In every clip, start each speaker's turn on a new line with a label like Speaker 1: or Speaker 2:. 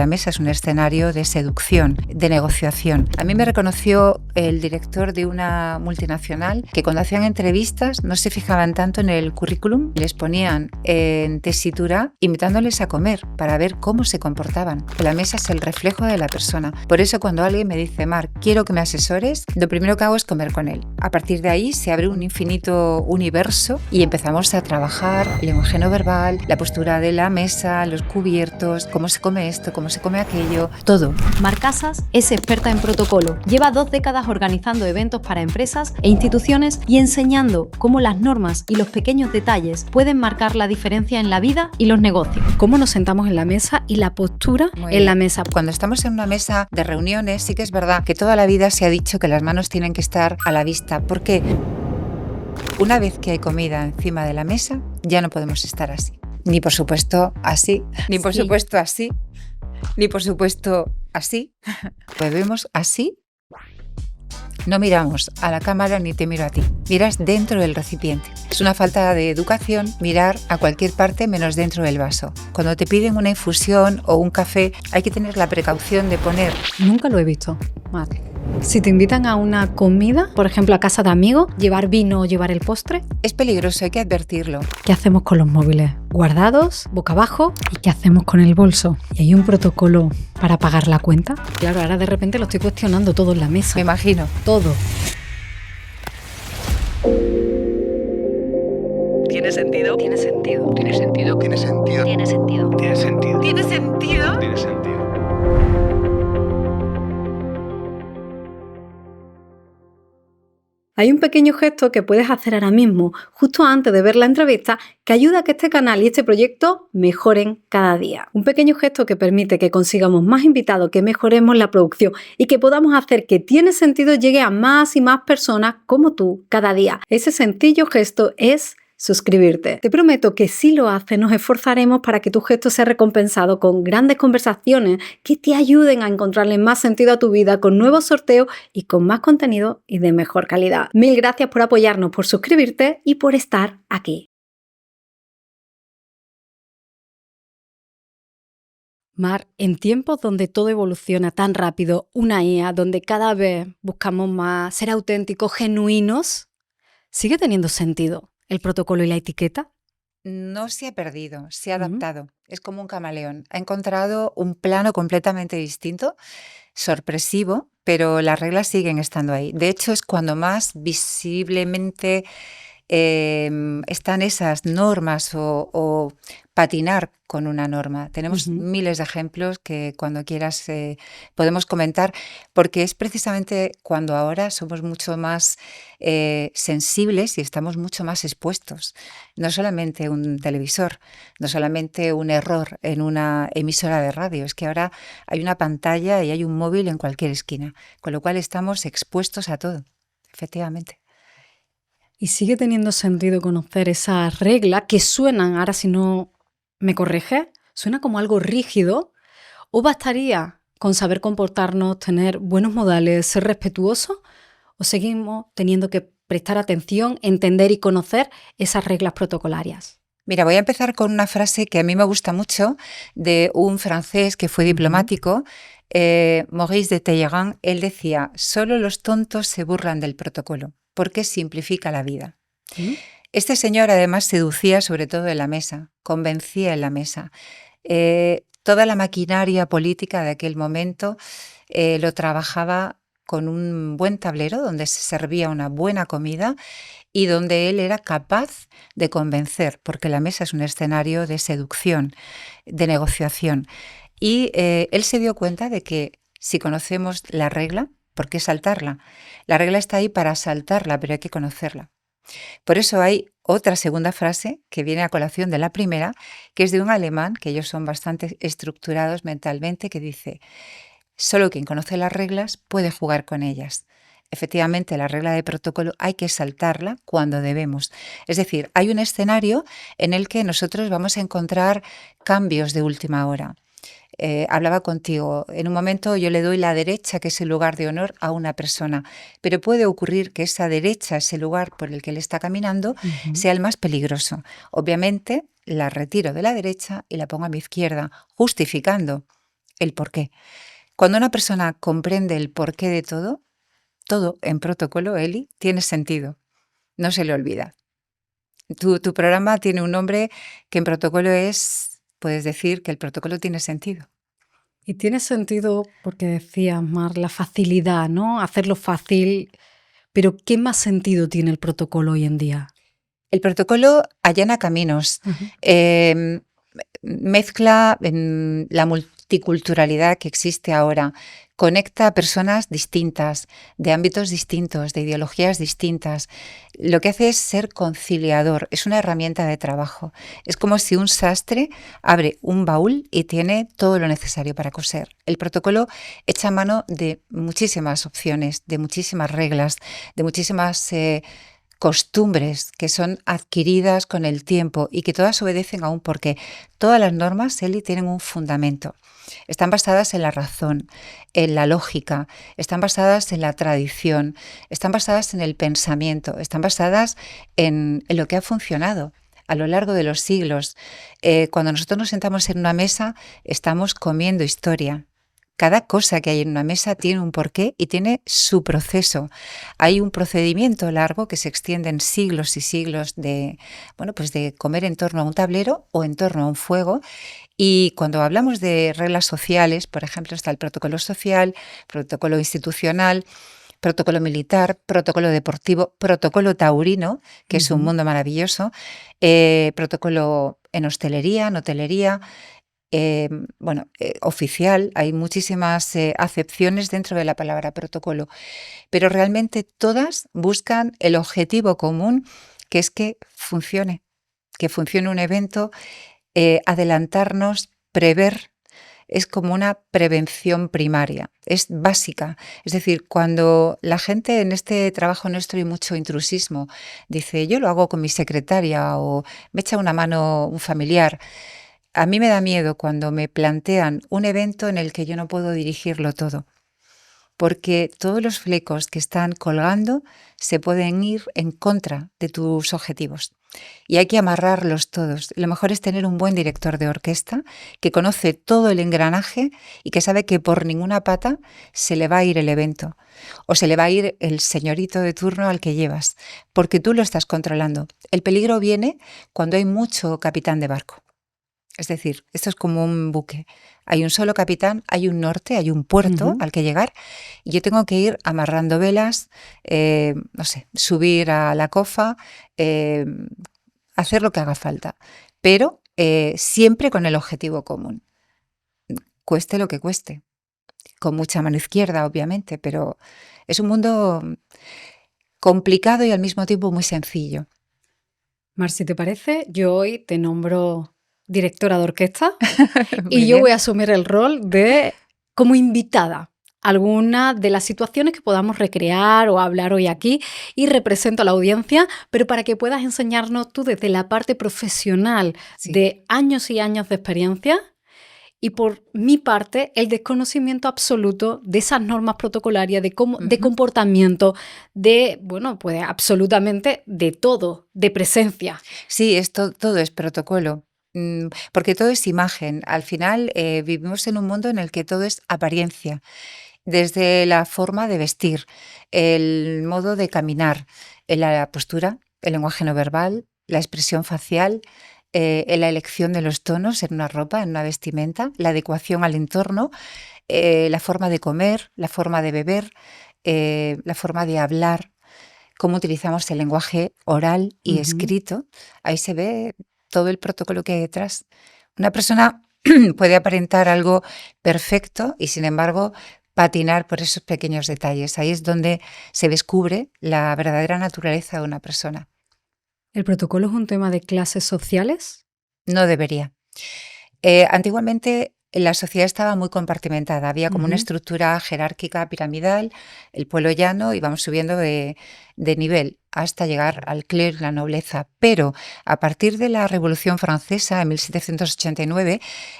Speaker 1: la mesa es un escenario de seducción, de negociación. A mí me reconoció el director de una multinacional que cuando hacían entrevistas no se fijaban tanto en el currículum, les ponían en tesitura invitándoles a comer para ver cómo se comportaban. La mesa es el reflejo de la persona. Por eso cuando alguien me dice, Mar, quiero que me asesores, lo primero que hago es comer con él. A partir de ahí se abre un infinito universo y empezamos a trabajar el lenguaje no verbal, la postura de la mesa, los cubiertos, cómo se come esto, cómo se come aquello, todo.
Speaker 2: Mar Casas es experta en protocolo. Lleva 2 décadas organizando eventos para empresas e instituciones y enseñando cómo las normas y los pequeños detalles pueden marcar la diferencia en la vida y los negocios. Cómo nos sentamos en la mesa y la postura en la mesa.
Speaker 1: Cuando estamos en una mesa de reuniones, sí que es verdad que toda la vida se ha dicho que las manos tienen que estar a la vista, porque una vez que hay comida encima de la mesa, ya no podemos estar así. Ni por supuesto así, ni por supuesto así, ni por supuesto así. Bebemos así. No miramos a la cámara ni te miro a ti. Miras dentro del recipiente. Es una falta de educación mirar a cualquier parte menos dentro del vaso. Cuando te piden una infusión o un café, hay que tener la precaución de poner...
Speaker 2: Nunca lo he visto, Mar. Si te invitan a una comida, por ejemplo a casa de amigos, llevar vino o llevar el postre.
Speaker 1: Es peligroso, hay que advertirlo.
Speaker 2: ¿Qué hacemos con los móviles? ¿Guardados? ¿Boca abajo? ¿Y qué hacemos con el bolso? ¿Y hay un protocolo para pagar la cuenta? Claro, ahora de repente lo estoy cuestionando todo en la mesa.
Speaker 1: Me imagino.
Speaker 2: Todo.
Speaker 3: ¿Tiene sentido?
Speaker 2: Tiene sentido.
Speaker 3: ¿Tiene sentido?
Speaker 4: ¿Tiene sentido?
Speaker 2: Tiene sentido.
Speaker 4: ¿Tiene sentido?
Speaker 3: ¿Tiene sentido?
Speaker 4: ¿Tiene sentido?
Speaker 2: Hay un pequeño gesto que puedes hacer ahora mismo, justo antes de ver la entrevista, que ayuda a que este canal y este proyecto mejoren cada día. Un pequeño gesto que permite que consigamos más invitados, que mejoremos la producción y que podamos hacer que Tiene Sentido llegue a más y más personas como tú cada día. Ese sencillo gesto es suscribirte. Te prometo que si lo haces nos esforzaremos para que tu gesto sea recompensado con grandes conversaciones que te ayuden a encontrarle más sentido a tu vida, con nuevos sorteos y con más contenido y de mejor calidad. Mil gracias por apoyarnos, por suscribirte y por estar aquí. Mar, en tiempos donde todo evoluciona tan rápido, una IA donde cada vez buscamos más ser auténticos, genuinos, ¿sigue teniendo sentido el protocolo y la etiqueta?
Speaker 1: No se ha perdido, se ha adaptado. Es como un camaleón. Ha encontrado un plano completamente distinto, sorpresivo, pero las reglas siguen estando ahí. De hecho, es cuando más visiblemente están esas normas o patinar con una norma. Tenemos miles de ejemplos que cuando quieras podemos comentar, porque es precisamente cuando ahora somos mucho más sensibles y estamos mucho más expuestos. No solamente un televisor, no solamente un error en una emisora de radio, es que ahora hay una pantalla y hay un móvil en cualquier esquina, con lo cual estamos expuestos a todo, efectivamente.
Speaker 2: ¿Y sigue teniendo sentido conocer esas reglas que suenan, ahora si no me corriges, suena como algo rígido? ¿O bastaría con saber comportarnos, tener buenos modales, ser respetuosos? ¿O seguimos teniendo que prestar atención, entender y conocer esas reglas protocolarias?
Speaker 1: Mira, voy a empezar con una frase que a mí me gusta mucho de un francés que fue diplomático, Maurice de Talleyrand. Él decía, solo los tontos se burlan del protocolo, porque simplifica la vida. Este señor además seducía sobre todo en la mesa, convencía en la mesa. Toda la maquinaria política de aquel momento lo trabajaba con un buen tablero donde se servía una buena comida y donde él era capaz de convencer, porque la mesa es un escenario de seducción, de negociación. Y él se dio cuenta de que si conocemos la regla, ¿por qué saltarla? La regla está ahí para saltarla, pero hay que conocerla. Por eso hay otra segunda frase que viene a colación de la primera, que es de un alemán, que ellos son bastante estructurados mentalmente, que dice, solo quien conoce las reglas puede jugar con ellas. Efectivamente, la regla de protocolo hay que saltarla cuando debemos. Es decir, hay un escenario en el que nosotros vamos a encontrar cambios de última hora. Hablaba contigo, en un momento yo le doy la derecha, que es el lugar de honor, a una persona, pero puede ocurrir que esa derecha, ese lugar por el que él está caminando, sea el más peligroso. Obviamente la retiro de la derecha y la pongo a mi izquierda, justificando el porqué. Cuando una persona comprende el porqué de todo, todo en protocolo, Eli, tiene sentido. No se le olvida. Tu programa tiene un nombre que en protocolo puedes decir que el protocolo tiene sentido.
Speaker 2: Y tiene sentido porque decías, Mar, la facilidad, ¿no? Hacerlo fácil. Pero ¿qué más sentido tiene el protocolo hoy en día?
Speaker 1: El protocolo allana caminos, mezcla la multiculturalidad que existe ahora, conecta a personas distintas, de ámbitos distintos, de ideologías distintas. Lo que hace es ser conciliador, es una herramienta de trabajo. Es como si un sastre abre un baúl y tiene todo lo necesario para coser. El protocolo echa mano de muchísimas opciones, de muchísimas reglas, de muchísimas costumbres que son adquiridas con el tiempo y que todas obedecen a un porqué. Todas las normas, Eli, tienen un fundamento. Están basadas en la razón, en la lógica, están basadas en la tradición, están basadas en el pensamiento, están basadas en lo que ha funcionado a lo largo de los siglos. Cuando nosotros nos sentamos en una mesa, estamos comiendo historia. Cada cosa que hay en una mesa tiene un porqué y tiene su proceso. Hay un procedimiento largo que se extiende en siglos y siglos de comer en torno a un tablero o en torno a un fuego. Y cuando hablamos de reglas sociales, por ejemplo, está el protocolo social, protocolo institucional, protocolo militar, protocolo deportivo, protocolo taurino, que es un mundo maravilloso, protocolo en hostelería, en hotelería. Oficial, hay muchísimas acepciones dentro de la palabra protocolo, pero realmente todas buscan el objetivo común, que es que funcione un evento, adelantarnos, prever. Es como una prevención primaria, es básica. Es decir, cuando la gente en este trabajo nuestro hay mucho intrusismo, dice, yo lo hago con mi secretaria o me echa una mano un familiar. A mí me da miedo cuando me plantean un evento en el que yo no puedo dirigirlo todo, porque todos los flecos que están colgando se pueden ir en contra de tus objetivos y hay que amarrarlos todos. Lo mejor es tener un buen director de orquesta que conoce todo el engranaje y que sabe que por ninguna pata se le va a ir el evento o se le va a ir el señorito de turno al que llevas, porque tú lo estás controlando. El peligro viene cuando hay mucho capitán de barco. Es decir, esto es como un buque. Hay un solo capitán, hay un norte, hay un puerto al que llegar y yo tengo que ir amarrando velas, subir a la cofa, hacer lo que haga falta, pero siempre con el objetivo común, cueste lo que cueste, con mucha mano izquierda, obviamente, pero es un mundo complicado y al mismo tiempo muy sencillo.
Speaker 2: Mar, si te parece, yo hoy te nombro directora de orquesta y yo voy a asumir el rol de como invitada a alguna de las situaciones que podamos recrear o hablar hoy aquí y represento a la audiencia, pero para que puedas enseñarnos tú desde la parte profesional de años y años de experiencia y por mi parte el desconocimiento absoluto de esas normas protocolarias, de comportamiento, pues absolutamente de todo, de presencia.
Speaker 1: Sí, todo es protocolo. Porque todo es imagen. Al final vivimos en un mundo en el que todo es apariencia, desde la forma de vestir, el modo de caminar, la postura, el lenguaje no verbal, la expresión facial, la elección de los tonos en una ropa, en una vestimenta, la adecuación al entorno, la forma de comer, la forma de beber, la forma de hablar, cómo utilizamos el lenguaje oral y escrito. Ahí se ve todo el protocolo que hay detrás. Una persona puede aparentar algo perfecto y, sin embargo, patinar por esos pequeños detalles. Ahí es donde se descubre la verdadera naturaleza de una persona.
Speaker 2: ¿El protocolo es un tema de clases sociales?
Speaker 1: No debería. Antiguamente la sociedad estaba muy compartimentada, había como una estructura jerárquica piramidal, el pueblo llano, y vamos subiendo de nivel hasta llegar al clero y la nobleza. Pero a partir de la Revolución Francesa en 1789,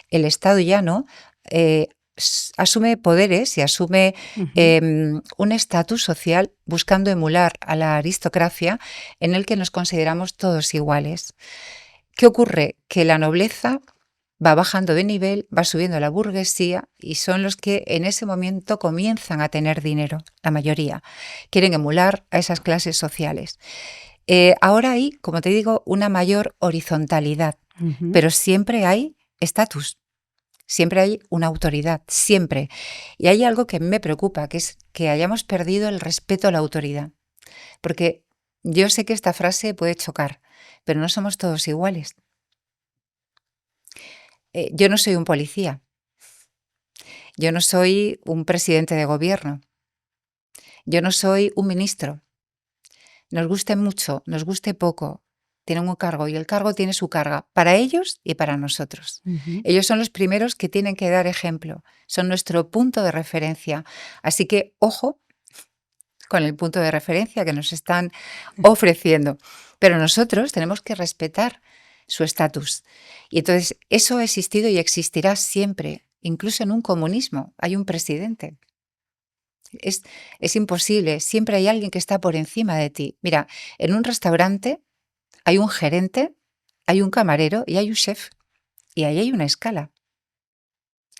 Speaker 1: el Estado llano asume poderes y asume un estatus social buscando emular a la aristocracia en el que nos consideramos todos iguales. ¿Qué ocurre? Que la nobleza va bajando de nivel, va subiendo la burguesía y son los que en ese momento comienzan a tener dinero, la mayoría. Quieren emular a esas clases sociales. Ahora hay, como te digo, una mayor horizontalidad, pero siempre hay estatus. Siempre hay una autoridad, siempre. Y hay algo que me preocupa, que es que hayamos perdido el respeto a la autoridad. Porque yo sé que esta frase puede chocar, pero no somos todos iguales. Yo no soy un policía, yo no soy un presidente de gobierno, yo no soy un ministro. Nos guste mucho, nos guste poco, tienen un cargo y el cargo tiene su carga para ellos y para nosotros. Ellos son los primeros que tienen que dar ejemplo, son nuestro punto de referencia. Así que ojo con el punto de referencia que nos están ofreciendo. Pero nosotros tenemos que respetar su estatus. Y entonces eso ha existido y existirá siempre. Incluso en un comunismo hay un presidente. Es imposible, siempre hay alguien que está por encima de ti. Mira, en un restaurante hay un gerente, hay un camarero y hay un chef. Y ahí hay una escala.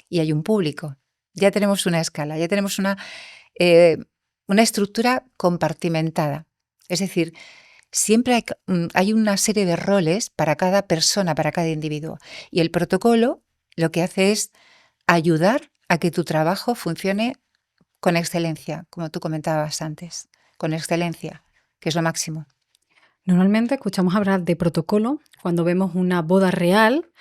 Speaker 1: Y hay un público. Ya tenemos una escala, ya tenemos una estructura compartimentada. Es decir, siempre hay una serie de roles para cada persona, para cada individuo. Y el protocolo lo que hace es ayudar a que tu trabajo funcione con excelencia, como tú comentabas antes, con excelencia, que es lo máximo.
Speaker 2: Normalmente escuchamos hablar de protocolo cuando vemos una boda real,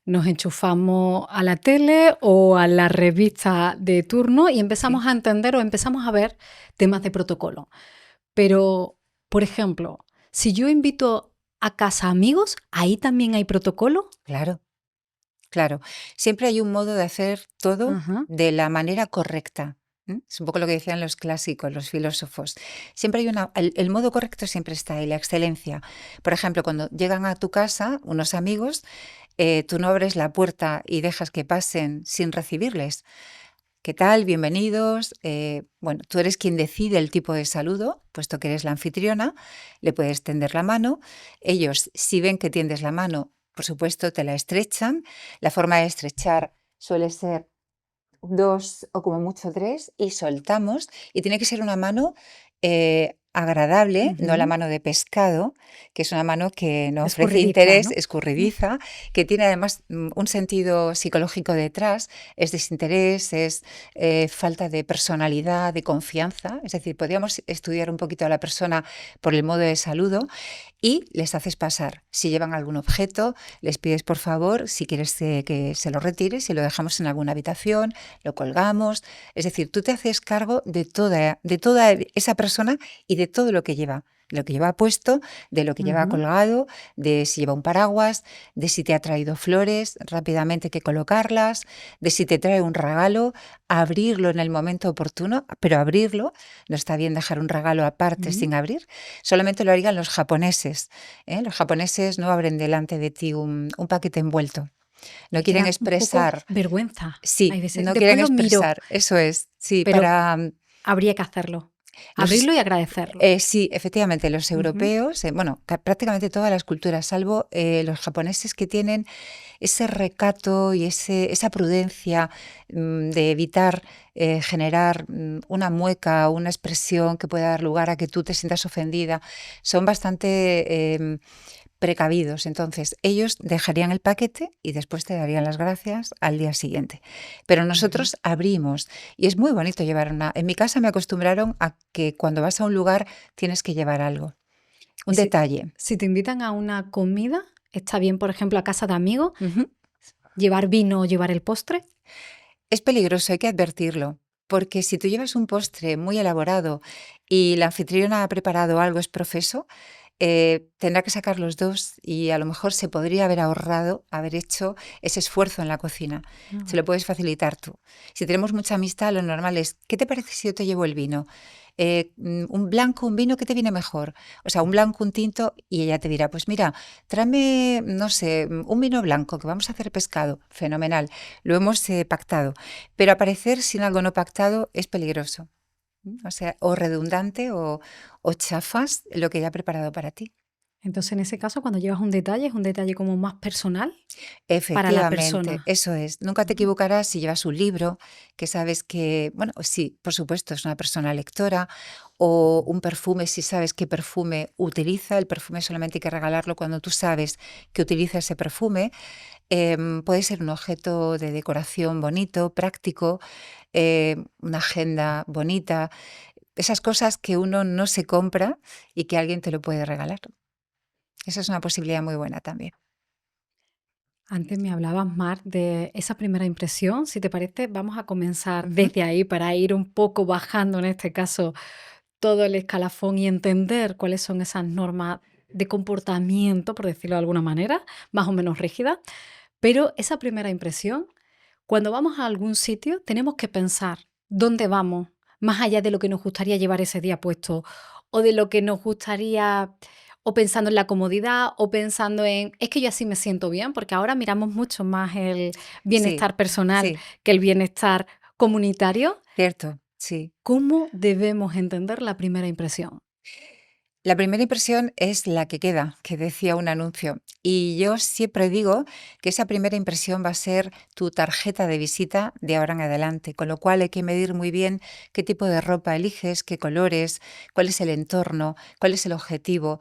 Speaker 2: nos enchufamos a la tele o a la revista de turno y empezamos a entender o empezamos a ver temas de protocolo. Pero, por ejemplo, si yo invito a casa amigos, ¿ahí también hay protocolo?
Speaker 1: Claro, claro. Siempre hay un modo de hacer todo de la manera correcta. Es un poco lo que decían los clásicos, los filósofos. Siempre hay el modo correcto siempre está ahí, la excelencia. Por ejemplo, cuando llegan a tu casa unos amigos, tú no abres la puerta y dejas que pasen sin recibirles. ¿Qué tal? Bienvenidos. Bueno, tú eres quien decide el tipo de saludo, puesto que eres la anfitriona, le puedes tender la mano. Ellos, si ven que tiendes la mano, por supuesto, te la estrechan. La forma de estrechar suele ser 2 o como mucho 3 y soltamos. Y tiene que ser una mano agradable, no la mano de pescado, que es una mano que no ofrece interés,
Speaker 2: ¿no?
Speaker 1: escurridiza, que tiene además un sentido psicológico detrás, es desinterés, es falta de personalidad, de confianza. Es decir, podríamos estudiar un poquito a la persona por el modo de saludo y les haces pasar. Si llevan algún objeto, les pides por favor, si quieres que se lo retires, y lo dejamos en alguna habitación, lo colgamos. Es decir, tú te haces cargo de toda esa persona y de todo lo que lleva puesto, de lo que lleva colgado, de si lleva un paraguas, de si te ha traído flores, rápidamente hay que colocarlas, de si te trae un regalo, abrirlo en el momento oportuno, pero abrirlo, no está bien dejar un regalo aparte sin abrir, solamente lo harían los japoneses. Los japoneses no abren delante de ti un paquete envuelto. No quieren expresar.
Speaker 2: Un poco vergüenza.
Speaker 1: Sí, no quieren expresar. Eso es. Sí,
Speaker 2: pero habría que hacerlo. Abrirlo y agradecerlo.
Speaker 1: Sí, efectivamente, los europeos, bueno, prácticamente todas las culturas, salvo los japoneses, que tienen ese recato y esa prudencia de evitar generar una mueca, una expresión que pueda dar lugar a que tú te sientas ofendida, son bastante precavidos. Entonces, ellos dejarían el paquete y después te darían las gracias al día siguiente. Pero nosotros abrimos y es muy bonito llevar En mi casa me acostumbraron a que cuando vas a un lugar tienes que llevar algo, un detalle.
Speaker 2: Si te invitan a una comida, ¿está bien, por ejemplo, a casa de amigos, llevar vino o llevar el postre?
Speaker 1: Es peligroso, hay que advertirlo. Porque si tú llevas un postre muy elaborado y la anfitriona ha preparado algo esprofeso, tendrá que sacar los dos y a lo mejor se podría haber ahorrado, haber hecho ese esfuerzo en la cocina. Se lo puedes facilitar tú. Si tenemos mucha amistad, lo normal es, ¿qué te parece si yo te llevo el vino? Un blanco, un vino, ¿qué te viene mejor? O sea, un blanco, un tinto, y ella te dirá, pues mira, tráeme, no sé, un vino blanco, que vamos a hacer pescado. Fenomenal, lo hemos pactado. Pero aparecer sin algo no pactado es peligroso. O sea, o redundante o chafas lo que ya ha preparado para ti.
Speaker 2: Entonces, en ese caso, cuando llevas un detalle, es un detalle como más personal para la
Speaker 1: Efectivamente,
Speaker 2: persona.
Speaker 1: eso es. Nunca te
Speaker 2: Ujú.
Speaker 1: equivocarás si llevas un libro que sabes que, bueno, sí, por supuesto, es una persona lectora, o un perfume si sabes qué perfume utiliza. El perfume solamente hay que regalarlo cuando tú sabes que utiliza ese perfume. Puede ser un objeto de decoración bonito, práctico, una agenda bonita, esas cosas que uno no se compra y que alguien te lo puede regalar. Esa es una posibilidad muy buena también.
Speaker 2: Antes me hablabas, Mar, de esa primera impresión. Si te parece, vamos a comenzar
Speaker 1: Ujú.
Speaker 2: desde ahí para ir un poco bajando, en este caso, todo el escalafón y entender cuáles son esas normas de comportamiento, por decirlo de alguna manera, más o menos rígidas. Pero esa primera impresión, cuando vamos a algún sitio, tenemos que pensar dónde vamos, más allá de lo que nos gustaría llevar ese día puesto, o de lo que nos gustaría, o pensando en la comodidad, o pensando en, es que yo así me siento bien, porque ahora miramos mucho más el
Speaker 1: Sí,
Speaker 2: bienestar personal
Speaker 1: sí,
Speaker 2: que el bienestar comunitario.
Speaker 1: cierto, sí.
Speaker 2: ¿Cómo debemos entender la primera impresión?
Speaker 1: La primera impresión es la que queda, que decía un anuncio. Y yo siempre digo que esa primera impresión va a ser tu tarjeta de visita de ahora en adelante, con lo cual hay que medir muy bien qué tipo de ropa eliges, qué colores, cuál es el entorno, cuál es el objetivo,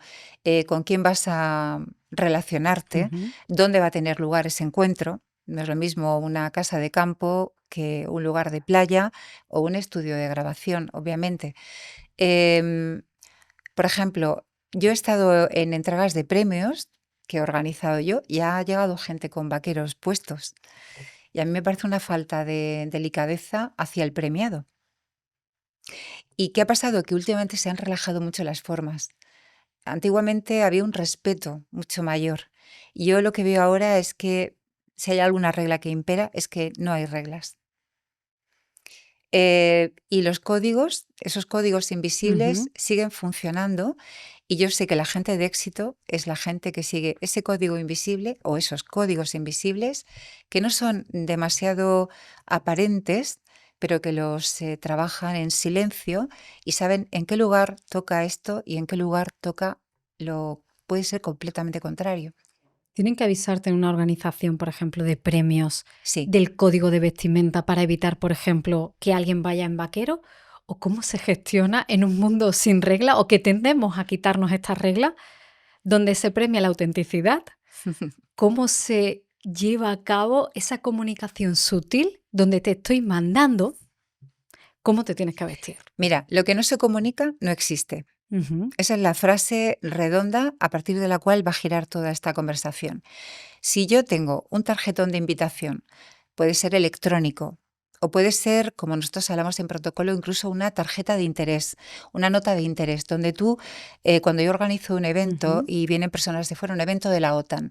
Speaker 1: con quién vas a relacionarte,
Speaker 2: Ujú.
Speaker 1: dónde va a tener lugar ese encuentro. No es lo mismo una casa de campo que un lugar de playa o un estudio de grabación, obviamente. Em, por ejemplo, yo he estado en entregas de premios que he organizado yo y ha llegado gente con vaqueros puestos. Y a mí me parece una falta de delicadeza hacia el premiado. ¿Y qué ha pasado? Que últimamente se han relajado mucho las formas. Antiguamente había un respeto mucho mayor. Y yo lo que veo ahora es que si hay alguna regla que impera, es que no hay reglas. Y los códigos, esos códigos invisibles,
Speaker 2: Ujú.
Speaker 1: siguen funcionando y yo sé que la gente de éxito es la gente que sigue ese código invisible o esos códigos invisibles que no son demasiado aparentes, pero que los trabajan en silencio y saben en qué lugar toca esto y en qué lugar toca lo puede ser completamente contrario.
Speaker 2: Tienen que avisarte en una organización, por ejemplo, de premios
Speaker 1: Sí.
Speaker 2: del código de vestimenta para evitar, por ejemplo, que alguien vaya en vaquero. ¿O cómo se gestiona en un mundo sin regla o que tendemos a quitarnos estas reglas donde se premia la autenticidad? ¿Cómo se lleva a cabo esa comunicación sutil donde te estoy mandando cómo te tienes que vestir?
Speaker 1: Mira, lo que no se comunica no existe.
Speaker 2: Ujú.
Speaker 1: Esa es la frase redonda a partir de la cual va a girar toda esta conversación. Si yo tengo un tarjetón de invitación, puede ser electrónico o puede ser, como nosotros hablamos en protocolo, incluso una tarjeta de interés, una nota de interés, donde tú, cuando yo organizo un evento
Speaker 2: Ujú.
Speaker 1: y vienen personas de fuera, un evento de la OTAN,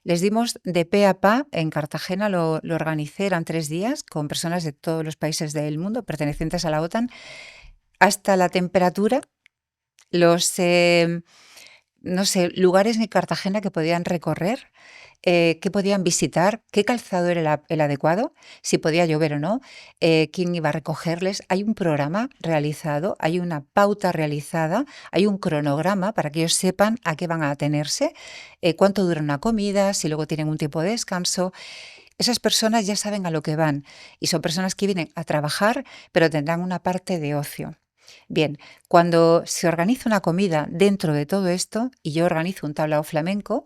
Speaker 1: les dimos de pe a pa, en Cartagena lo organicé, eran 3 días, con personas de todos los países del mundo pertenecientes a la OTAN, hasta la temperatura, los no sé, lugares en Cartagena que podían recorrer, qué podían visitar, qué calzado era el adecuado, si podía llover o no, quién iba a recogerles. Hay un programa realizado, hay una pauta realizada, hay un cronograma para que ellos sepan a qué van a atenerse, cuánto dura una comida, si luego tienen un tiempo de descanso. Esas personas ya saben a lo que van y son personas que vienen a trabajar, pero tendrán una parte de ocio. Bien, cuando se organiza una comida dentro de todo esto y yo organizo un tablao flamenco,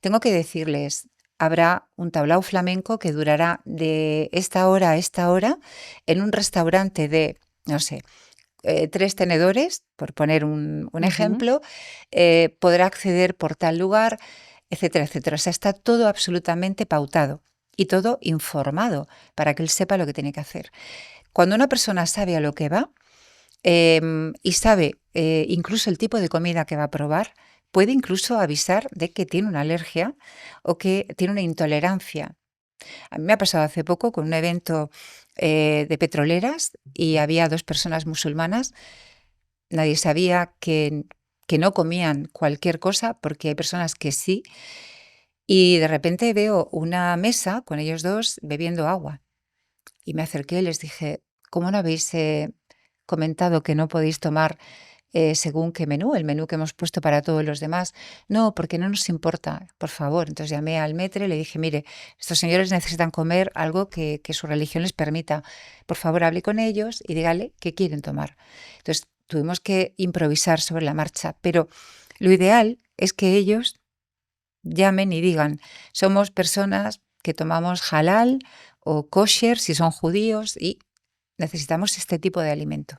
Speaker 1: tengo que decirles, habrá un tablao flamenco que durará de esta hora a esta hora en un restaurante de, no sé, 3 tenedores, por poner un
Speaker 2: Ujú.
Speaker 1: ejemplo, podrá acceder por tal lugar, etcétera, etcétera. O sea, está todo absolutamente pautado y todo informado para que él sepa lo que tiene que hacer. Cuando una persona sabe a lo que va, y sabe incluso el tipo de comida que va a probar, puede incluso avisar de que tiene una alergia o que tiene una intolerancia. A mí me ha pasado hace poco con un evento de petroleras y había 2 personas musulmanas. Nadie sabía que no comían cualquier cosa porque hay personas que sí. Y de repente veo una mesa con ellos dos bebiendo agua. Y me acerqué y les dije, ¿cómo no habéis comentado que no podéis tomar según qué menú, el menú que hemos puesto para todos los demás. No, porque no nos importa, por favor. Entonces llamé al maître y le dije, mire, estos señores necesitan comer algo que su religión les permita. Por favor, hable con ellos y dígale qué quieren tomar. Entonces tuvimos que improvisar sobre la marcha, pero lo ideal es que ellos llamen y digan, somos personas que tomamos halal o kosher si son judíos y necesitamos este tipo de alimento.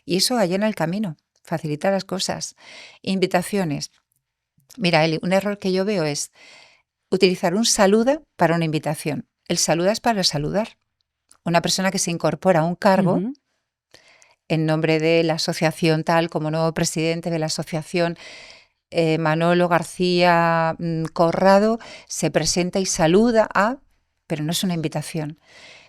Speaker 1: Y eso allana el camino, facilita las cosas. Invitaciones. Mira, Eli, un error que yo veo es utilizar un saluda para una invitación. El saluda es para saludar. Una persona que se incorpora a un cargo en nombre de la asociación tal, como nuevo presidente de la asociación, Manolo García Corrado, se presenta y saluda a, pero no es una invitación.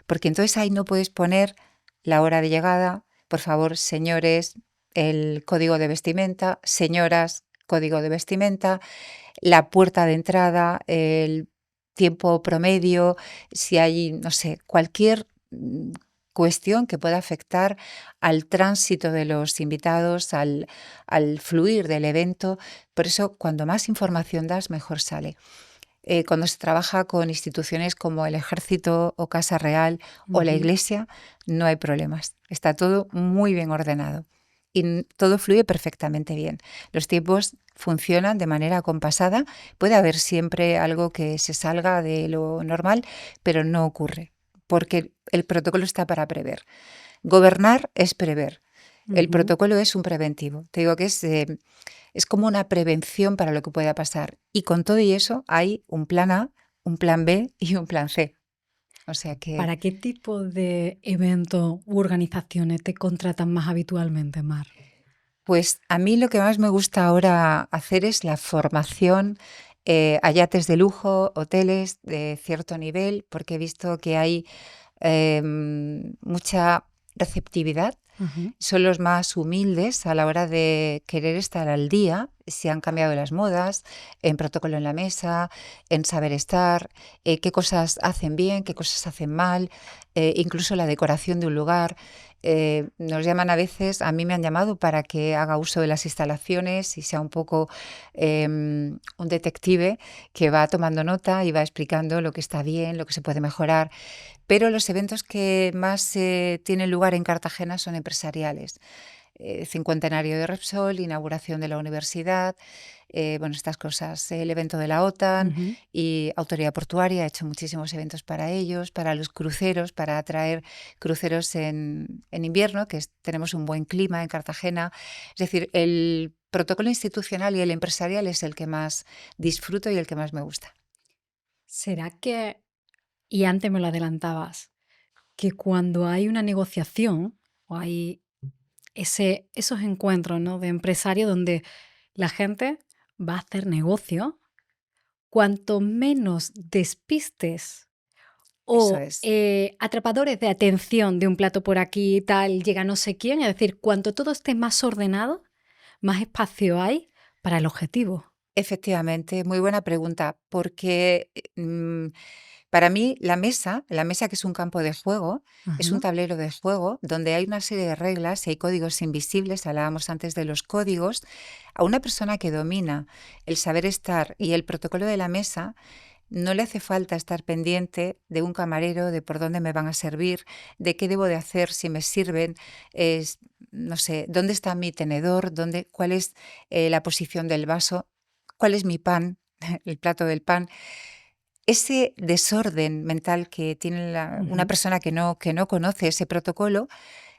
Speaker 1: Porque entonces ahí no puedes poner la hora de llegada, por favor, señores, el código de vestimenta, señoras, código de vestimenta, la puerta de entrada, el tiempo promedio, si hay, no sé, cualquier cuestión que pueda afectar al tránsito de los invitados, al fluir del evento. Por eso, cuando más información das, mejor sale. Cuando se trabaja con instituciones como el Ejército o Casa Real o la Iglesia, no hay problemas. Está todo muy bien ordenado y todo fluye perfectamente bien. Los tiempos funcionan de manera acompasada. Puede haber siempre algo que se salga de lo normal, pero no ocurre, porque el protocolo está para prever. Gobernar es prever. El protocolo es un preventivo. Te digo que es como una prevención para lo que pueda pasar. Y con todo y eso hay un plan A, un plan B y un plan C. O sea que...
Speaker 2: ¿Para qué tipo de eventos u organizaciones te contratan más habitualmente, Mar?
Speaker 1: Pues a mí lo que más me gusta ahora hacer es la formación a yates de lujo, hoteles de cierto nivel, porque he visto que hay mucha receptividad. Son los más humildes a la hora de querer estar al día. Se han cambiado las modas, en protocolo en la mesa, en saber estar, qué cosas hacen bien, qué cosas hacen mal, incluso la decoración de un lugar. Nos llaman a veces, a mí me han llamado para que haga uso de las instalaciones y sea un poco un detective que va tomando nota y va explicando lo que está bien, lo que se puede mejorar. Pero los eventos que más tienen lugar en Cartagena son empresariales. Cincuentenario de Repsol, inauguración de la universidad, bueno, estas cosas, el evento de la OTAN y Autoridad Portuaria ha hecho muchísimos eventos para ellos, para los cruceros, para atraer cruceros en invierno, que tenemos un buen clima en Cartagena. Es decir, el protocolo institucional y el empresarial es el que más disfruto y el que más me gusta.
Speaker 2: ¿Será que, y antes me lo adelantabas, que cuando hay una negociación o hay esos encuentros, ¿no?, de empresarios donde la gente va a hacer negocio, cuanto menos despistes
Speaker 1: Eso
Speaker 2: o
Speaker 1: es.
Speaker 2: atrapadores de atención de un plato por aquí y tal, llega no sé quién, es decir, cuanto todo esté más ordenado, más espacio hay para el objetivo?
Speaker 1: Efectivamente, muy buena pregunta, porque para mí la mesa que es un campo de juego, es un tablero de juego donde hay una serie de reglas y hay códigos invisibles, hablábamos antes de los códigos. A una persona que domina el saber estar y el protocolo de la mesa, no le hace falta estar pendiente de un camarero, de por dónde me van a servir, de qué debo de hacer si me sirven, no sé, dónde está mi tenedor, cuál es la posición del vaso, cuál es mi pan, el plato del pan. Ese desorden mental que tiene una persona que no conoce ese protocolo,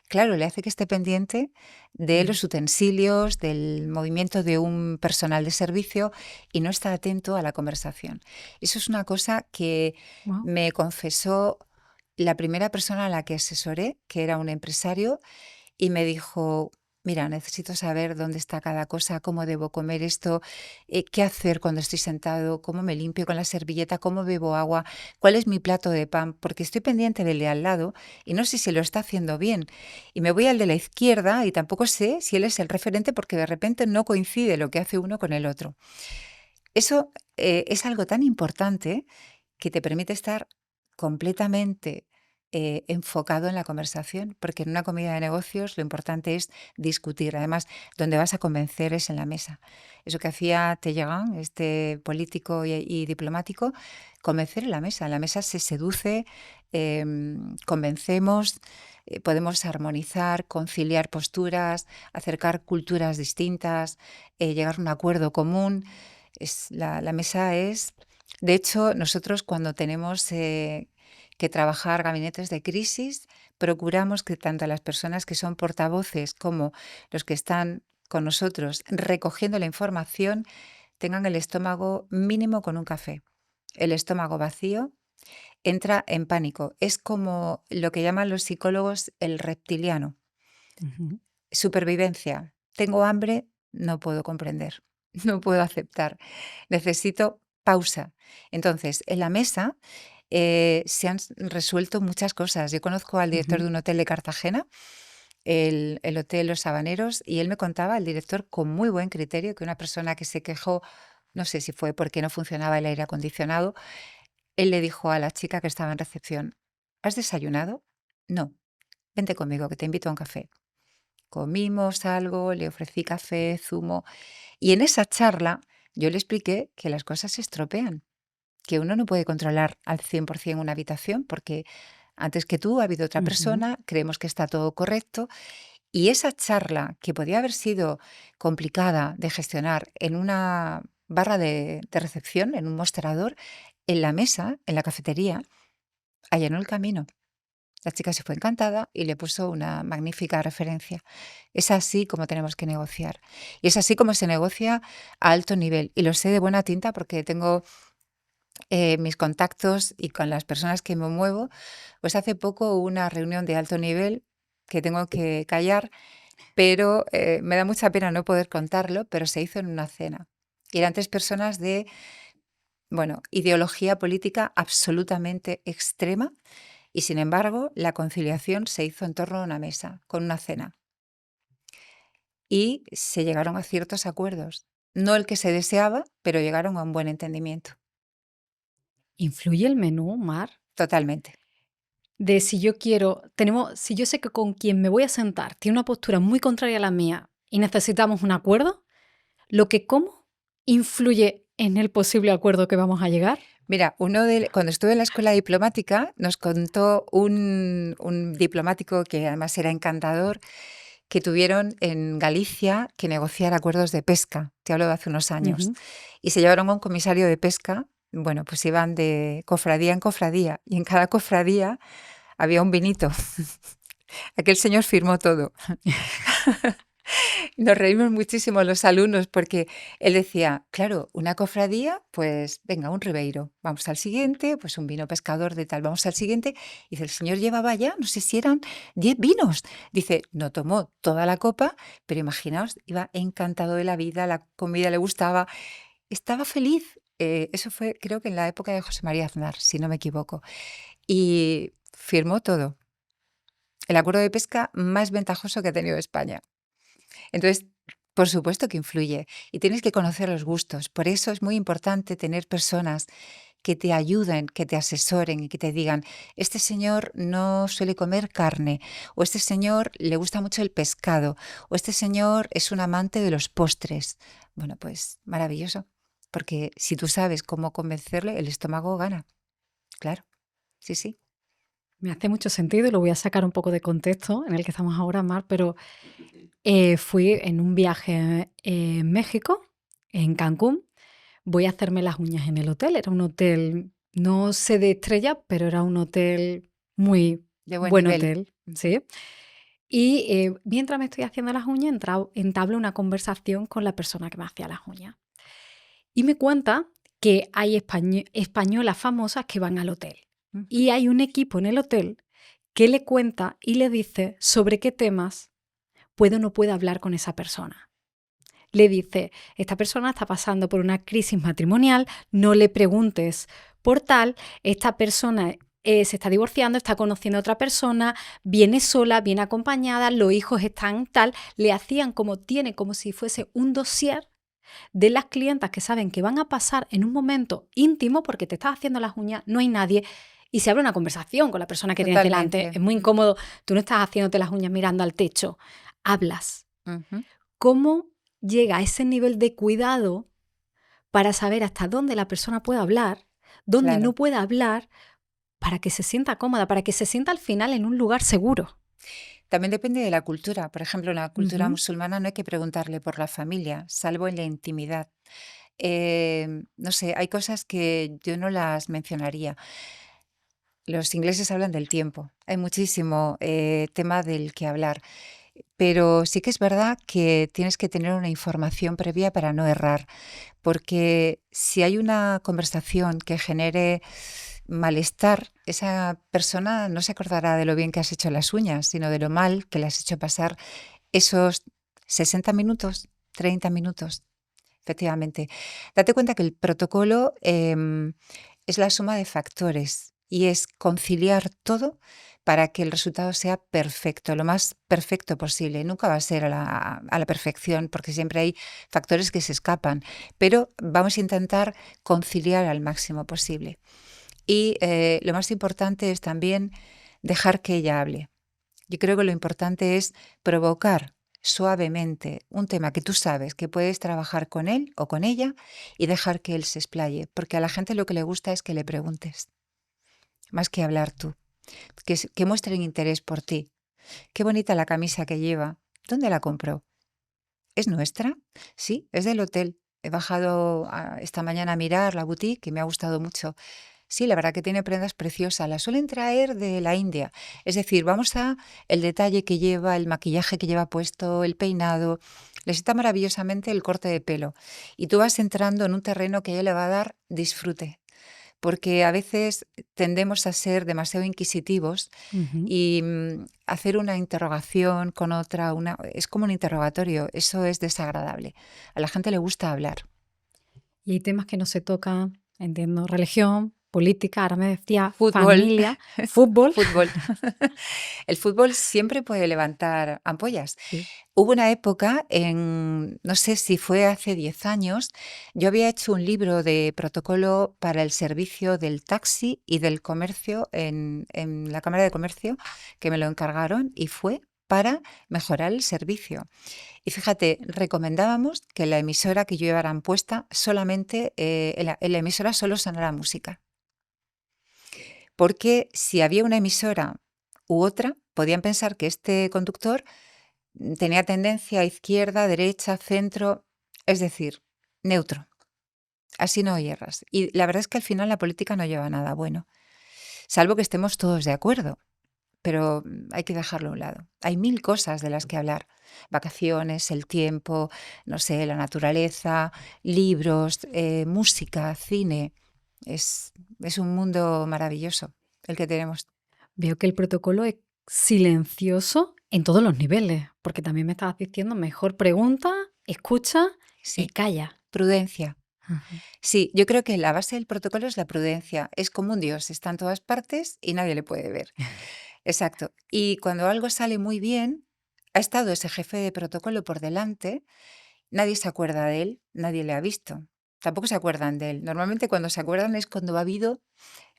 Speaker 1: claro, le hace que esté pendiente de los utensilios, del movimiento de un personal de servicio y no está atento a la conversación. Eso es una cosa que
Speaker 2: Wow.
Speaker 1: me confesó la primera persona a la que asesoré, que era un empresario, y me dijo, mira, necesito saber dónde está cada cosa, cómo debo comer esto, qué hacer cuando estoy sentado, cómo me limpio con la servilleta, cómo bebo agua, cuál es mi plato de pan, porque estoy pendiente del de al lado y no sé si lo está haciendo bien. Y me voy al de la izquierda y tampoco sé si él es el referente porque de repente no coincide lo que hace uno con el otro. Eso es algo tan importante que te permite estar completamente enfocado en la conversación, porque en una comida de negocios lo importante es discutir. Además, donde vas a convencer es en la mesa. Eso que hacía Talleyrand, este político y diplomático, convencer en la mesa. En la mesa se seduce, convencemos, podemos armonizar, conciliar posturas, acercar culturas distintas, llegar a un acuerdo común. La mesa es... De hecho, nosotros cuando tenemos que trabajar gabinetes de crisis, procuramos que tanto las personas que son portavoces como los que están con nosotros recogiendo la información tengan el estómago mínimo con un café. El estómago vacío entra en pánico. Es como lo que llaman los psicólogos el reptiliano. Supervivencia. Tengo hambre, no puedo comprender, no puedo aceptar. Necesito pausa. Entonces, en la mesa se han resuelto muchas cosas. Yo conozco al director de un hotel de Cartagena, el Hotel Los Habaneros, y él me contaba, el director, con muy buen criterio, que una persona que se quejó, no sé si fue porque no funcionaba el aire acondicionado, él le dijo a la chica que estaba en recepción: ¿has desayunado? No. Vente conmigo, que te invito a un café. Comimos algo, le ofrecí café, zumo, y en esa charla yo le expliqué que las cosas se estropean, que uno no puede controlar al 100% una habitación porque antes que tú ha habido otra persona, creemos que está todo correcto, y esa charla, que podía haber sido complicada de gestionar en una barra de recepción, en un mostrador, en la mesa, en la cafetería, allanó el camino. La chica se fue encantada y le puso una magnífica referencia. Es así como tenemos que negociar. Y es así como se negocia a alto nivel. Y lo sé de buena tinta porque tengo mis contactos y con las personas que me muevo. Pues hace poco hubo una reunión de alto nivel que tengo que callar, pero me da mucha pena no poder contarlo, pero se hizo en una cena. Y eran 3 personas de, bueno, ideología política absolutamente extrema. Y sin embargo, la conciliación se hizo en torno a una mesa, con una cena. Y se llegaron a ciertos acuerdos. No el que se deseaba, pero llegaron a un buen entendimiento.
Speaker 2: ¿Influye el menú, Mar?
Speaker 1: Totalmente.
Speaker 2: De si yo si yo sé que con quien me voy a sentar tiene una postura muy contraria a la mía y necesitamos un acuerdo, ¿lo que como influye en el posible acuerdo que vamos a llegar?
Speaker 1: Mira, cuando estuve en la escuela diplomática, nos contó un diplomático que además era encantador, que tuvieron en Galicia que negociar acuerdos de pesca. Te hablo de hace unos años. Y se llevaron a un comisario de pesca. Bueno, pues iban de cofradía en cofradía y en cada cofradía había un vinito. Aquel señor firmó todo. Nos reímos muchísimo los alumnos porque él decía, claro, una cofradía, pues venga, un ribeiro, vamos al siguiente, pues un vino pescador de tal, vamos al siguiente. Y dice, el señor llevaba ya, no sé si eran 10 vinos. Dice, no tomó toda la copa, pero imaginaos, iba encantado de la vida, la comida le gustaba, estaba feliz. Eso fue, creo que en la época de José María Aznar, si no me equivoco. Y firmó todo. El acuerdo de pesca más ventajoso que ha tenido España. Entonces, por supuesto que influye y tienes que conocer los gustos. Por eso es muy importante tener personas que te ayuden, que te asesoren y que te digan, este señor no suele comer carne, o este señor le gusta mucho el pescado, o este señor es un amante de los postres. Bueno, pues maravilloso, porque si tú sabes cómo convencerle, el estómago gana. Claro, sí, sí.
Speaker 2: Me hace mucho sentido y lo voy a sacar un poco de contexto en el que estamos ahora, Mar, pero fui en un viaje en México, en Cancún. Voy a hacerme las uñas en el hotel. Era un hotel, no sé de estrella, pero era un hotel muy
Speaker 1: De buen
Speaker 2: buen
Speaker 1: nivel.
Speaker 2: hotel, ¿sí? Y mientras me estoy haciendo las uñas, entablo una conversación con la persona que me hacía las uñas. Y me cuenta que hay españolas famosas que van al hotel. Y hay un equipo en el hotel que le cuenta y le dice sobre qué temas puede o no puede hablar con esa persona. Le dice, esta persona está pasando por una crisis matrimonial, no le preguntes por tal, esta persona se está divorciando, está conociendo a otra persona, viene sola, viene acompañada, los hijos están tal, le hacían como si fuese un dossier de las clientas que saben que van a pasar en un momento íntimo porque te estás haciendo las uñas, no hay nadie y se abre una conversación con la persona que tienes delante.
Speaker 1: Totalmente.
Speaker 2: Es muy incómodo, tú no estás haciéndote las uñas mirando al techo, hablas.
Speaker 1: Ujú.
Speaker 2: ¿Cómo llega a ese nivel de cuidado para saber hasta dónde la persona puede hablar, dónde
Speaker 1: Claro.
Speaker 2: no puede hablar, para que se sienta cómoda, para que se sienta al final en un lugar seguro?
Speaker 1: También depende de la cultura. Por ejemplo, en la cultura
Speaker 2: Ujú.
Speaker 1: musulmana no hay que preguntarle por la familia, salvo en la intimidad. No sé, hay cosas que yo no las mencionaría. Los ingleses hablan del tiempo. Hay muchísimo tema del que hablar. Pero sí que es verdad que tienes que tener una información previa para no errar, porque si hay una conversación que genere malestar, esa persona no se acordará de lo bien que has hecho las uñas, sino de lo mal que le has hecho pasar esos 60 minutos, 30 minutos. Efectivamente. Date cuenta que el protocolo es la suma de factores y es conciliar todo para que el resultado sea perfecto, lo más perfecto posible. Nunca va a ser a la perfección porque siempre hay factores que se escapan, pero vamos a intentar conciliar al máximo posible. Y lo más importante es también dejar que ella hable. Yo creo que lo importante es provocar suavemente un tema que tú sabes que puedes trabajar con él o con ella y dejar que él se explaye, porque a la gente lo que le gusta es que le preguntes, más que hablar tú, que muestren interés por ti. Qué bonita la camisa que lleva. ¿Dónde la compró? ¿Es nuestra? Sí, es del hotel. He bajado esta mañana a mirar la boutique y me ha gustado mucho. Sí, la verdad que tiene prendas preciosas. Las suelen traer de la India. Es decir, vamos a el detalle que lleva, el maquillaje que lleva puesto, el peinado. Les está maravillosamente el corte de pelo. Y tú vas entrando en un terreno que a ella le va a dar disfrute. Porque a veces tendemos a ser demasiado inquisitivos
Speaker 2: Ujú.
Speaker 1: y hacer una interrogación con otra, es como un interrogatorio. Eso es desagradable. A la gente le gusta hablar.
Speaker 2: Y hay temas que no se tocan, entiendo, religión, política, ahora me decía
Speaker 1: Fútbol.
Speaker 2: familia, fútbol.
Speaker 1: Fútbol. El fútbol siempre puede levantar ampollas.
Speaker 2: Sí.
Speaker 1: Hubo una época, no sé si fue hace 10 años, yo había hecho un libro de protocolo para el servicio del taxi y del comercio en la Cámara de Comercio, que me lo encargaron y fue para mejorar el servicio. Y fíjate, recomendábamos que la emisora que llevaran puesta solamente, en la emisora solo sonara música. Porque si había una emisora u otra, podían pensar que este conductor tenía tendencia a izquierda, derecha, centro, es decir, neutro. Así no hierras. Y la verdad es que al final la política no lleva a nada bueno, salvo que estemos todos de acuerdo, pero hay que dejarlo a un lado. Hay mil cosas de las que hablar. Vacaciones, el tiempo, no sé, la naturaleza, libros, música, cine. Es un mundo maravilloso el que tenemos.
Speaker 2: Veo que el protocolo es silencioso en todos los niveles, porque también me estabas diciendo, mejor pregunta, escucha y
Speaker 1: Sí,
Speaker 2: calla.
Speaker 1: prudencia.
Speaker 2: Ajá.
Speaker 1: Sí, yo creo que la base del protocolo es la prudencia. Es como un dios, está en todas partes y nadie le puede ver. Exacto. Y cuando algo sale muy bien, ha estado ese jefe de protocolo por delante, nadie se acuerda de él, nadie le ha visto. Tampoco se acuerdan de él. Normalmente cuando se acuerdan es cuando ha habido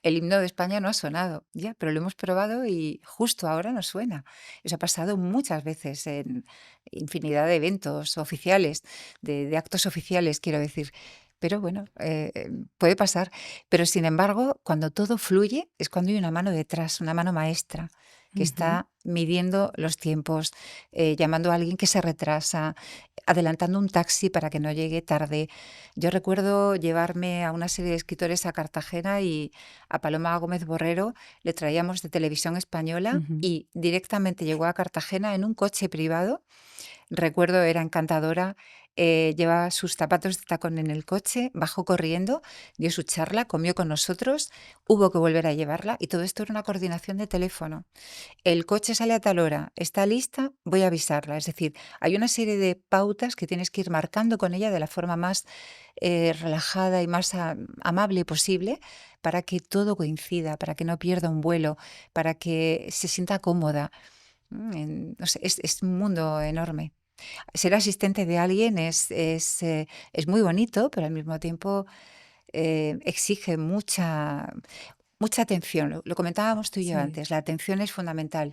Speaker 1: el himno de España no ha sonado, ya, pero lo hemos probado y justo ahora no suena. Eso ha pasado muchas veces en infinidad de eventos oficiales, de actos oficiales, quiero decir. Pero bueno, puede pasar. Pero sin embargo, cuando todo fluye, es cuando hay una mano detrás, una mano maestra, que
Speaker 2: Ujú.
Speaker 1: está midiendo los tiempos, llamando a alguien que se retrasa, adelantando un taxi para que no llegue tarde. Yo recuerdo llevarme a una serie de escritores a Cartagena y a Paloma Gómez Borrero le traíamos de Televisión Española
Speaker 2: Ujú.
Speaker 1: y directamente llegó a Cartagena en un coche privado. Recuerdo, era encantadora, llevaba sus zapatos de tacón en el coche, bajó corriendo, dio su charla, comió con nosotros, hubo que volver a llevarla y todo esto era una coordinación de teléfono. El coche sale a tal hora, está lista, voy a avisarla. Es decir, hay una serie de pautas que tienes que ir marcando con ella de la forma más relajada y más amable posible para que todo coincida, para que no pierda un vuelo, para que se sienta cómoda. No sé, es un mundo enorme. Ser asistente de alguien es muy bonito, pero al mismo tiempo exige Mucha atención, lo comentábamos tú y yo
Speaker 2: Sí.
Speaker 1: antes, la atención es fundamental.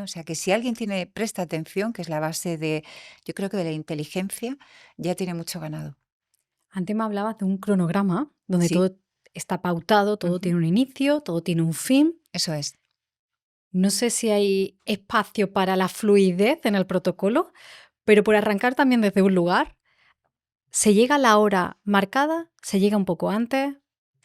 Speaker 1: O sea que si alguien presta atención, que es la base de, yo creo que de la inteligencia, ya tiene mucho ganado.
Speaker 2: Antes me hablabas de un cronograma donde
Speaker 1: Sí,
Speaker 2: todo está pautado, todo
Speaker 1: ujú,
Speaker 2: tiene un inicio, todo tiene un fin.
Speaker 1: eso es.
Speaker 2: No sé si hay espacio para la fluidez en el protocolo, pero por arrancar también desde un lugar, ¿se llega a la hora marcada? ¿Se llega un poco antes?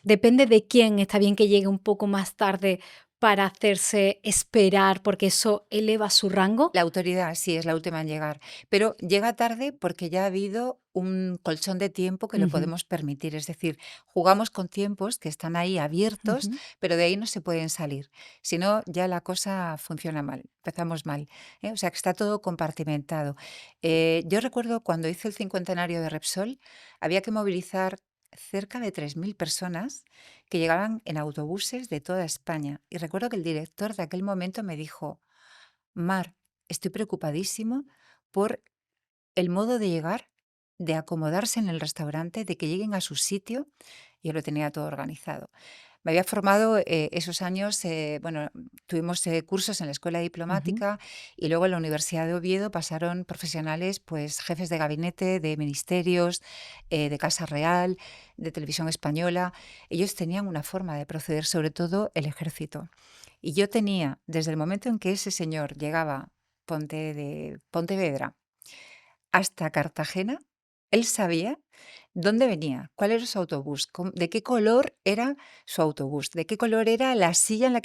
Speaker 2: Depende de quién. Está bien que llegue un poco más tarde para hacerse esperar porque eso eleva su rango.
Speaker 1: La autoridad sí es la última en llegar, pero llega tarde porque ya ha habido un colchón de tiempo que lo
Speaker 2: Ujú,
Speaker 1: podemos permitir. Es decir, jugamos con tiempos que están ahí abiertos,
Speaker 2: ujú.
Speaker 1: pero de ahí no se pueden salir. Si no, ya la cosa funciona mal, empezamos mal. O sea que está todo compartimentado. Yo recuerdo cuando hice el cincuentenario de Repsol, había que movilizar cerca de 3.000 personas que llegaban en autobuses de toda España. Y recuerdo que el director de aquel momento me dijo: Mar, estoy preocupadísimo por el modo de llegar, de acomodarse en el restaurante, de que lleguen a su sitio. Yo lo tenía todo organizado. Me había formado esos años, bueno, tuvimos cursos en la escuela
Speaker 2: Ujú.
Speaker 1: diplomática y luego en la Universidad de Oviedo pasaron profesionales, pues jefes de gabinete, de ministerios, de Casa Real, de Televisión Española. Ellos tenían una forma de proceder, sobre todo el ejército. Y yo tenía, desde el momento en que ese señor llegaba de Pontevedra hasta Cartagena, él sabía dónde venía, cuál era su autobús, de qué color era su autobús, de qué color era la silla en la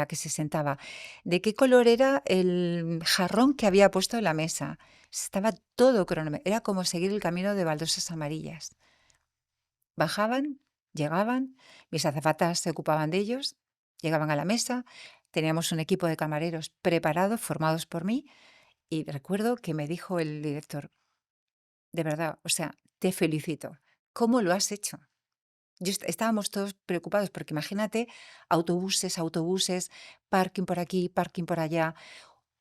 Speaker 1: que se sentaba, de qué color era el jarrón que había puesto en la mesa. Estaba todo cronometrado. Era como seguir el camino de baldosas amarillas. Bajaban, llegaban, mis azafatas se ocupaban de ellos, llegaban a la mesa, teníamos un equipo de camareros preparados, formados por mí, y recuerdo que me dijo el director: de verdad, o sea, te felicito. ¿Cómo lo has hecho? Estábamos todos preocupados porque imagínate autobuses, autobuses, parking por aquí, parking por allá,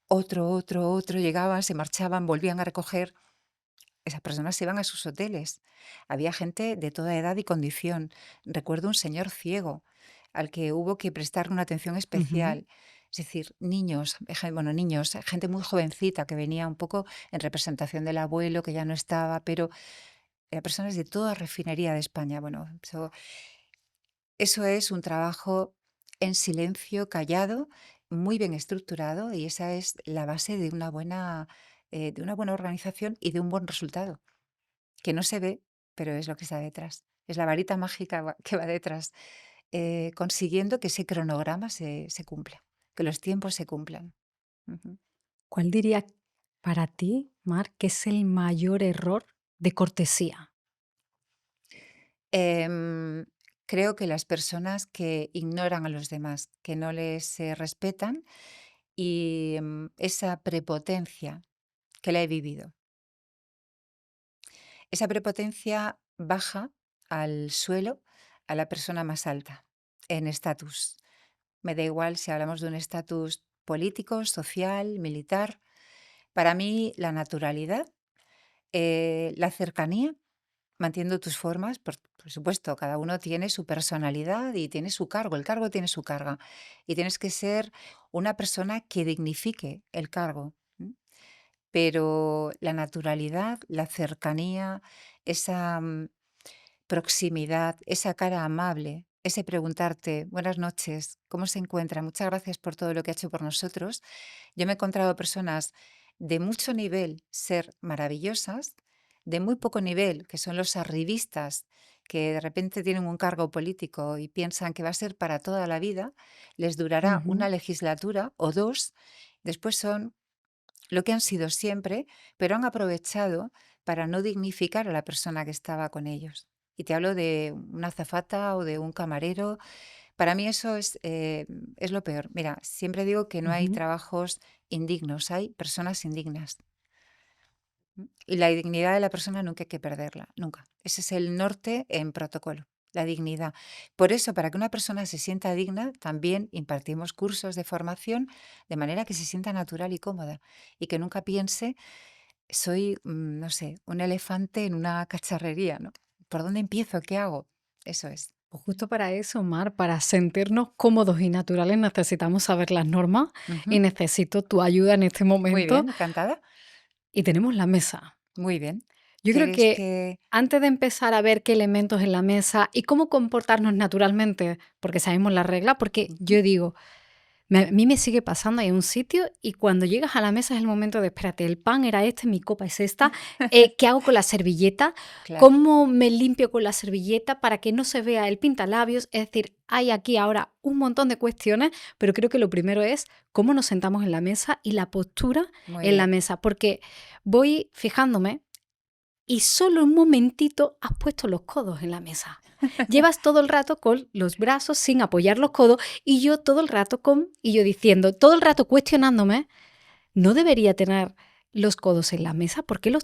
Speaker 1: otro, llegaban, se marchaban, volvían a recoger. Esas personas se iban a sus hoteles. Había gente de toda edad y condición. Recuerdo un señor ciego al que hubo que prestarle una atención
Speaker 2: Ujú.
Speaker 1: especial. Es decir, niños, bueno, niños, gente muy jovencita que venía un poco en representación del abuelo que ya no estaba, pero personas de toda refinería de España. Bueno, eso es un trabajo en silencio, callado, muy bien estructurado, y esa es la base de una buena organización y de un buen resultado que no se ve, pero es lo que está detrás. Es la varita mágica que va detrás, consiguiendo que ese cronograma se cumpla, que los tiempos se cumplan. Ujú.
Speaker 2: ¿Cuál dirías para ti, Mar, que es el mayor error de cortesía?
Speaker 1: Em, Creo que las personas que ignoran a los demás, que no les respetan y esa prepotencia que la he vivido. Esa prepotencia baja al suelo a la persona más alta en estatus. Me da igual si hablamos de un estatus político, social, militar. Para mí, la naturalidad, la cercanía, mantiendo tus formas, por supuesto, cada uno tiene su personalidad y tiene su cargo, el cargo tiene su carga. Y tienes que ser una persona que dignifique el cargo. Pero la naturalidad, la cercanía, esa proximidad, esa cara amable, ese preguntarte, buenas noches, ¿cómo se encuentra? Muchas gracias por todo lo que ha hecho por nosotros. Yo me he encontrado personas de mucho nivel ser maravillosas, de muy poco nivel, que son los arribistas, que de repente tienen un cargo político y piensan que va a ser para toda la vida, les durará una
Speaker 2: Ujú.
Speaker 1: legislatura o dos, después son lo que han sido siempre, pero han aprovechado para no dignificar a la persona que estaba con ellos. Y te hablo de una azafata o de un camarero. Para mí eso es lo peor. Mira, siempre digo que no hay
Speaker 2: Ujú.
Speaker 1: trabajos indignos, hay personas indignas. Y la dignidad de la persona nunca hay que perderla, nunca. Ese es el norte en protocolo, la dignidad. Por eso, para que una persona se sienta digna, también impartimos cursos de formación de manera que se sienta natural y cómoda y que nunca piense, soy, no sé, un elefante en una cacharrería, ¿no? ¿Por dónde empiezo? ¿Qué hago? Eso es.
Speaker 2: Pues justo para eso, Mar, para sentirnos cómodos y naturales necesitamos saber las normas y
Speaker 1: Ujú.
Speaker 2: necesito tu ayuda en este
Speaker 1: Muy
Speaker 2: momento.
Speaker 1: bien, encantada.
Speaker 2: Y tenemos la mesa.
Speaker 1: Muy bien.
Speaker 2: Yo creo
Speaker 1: ¿Quieres
Speaker 2: que
Speaker 1: que...?
Speaker 2: antes de empezar a ver qué elementos en la mesa y cómo comportarnos naturalmente, porque sabemos la regla, porque
Speaker 1: Ujú.
Speaker 2: yo digo, a mí me sigue pasando, hay un sitio y cuando llegas a la mesa es el momento de, espérate, el pan era este, mi copa es esta, ¿qué hago con la servilleta?
Speaker 1: Claro.
Speaker 2: ¿Cómo me limpio con la servilleta para que no se vea el pintalabios? Es decir, hay aquí ahora un montón de cuestiones, pero creo que lo primero es cómo nos sentamos en la mesa y la postura
Speaker 1: Muy
Speaker 2: en la
Speaker 1: bien.
Speaker 2: mesa, porque voy fijándome y solo un momentito has puesto los codos en la mesa. Llevas todo el rato con los brazos sin apoyar los codos y yo todo el rato y yo diciendo, todo el rato cuestionándome, no debería tener los codos en la mesa, ¿por qué lo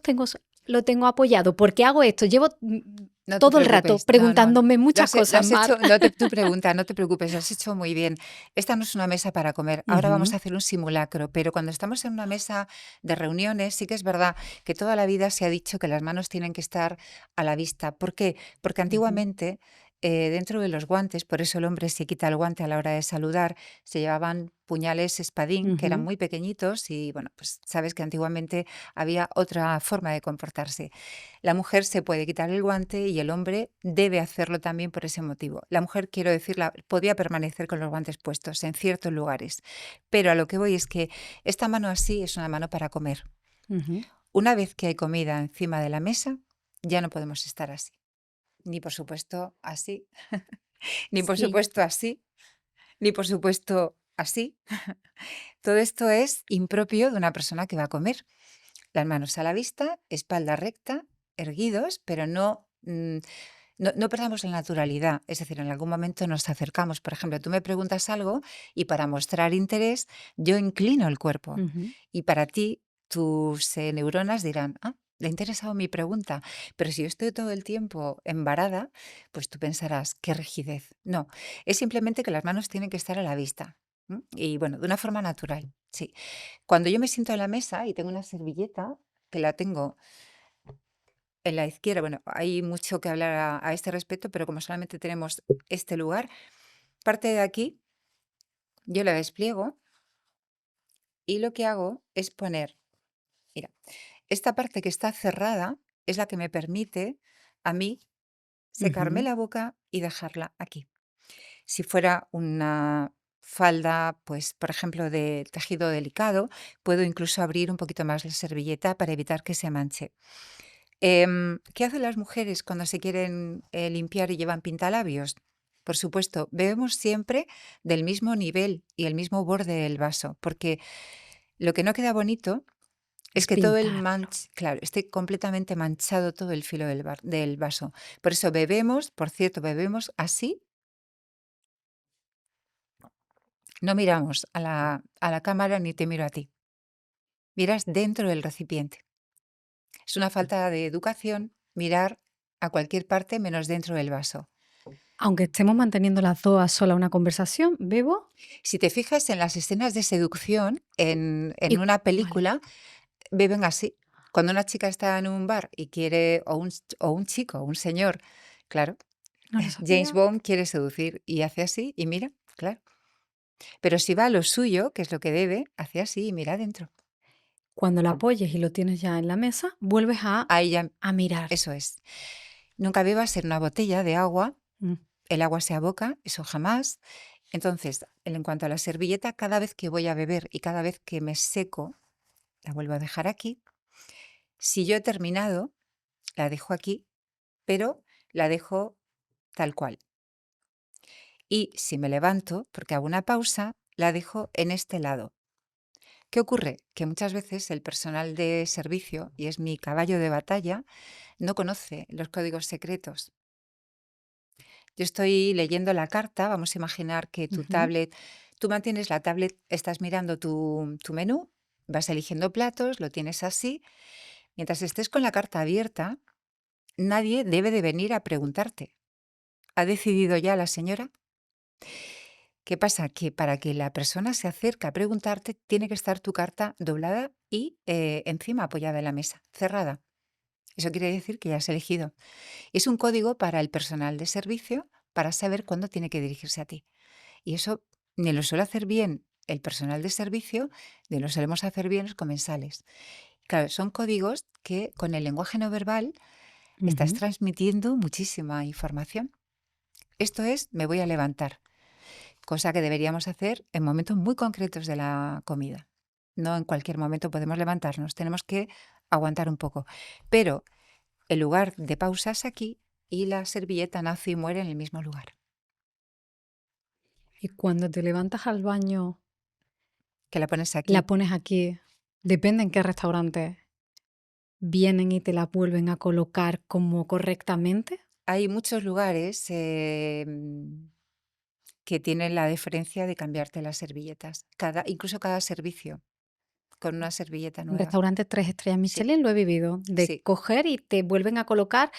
Speaker 2: tengo apoyado? ¿Por qué hago esto? Llevo
Speaker 1: No te
Speaker 2: todo el rato
Speaker 1: preocupes, no, no.
Speaker 2: preguntándome muchas
Speaker 1: Lo
Speaker 2: cosas,
Speaker 1: has
Speaker 2: Mar.
Speaker 1: hecho, no te, tu pregunta, no te preocupes, lo has hecho muy bien. Esta no es una mesa para comer. Ahora vamos
Speaker 2: Ujú,
Speaker 1: a hacer un simulacro, pero cuando estamos en una mesa de reuniones, sí que es verdad que toda la vida se ha dicho que las manos tienen que estar a la vista. ¿Por qué? Porque
Speaker 2: ujú,
Speaker 1: antiguamente, dentro de los guantes, por eso el hombre se quita el guante a la hora de saludar, se llevaban puñales espadín, que eran
Speaker 2: ujú.
Speaker 1: muy pequeñitos y, bueno, pues sabes que antiguamente había otra forma de comportarse. La mujer se puede quitar el guante y el hombre debe hacerlo también por ese motivo. La mujer, quiero decir, podía permanecer con los guantes puestos en ciertos lugares, pero a lo que voy es que esta mano así es una mano para comer.
Speaker 2: Ujú.
Speaker 1: Una vez que hay comida encima de la mesa, ya no podemos estar así. Ni por supuesto así, ni por
Speaker 2: Sí.
Speaker 1: supuesto así, ni por supuesto así. Todo esto es impropio de una persona que va a comer. Las manos a la vista, espalda recta, erguidos, pero no perdamos la naturalidad. Es decir, en algún momento nos acercamos. Por ejemplo, tú me preguntas algo y para mostrar interés yo inclino el cuerpo.
Speaker 2: Ujú.
Speaker 1: Y para ti, tus neuronas dirán, ah, le ha interesado mi pregunta. Pero si yo estoy todo el tiempo embarada, pues tú pensarás, qué rigidez. No, es simplemente que las manos tienen que estar a la vista. Y bueno, de una forma natural, sí. Cuando yo me siento a la mesa y tengo una servilleta, que la tengo en la izquierda, bueno, hay mucho que hablar a este respecto, pero como solamente tenemos este lugar, parte de aquí yo la despliego y lo que hago es poner, mira, esta parte que está cerrada es la que me permite a mí secarme
Speaker 2: Ujú.
Speaker 1: la boca y dejarla aquí. Si fuera una falda, pues por ejemplo de tejido delicado, puedo incluso abrir un poquito más la servilleta para evitar que se manche. ¿Qué hacen las mujeres cuando se quieren limpiar y llevan pintalabios? Por supuesto, bebemos siempre del mismo nivel y el mismo borde del vaso, porque lo que no queda bonito es
Speaker 2: Es
Speaker 1: que todo
Speaker 2: pintarlo.
Speaker 1: claro, esté completamente manchado todo el filo del vaso. Por eso bebemos, por cierto, bebemos así, no miramos a la cámara ni te miro a ti, miras dentro del recipiente. Es una falta de educación mirar a cualquier parte menos dentro del vaso.
Speaker 2: Aunque estemos manteniendo las dos a sola una conversación, bebo
Speaker 1: Si te fijas en las escenas de seducción en
Speaker 2: y
Speaker 1: una
Speaker 2: vale,
Speaker 1: película, beben así. Cuando una chica está en un bar y quiere, o un chico, un señor, claro,
Speaker 2: no lo
Speaker 1: James
Speaker 2: sabía.
Speaker 1: Bond quiere seducir y hace así y mira, claro. Pero si va a lo suyo, que es lo que debe, hace así y mira adentro.
Speaker 2: Cuando lo apoyes y lo tienes ya en la mesa, vuelves
Speaker 1: Ahí ya,
Speaker 2: a mirar.
Speaker 1: eso es. Nunca bebas en una botella de agua,
Speaker 2: Mm.
Speaker 1: el agua se aboca, eso jamás. Entonces, en cuanto a la servilleta, cada vez que voy a beber y cada vez que me seco, la vuelvo a dejar aquí. Si yo he terminado, la dejo aquí, pero la dejo tal cual. Y si me levanto, porque hago una pausa, la dejo en este lado. ¿Qué ocurre? Que muchas veces el personal de servicio, y es mi caballo de batalla, no conoce los códigos secretos. Yo estoy leyendo la carta, vamos a imaginar que tu
Speaker 2: Ujú.
Speaker 1: tablet, tú mantienes la tablet, estás mirando tu menú, vas eligiendo platos, lo tienes así. Mientras estés con la carta abierta, nadie debe de venir a preguntarte. ¿Ha decidido ya la señora? ¿Qué pasa? Que para que la persona se acerque a preguntarte, tiene que estar tu carta doblada y encima apoyada en la mesa, cerrada. Eso quiere decir que ya has elegido. Es un código para el personal de servicio para saber cuándo tiene que dirigirse a ti. Y eso ni lo suele hacer bien el personal de servicio, ni lo solemos hacer bien los comensales. Claro, son códigos que con el lenguaje no verbal estás
Speaker 2: Ujú.
Speaker 1: transmitiendo muchísima información. Esto es, me voy a levantar, cosa que deberíamos hacer en momentos muy concretos de la comida. No en cualquier momento podemos levantarnos, tenemos que aguantar un poco. Pero el lugar de pausa es aquí y la servilleta nace y muere en el mismo lugar.
Speaker 2: Y cuando te levantas al baño,
Speaker 1: Que la pones
Speaker 2: la
Speaker 1: aquí.
Speaker 2: pones aquí. Depende en qué restaurante. ¿Vienen y te la vuelven a colocar como correctamente?
Speaker 1: Hay muchos lugares que tienen la deferencia de cambiarte las servilletas, incluso cada servicio, con una servilleta
Speaker 2: En
Speaker 1: nueva.
Speaker 2: restaurantes 3 estrellas
Speaker 1: Sí,
Speaker 2: Michelin lo he vivido, de
Speaker 1: sí.
Speaker 2: coger y te vuelven a colocar.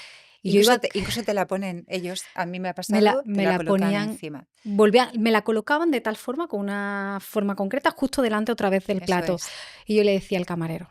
Speaker 2: Y yo iba,
Speaker 1: Incluso te la ponen ellos, a mí me ha
Speaker 2: me la,
Speaker 1: pasado, te
Speaker 2: me
Speaker 1: la
Speaker 2: la
Speaker 1: colocan
Speaker 2: ponían,
Speaker 1: encima.
Speaker 2: me la colocaban de tal forma, con una forma concreta, justo delante otra vez del
Speaker 1: Eso
Speaker 2: plato.
Speaker 1: es.
Speaker 2: Y yo le decía al camarero,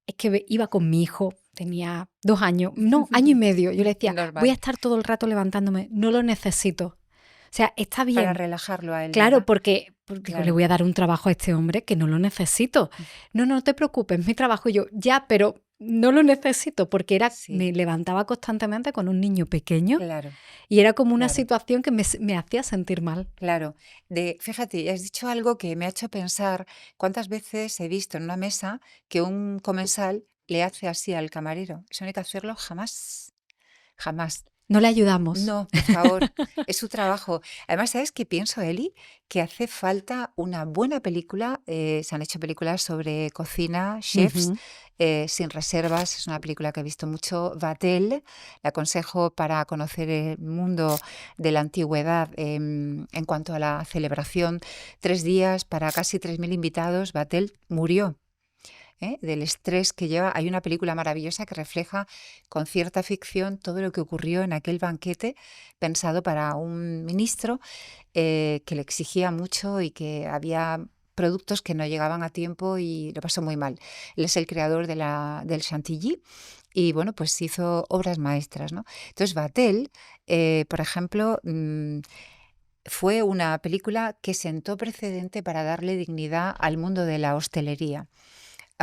Speaker 2: es que iba con mi hijo, tenía 2 años, no, año y medio. Yo le decía, voy a
Speaker 1: Normal.
Speaker 2: estar todo el rato levantándome, no lo necesito. O sea, está
Speaker 1: Para
Speaker 2: bien.
Speaker 1: relajarlo a él,
Speaker 2: Claro,
Speaker 1: ¿verdad?
Speaker 2: porque digo, le
Speaker 1: Claro.
Speaker 2: voy a dar un trabajo a este hombre que no lo necesito. No, no te preocupes, es mi trabajo. Y yo, ya, pero no lo necesito, porque
Speaker 1: Sí,
Speaker 2: me levantaba constantemente con un niño pequeño
Speaker 1: claro,
Speaker 2: y era como una
Speaker 1: claro.
Speaker 2: situación que me hacía sentir mal.
Speaker 1: Claro, fíjate, has dicho algo que me ha hecho pensar cuántas veces he visto en una mesa que un comensal le hace así al camarero. Eso no hay que hacerlo jamás, jamás.
Speaker 2: No le ayudamos.
Speaker 1: No, por favor, es su trabajo. Además, ¿sabes qué pienso, Eli? Que hace falta una buena película. Se han hecho películas sobre cocina, chefs,
Speaker 2: Ujú.
Speaker 1: sin reservas. Es una película que he visto mucho. Vatel, le aconsejo para conocer el mundo de la antigüedad en cuanto a la celebración. 3 días para casi 3.000 invitados. Vatel murió, del estrés que lleva. Hay una película maravillosa que refleja con cierta ficción todo lo que ocurrió en aquel banquete pensado para un ministro que le exigía mucho y que había productos que no llegaban a tiempo y lo pasó muy mal. Él es el creador del Chantilly y bueno, pues hizo obras maestras, ¿no? Entonces, Vatel, por ejemplo, fue una película que sentó precedente para darle dignidad al mundo de la hostelería.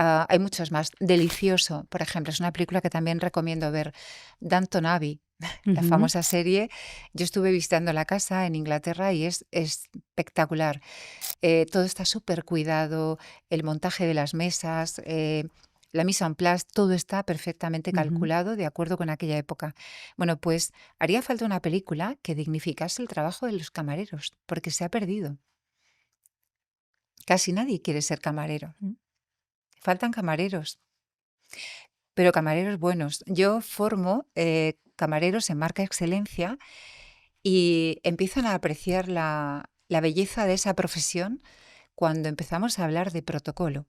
Speaker 1: Hay muchos más. Delicioso, por ejemplo, es una película que también recomiendo ver. Downton Abbey, la
Speaker 2: Ujú.
Speaker 1: famosa serie. Yo estuve visitando la casa en Inglaterra y es espectacular. Todo está súper cuidado, el montaje de las mesas, la mise en place, todo está perfectamente
Speaker 2: Ujú.
Speaker 1: calculado de acuerdo con aquella época. Bueno, pues haría falta una película que dignificase el trabajo de los camareros, porque se ha perdido. Casi nadie quiere ser camarero. Faltan camareros. Pero camareros buenos. Yo formo camareros en marca excelencia y empiezan a apreciar la belleza de esa profesión cuando empezamos a hablar de protocolo,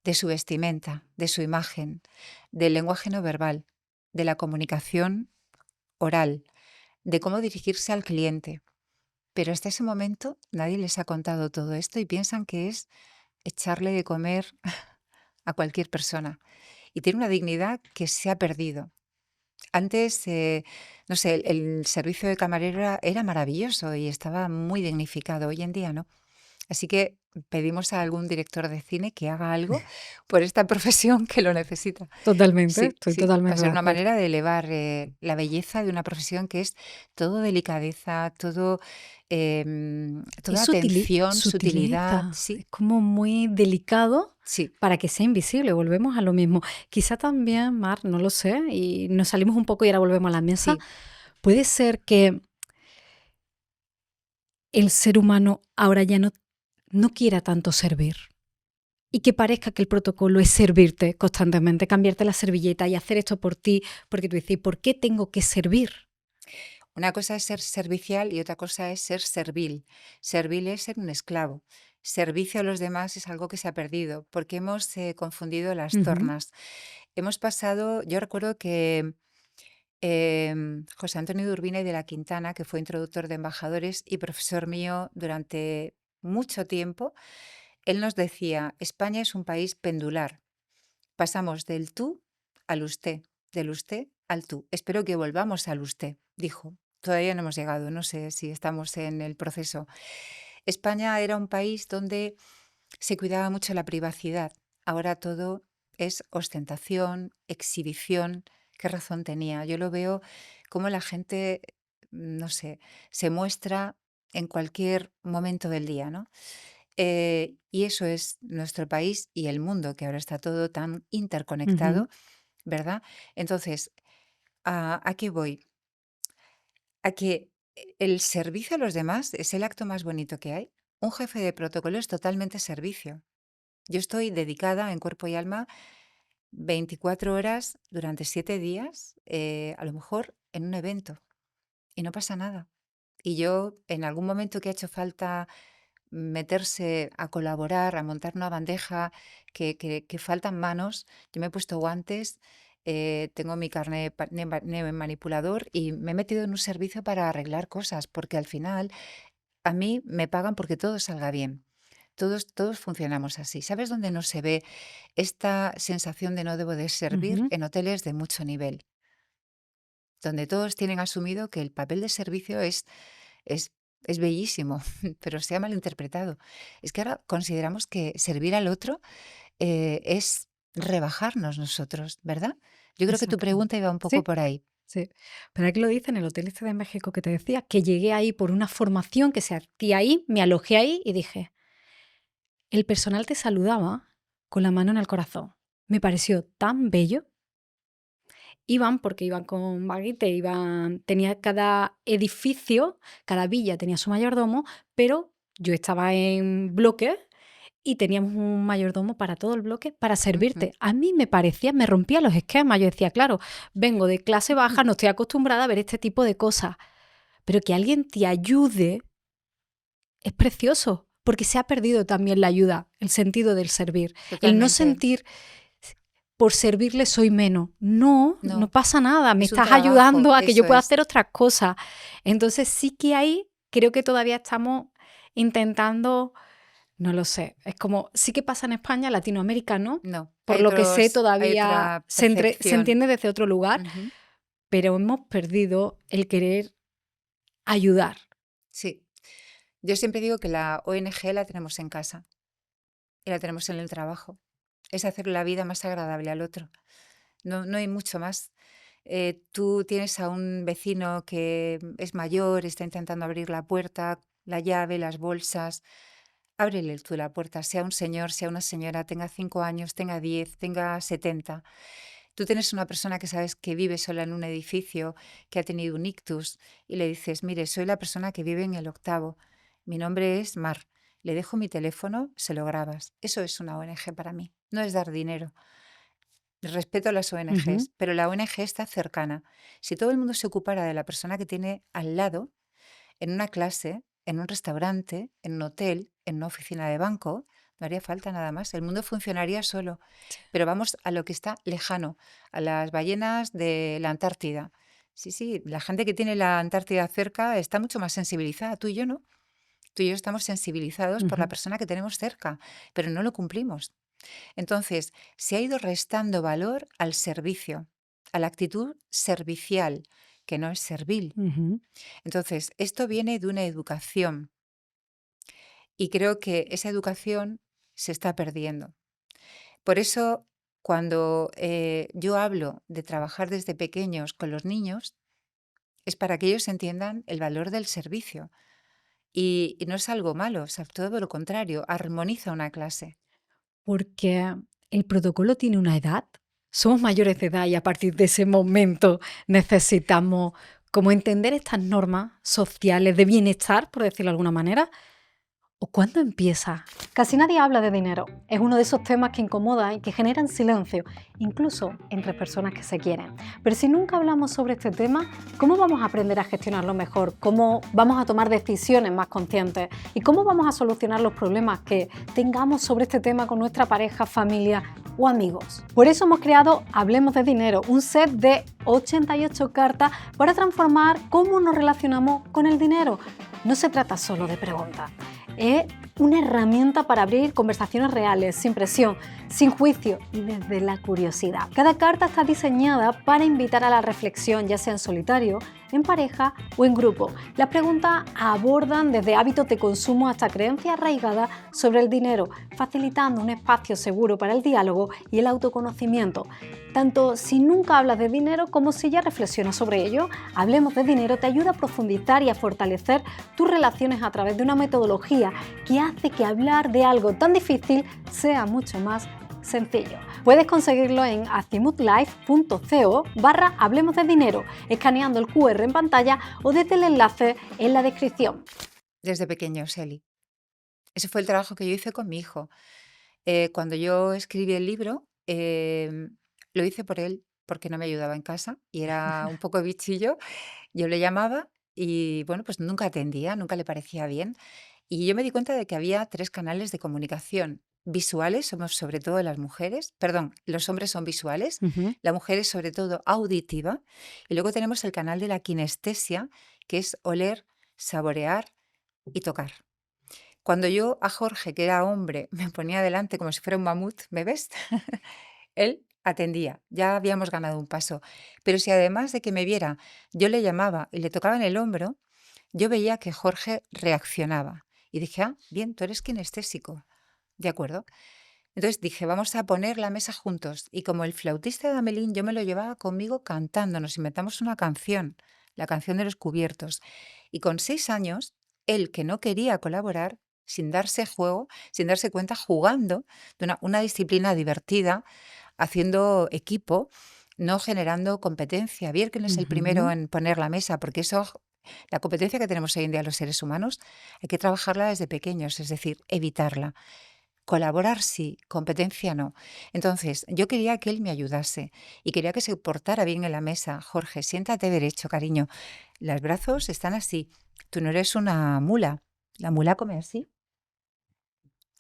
Speaker 1: de su vestimenta, de su imagen, del lenguaje no verbal, de la comunicación oral, de cómo dirigirse al cliente. Pero hasta ese momento nadie les ha contado todo esto y piensan que es echarle de comer a cualquier persona. Y tiene una dignidad que se ha perdido. Antes, no sé, el servicio de camarero era maravilloso y estaba muy dignificado. Hoy en día no. Así que pedimos a algún director de cine que haga algo por esta profesión que lo necesita.
Speaker 2: Totalmente,
Speaker 1: Sí,
Speaker 2: estoy
Speaker 1: sí, va a
Speaker 2: totalmente de
Speaker 1: ser una
Speaker 2: acuerdo.
Speaker 1: manera de elevar la belleza de una profesión que es todo delicadeza, todo,
Speaker 2: Es
Speaker 1: toda atención, sutilidad.
Speaker 2: sutileza,
Speaker 1: Sí,
Speaker 2: es como muy delicado
Speaker 1: sí.
Speaker 2: para que sea invisible, volvemos a lo mismo. Quizá también, Mar, no lo sé, y nos salimos un poco y ahora volvemos a la mesa.
Speaker 1: Sí,
Speaker 2: Puede ser que el ser humano ahora ya no quiera tanto servir y que parezca que el protocolo es servirte constantemente, cambiarte la servilleta y hacer esto por ti, porque tú dices, ¿por qué tengo que servir?
Speaker 1: una cosa es ser servicial y otra cosa es ser servil. Servil es ser un esclavo. Servicio a los demás es algo que se ha perdido porque hemos confundido las
Speaker 2: Ujú.
Speaker 1: tornas. Hemos pasado, yo recuerdo que José Antonio de Urbina y de la Quintana, que fue introductor de embajadores y profesor mío durante mucho tiempo, él nos decía, España es un país pendular. Pasamos del tú al usted, del usted al tú. Espero que volvamos al usted, dijo. todavía no hemos llegado, no sé si estamos en el proceso. España era un país donde se cuidaba mucho la privacidad. Ahora todo es ostentación, exhibición. ¿Qué razón tenía? Yo lo veo como la gente, no sé, se muestra en cualquier momento del día, ¿no? Y eso es nuestro país y el mundo, que ahora está todo tan interconectado,
Speaker 2: Ujú,
Speaker 1: ¿verdad? Entonces, ¿a qué voy? A que el servicio a los demás es el acto más bonito que hay. Un jefe de protocolo es totalmente servicio. Yo estoy dedicada en cuerpo y alma 24 horas durante 7 días, a lo mejor en un evento, y no pasa nada. Y yo, en algún momento que ha hecho falta meterse a colaborar, a montar una bandeja, que faltan manos, yo me he puesto guantes, tengo mi carnet manipulador y me he metido en un servicio para arreglar cosas, porque al final a mí me pagan porque todo salga bien. Todos funcionamos así. ¿Sabes dónde no se ve esta sensación de no debo de servir?
Speaker 2: ujú.
Speaker 1: En hoteles de mucho nivel, donde todos tienen asumido que el papel de servicio es, es bellísimo, pero se ha malinterpretado. Es que ahora consideramos que servir al otro es rebajarnos nosotros, ¿verdad? Yo creo que tu
Speaker 2: Exacto.
Speaker 1: pregunta iba un poco
Speaker 2: Sí,
Speaker 1: por ahí.
Speaker 2: sí. Pero aquí lo dice en el hotel este de México que te decía, que llegué ahí por una formación que se hacía ahí, me alojé ahí y dije, el personal te saludaba con la mano en el corazón. Me pareció tan bello. Iban porque iban con baguette, tenía cada edificio, cada villa tenía su mayordomo, pero yo estaba en bloque y teníamos un mayordomo para todo el bloque para
Speaker 1: Ujú.
Speaker 2: servirte. A mí me parecía, me rompía los esquemas. Yo decía, claro, vengo de clase baja, no estoy acostumbrada a ver este tipo de cosas, pero que alguien te ayude es precioso, porque se ha perdido también la ayuda, el sentido del servir, el no
Speaker 1: Totalmente.
Speaker 2: sentir por servirle soy menos. No, no
Speaker 1: No,
Speaker 2: pasa nada, me
Speaker 1: es un
Speaker 2: estás
Speaker 1: trabajo,
Speaker 2: ayudando a que yo
Speaker 1: eso
Speaker 2: pueda
Speaker 1: es.
Speaker 2: hacer otras cosas. Entonces sí que ahí creo que todavía estamos intentando, no lo sé, es como, sí que pasa en España, Latinoamérica no,
Speaker 1: No,
Speaker 2: por lo que sé
Speaker 1: hay
Speaker 2: todavía
Speaker 1: otra
Speaker 2: se
Speaker 1: percepción.
Speaker 2: entiende desde otro lugar,
Speaker 1: Ujú.
Speaker 2: pero hemos perdido el querer ayudar.
Speaker 1: Sí, yo siempre digo que la ONG la tenemos en casa y la tenemos en el trabajo. Es hacer la vida más agradable al otro. No, no hay mucho más. Tú tienes a un vecino que es mayor, está intentando abrir la puerta, la llave, las bolsas. Ábrele tú la puerta, sea un señor, sea una señora, tenga 5 años, tenga 10, tenga 70. Tú tienes una persona que sabes que vive sola en un edificio, que ha tenido un ictus, y le dices, mire, soy la persona que vive en el 8º. Mi nombre es Mar. Le dejo mi teléfono, se lo grabas. Eso es una ONG para mí. No es dar dinero. Respeto a las
Speaker 2: Ujú.
Speaker 1: ONGs, pero la ONG está cercana. Si todo el mundo se ocupara de la persona que tiene al lado, en una clase, en un restaurante, en un hotel, en una oficina de banco, no haría falta nada más. El mundo funcionaría solo. Pero vamos a lo que está lejano, a las ballenas de la Antártida. Sí, sí, la gente que tiene la Antártida cerca está mucho más sensibilizada. Tú y yo no. Tú y yo estamos sensibilizados por la
Speaker 2: Ujú.
Speaker 1: persona que tenemos cerca, pero no lo cumplimos. Entonces, se ha ido restando valor al servicio, a la actitud servicial, que no es servil.
Speaker 2: Ujú.
Speaker 1: Entonces, esto viene de una educación y creo que esa educación se está perdiendo. Por eso, cuando yo hablo de trabajar desde pequeños con los niños, es para que ellos entiendan el valor del servicio. Y no es algo malo, o sea, todo lo contrario, armoniza una clase.
Speaker 2: Porque el protocolo tiene una edad. Somos mayores de edad y a partir de ese momento necesitamos como entender estas normas sociales de bienestar, por decirlo de alguna manera. ¿O cuándo empieza? Casi nadie habla de dinero. Es uno de esos temas que incomodan y que generan silencio, incluso entre personas que se quieren. Pero si nunca hablamos sobre este tema, ¿cómo vamos a aprender a gestionarlo mejor? ¿Cómo vamos a tomar decisiones más conscientes? ¿Y cómo vamos a solucionar los problemas que tengamos sobre este tema con nuestra pareja, familia o amigos? Por eso hemos creado Hablemos de Dinero, un set de 88 cartas para transformar cómo nos relacionamos con el dinero. No se trata solo de preguntas. Es una herramienta para abrir conversaciones reales, sin presión, sin juicio y desde la curiosidad. Cada carta está diseñada para invitar a la reflexión, ya sea en solitario, en pareja o en grupo. Las preguntas abordan desde hábitos de consumo hasta creencias arraigadas sobre el dinero, facilitando un espacio seguro para el diálogo y el autoconocimiento. Tanto si nunca hablas de dinero como si ya reflexionas sobre ello, Hablemos de Dinero te ayuda a profundizar y a fortalecer tus relaciones a través de una metodología que hace que hablar de algo tan difícil sea mucho más sencillo. Puedes conseguirlo en azimutlife.co/Hablemos de Dinero, escaneando el QR en pantalla o desde el enlace en la descripción.
Speaker 1: Desde pequeño, Eli. Ese fue el trabajo que yo hice con mi hijo. Cuando yo escribí el libro, lo hice por él, porque no me ayudaba en casa y era un poco bichillo. Yo le llamaba y, bueno, pues nunca atendía, nunca le parecía bien. Y yo me di cuenta de que había 3 canales de comunicación. Visuales, somos sobre todo las mujeres, perdón, los hombres son visuales, la mujer es sobre todo auditiva, y luego tenemos el canal de la kinestesia, que es oler, saborear y tocar. Cuando yo a Jorge, que era hombre, me ponía delante como si fuera un mamut, ¿me ves? Él atendía, ya habíamos ganado un paso. Pero si además de que me viera, yo le llamaba y le tocaba en el hombro, yo veía que Jorge reaccionaba. Y dije, ah, bien, tú eres kinestésico. De acuerdo. Entonces dije, vamos a poner la mesa juntos. Y como el flautista de Amelín, yo me lo llevaba conmigo cantando. Nos inventamos una canción, la canción de los cubiertos. Y con 6 años, él que no quería colaborar, sin darse juego, sin darse cuenta, jugando de una disciplina divertida, haciendo equipo, no generando competencia. Bien que no es el primero en poner la mesa, porque eso, la competencia que tenemos hoy en día los seres humanos, hay que trabajarla desde pequeños, es decir, evitarla. Colaborar sí, competencia no. Entonces, yo quería que él me ayudase y quería que se portara bien en la mesa. Jorge, siéntate derecho, cariño. Los brazos están así. Tú no eres una mula. La mula come así.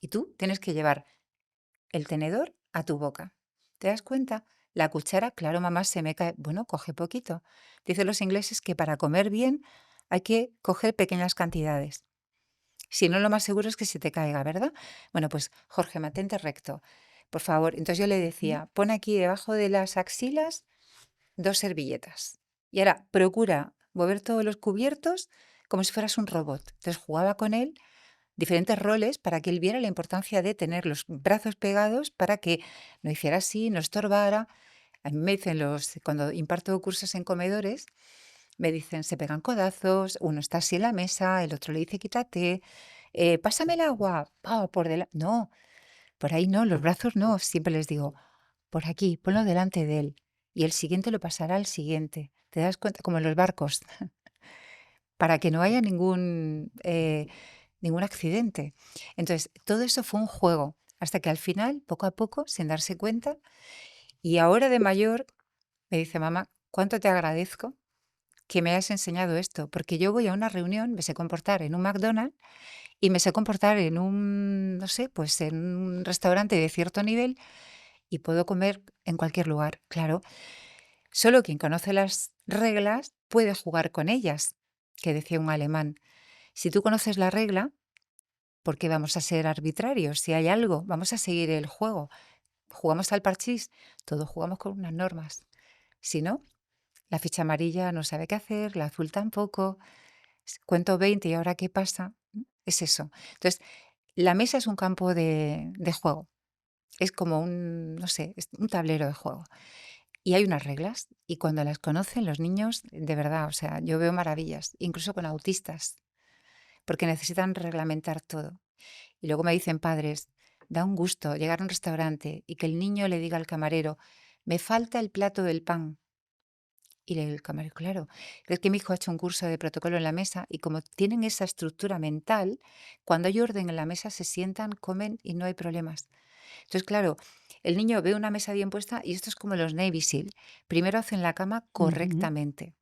Speaker 1: Y tú tienes que llevar el tenedor a tu boca. ¿Te das cuenta? La cuchara, claro, mamá, se me cae. Bueno, coge poquito. Dicen los ingleses que para comer bien hay que coger pequeñas cantidades. Si no, lo más seguro es que se te caiga, ¿verdad? Bueno, pues Jorge, mantente recto, por favor. Entonces yo le decía, pon aquí debajo de las axilas 2 servilletas. Y ahora procura mover todos los cubiertos como si fueras un robot. Entonces jugaba con él diferentes roles para que él viera la importancia de tener los brazos pegados para que no hiciera así, no estorbara. A mí me dicen cuando imparto cursos en comedores, me dicen, se pegan codazos, uno está así en la mesa, el otro le dice, quítate, pásame el agua, por delante. No, por ahí no, los brazos no. Siempre les digo, por aquí, ponlo delante de él. Y el siguiente lo pasará al siguiente. ¿Te das cuenta? Como en los barcos, para que no haya ningún accidente. Entonces, todo eso fue un juego, hasta que al final, poco a poco, sin darse cuenta, y ahora de mayor, me dice, mamá, ¿cuánto te agradezco que me hayas enseñado esto? Porque yo voy a una reunión, me sé comportar en un McDonald's y me sé comportar en un, no sé, pues en un restaurante de cierto nivel y puedo comer en cualquier lugar, claro. Solo quien conoce las reglas puede jugar con ellas, que decía un alemán. Si tú conoces la regla, ¿por qué vamos a ser arbitrarios? Si hay algo, vamos a seguir el juego. Jugamos al parchís, todos jugamos con unas normas. Si no, la ficha amarilla no sabe qué hacer, la azul tampoco. Cuento 20 y ahora qué pasa. Es eso. Entonces, la mesa es un campo de juego. Es como un, no sé, es un tablero de juego. Y hay unas reglas. Y cuando las conocen los niños, de verdad, o sea, yo veo maravillas, incluso con autistas, porque necesitan reglamentar todo. Y luego me dicen padres, da un gusto llegar a un restaurante y que el niño le diga al camarero, me falta el plato del pan. Y el camarero, claro, es que mi hijo ha hecho un curso de protocolo en la mesa y como tienen esa estructura mental, cuando hay orden en la mesa se sientan, comen y no hay problemas. Entonces, claro, el niño ve una mesa bien puesta y esto es como los Navy SEAL. Primero hacen la cama correctamente.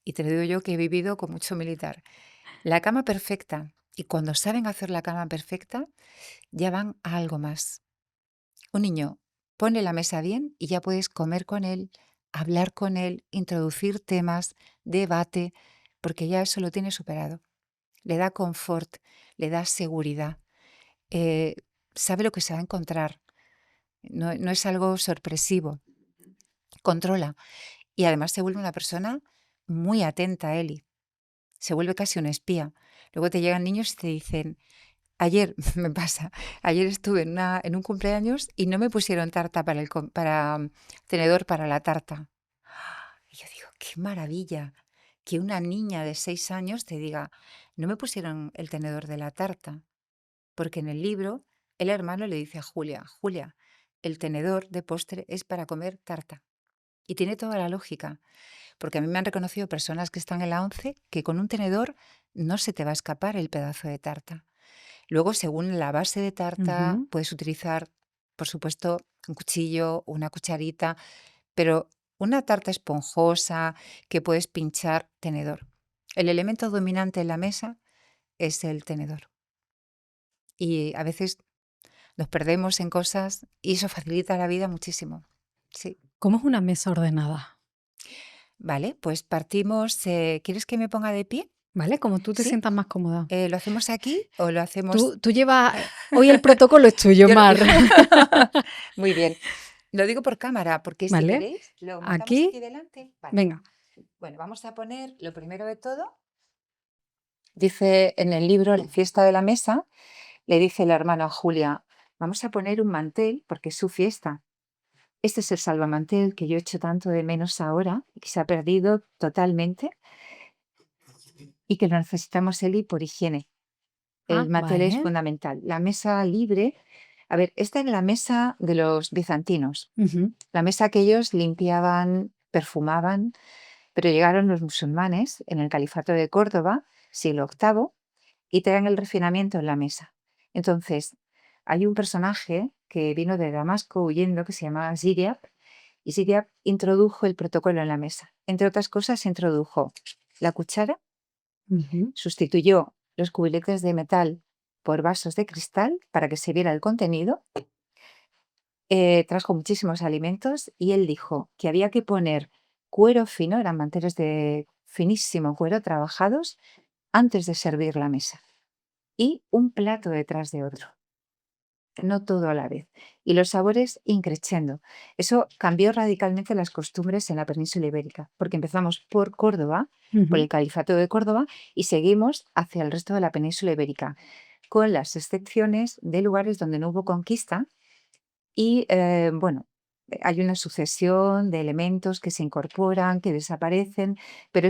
Speaker 1: Y te lo digo yo que he vivido con mucho militar. La cama perfecta. Y cuando saben hacer la cama perfecta, ya van a algo más. Un niño pone la mesa bien y ya puedes comer con él, hablar con él, introducir temas, debate, porque ya eso lo tiene superado. Le da confort, le da seguridad, eh, sabe lo que se va a encontrar, no es algo sorpresivo, controla y además se vuelve una persona muy atenta, Eli. Se vuelve casi una espía. Luego te llegan niños y te dicen, ayer me pasa, ayer estuve en un cumpleaños y no me pusieron tarta tenedor para la tarta. Y yo digo, qué maravilla que una niña de 6 años te diga, no me pusieron el tenedor de la tarta, porque en el libro el hermano le dice a Julia, Julia, el tenedor de postre es para comer tarta. Y tiene toda la lógica, porque a mí me han reconocido personas que están en la 11 que con un tenedor no se te va a escapar el pedazo de tarta. Luego, según la base de tarta,
Speaker 2: Ujú.
Speaker 1: puedes utilizar, por supuesto, un cuchillo, una cucharita, pero una tarta esponjosa que puedes pinchar, tenedor. El elemento dominante en la mesa es el tenedor. Y a veces nos perdemos en cosas y eso facilita la vida muchísimo. Sí.
Speaker 2: ¿Cómo es una mesa ordenada?
Speaker 1: Vale, pues partimos. ¿Quieres que me ponga de pie?
Speaker 2: ¿Vale? Como tú te
Speaker 1: ¿Sí?
Speaker 2: sientas más cómoda.
Speaker 1: ¿Lo hacemos aquí o lo hacemos...?
Speaker 2: Tú llevas... Hoy el protocolo es tuyo,
Speaker 1: Yo lo-
Speaker 2: Mar.
Speaker 1: Muy bien. Lo digo por cámara, porque si
Speaker 2: ¿Vale?
Speaker 1: queréis, lo montamos
Speaker 2: Aquí.
Speaker 1: aquí delante. Vale.
Speaker 2: Venga.
Speaker 1: Bueno, vamos a poner lo primero de todo. Dice en el libro La fiesta de la mesa, le dice el hermano a Julia, vamos a poner un mantel porque es su fiesta. Este es el salvamantel que yo echo tanto de menos ahora, que se ha perdido totalmente y que lo necesitamos, Eli, por higiene. El mantel es
Speaker 2: Vale.
Speaker 1: fundamental. La mesa libre, a ver, esta es la mesa de los bizantinos,
Speaker 2: Ujú.
Speaker 1: la mesa que ellos limpiaban, perfumaban, pero llegaron los musulmanes en el califato de Córdoba, siglo VIII, y traen el refinamiento en la mesa. Entonces, hay un personaje que vino de Damasco huyendo que se llamaba Ziryab, y Ziryab introdujo el protocolo en la mesa. Entre otras cosas, introdujo la cuchara,
Speaker 2: Ujú.
Speaker 1: sustituyó los cubiletes de metal por vasos de cristal para que se viera el contenido, trajo muchísimos alimentos y él dijo que había que poner cuero fino, eran manteles de finísimo cuero trabajados, antes de servir la mesa y un plato detrás de otro, no todo a la vez. Y los sabores increciendo. Eso cambió radicalmente las costumbres en la península ibérica, porque empezamos por Córdoba, por
Speaker 2: Ujú.
Speaker 1: el califato de Córdoba, y seguimos hacia el resto de la península ibérica, con las excepciones de lugares donde no hubo conquista y, bueno, hay una sucesión de elementos que se incorporan, que desaparecen, pero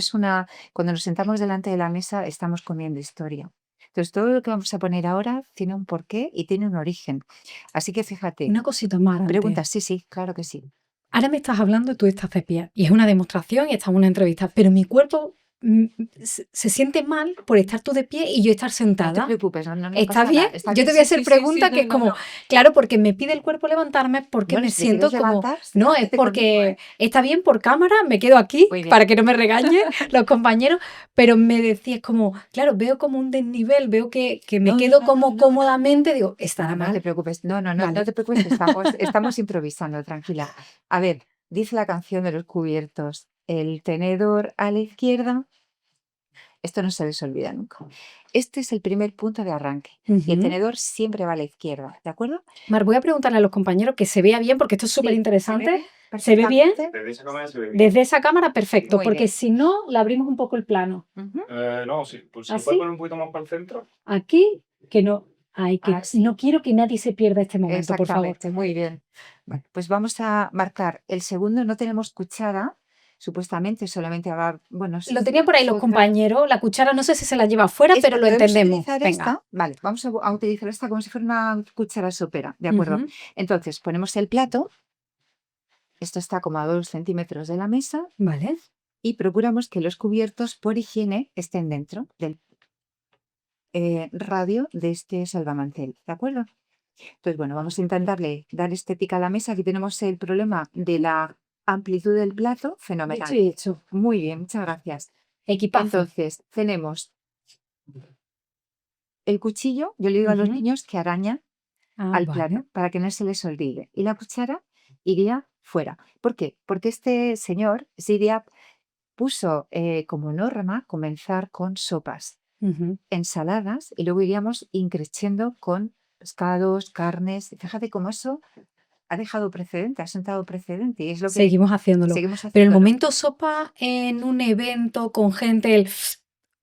Speaker 1: cuando nos sentamos delante de la mesa estamos comiendo historia. Entonces, todo lo que vamos a poner ahora tiene un porqué y tiene un origen. Así que fíjate,
Speaker 2: Una cosita más antes.
Speaker 1: preguntas, sí, claro que sí.
Speaker 2: Ahora me estás hablando y tú estás de pie. Y es una demostración y estás en una entrevista. Pero mi cuerpo se siente mal por estar tú de pie y yo estar
Speaker 1: No te
Speaker 2: sentada.
Speaker 1: preocupes, no
Speaker 2: ¿Está
Speaker 1: pasa
Speaker 2: bien?
Speaker 1: nada. Está
Speaker 2: Yo
Speaker 1: bien,
Speaker 2: te voy a
Speaker 1: sí,
Speaker 2: hacer
Speaker 1: sí, sí,
Speaker 2: preguntas
Speaker 1: sí,
Speaker 2: que es
Speaker 1: no,
Speaker 2: como,
Speaker 1: no.
Speaker 2: claro, porque me pide el cuerpo levantarme porque
Speaker 1: Bueno,
Speaker 2: me
Speaker 1: si te
Speaker 2: siento
Speaker 1: quieres
Speaker 2: como,
Speaker 1: levantar,
Speaker 2: no, es
Speaker 1: levántate conmigo,
Speaker 2: porque está bien por cámara, me quedo aquí
Speaker 1: Muy bien.
Speaker 2: para que no me regañen los compañeros, pero me decías como, claro, veo como un desnivel, veo que me
Speaker 1: No,
Speaker 2: quedo
Speaker 1: no,
Speaker 2: como
Speaker 1: no, no.
Speaker 2: cómodamente, digo, estará
Speaker 1: No te
Speaker 2: mal.
Speaker 1: preocupes, no
Speaker 2: Vale.
Speaker 1: te preocupes, estamos improvisando, tranquila. A ver, dice la canción de los cubiertos, el tenedor a la izquierda, esto no se les olvida nunca. Este es el primer punto de arranque y el
Speaker 2: Ujú.
Speaker 1: tenedor siempre va a la izquierda, ¿de acuerdo?
Speaker 2: Mar, voy a preguntarle a los compañeros que se vea bien, porque esto es súper interesante. ¿Se ve bien?
Speaker 1: perfectamente?
Speaker 4: Desde esa cámara se ve bien.
Speaker 2: Desde esa cámara, perfecto,
Speaker 1: Muy
Speaker 2: porque
Speaker 1: bien.
Speaker 2: si no, le abrimos un poco el plano.
Speaker 1: Ujú.
Speaker 4: No, sí, pues si lo
Speaker 2: ¿Así?
Speaker 4: puedes poner un poquito más para el centro.
Speaker 2: Aquí, que no. Ay, que
Speaker 1: Así.
Speaker 2: no quiero que nadie se pierda este momento, por favor.
Speaker 1: Exactamente, muy bien. Bueno, pues vamos a marcar el segundo, no tenemos cuchara, supuestamente solamente va, bueno,
Speaker 2: Lo tenían por ahí los
Speaker 1: nosotras-
Speaker 2: compañeros, la cuchara no sé si se la lleva afuera,
Speaker 1: Esta,
Speaker 2: pero lo
Speaker 1: ¿podemos
Speaker 2: entendemos.
Speaker 1: utilizar
Speaker 2: Venga.
Speaker 1: esta? Vale, vamos a utilizar esta como si fuera una cuchara sopera, ¿de acuerdo?
Speaker 2: Ujú.
Speaker 1: Entonces, ponemos el plato, esto está como a 2 centímetros de la mesa,
Speaker 2: Vale.
Speaker 1: y procuramos que los cubiertos por higiene estén dentro del radio de este salvamantel, ¿de acuerdo? Entonces, bueno, vamos a intentarle dar estética a la mesa. Aquí tenemos el problema de la amplitud del plato, fenomenal.
Speaker 2: Dicho y hecho.
Speaker 1: Muy bien, muchas gracias.
Speaker 2: Equipazo.
Speaker 1: Entonces, tenemos el cuchillo, yo le digo a los
Speaker 2: Ujú.
Speaker 1: niños que araña
Speaker 2: Ah,
Speaker 1: al
Speaker 2: vale.
Speaker 1: plato para que no se les olvide. Y la cuchara iría fuera. ¿Por qué? Porque este señor, Ziryab, puso como norma comenzar con sopas,
Speaker 2: Ujú.
Speaker 1: ensaladas, y luego iríamos increciendo con pescados, carnes. Fíjate cómo eso ha dejado precedente, ha sentado precedente y es lo que
Speaker 2: Seguimos haciéndolo.
Speaker 1: seguimos
Speaker 2: Pero el
Speaker 1: haciéndolo.
Speaker 2: momento sopa en un evento con gente,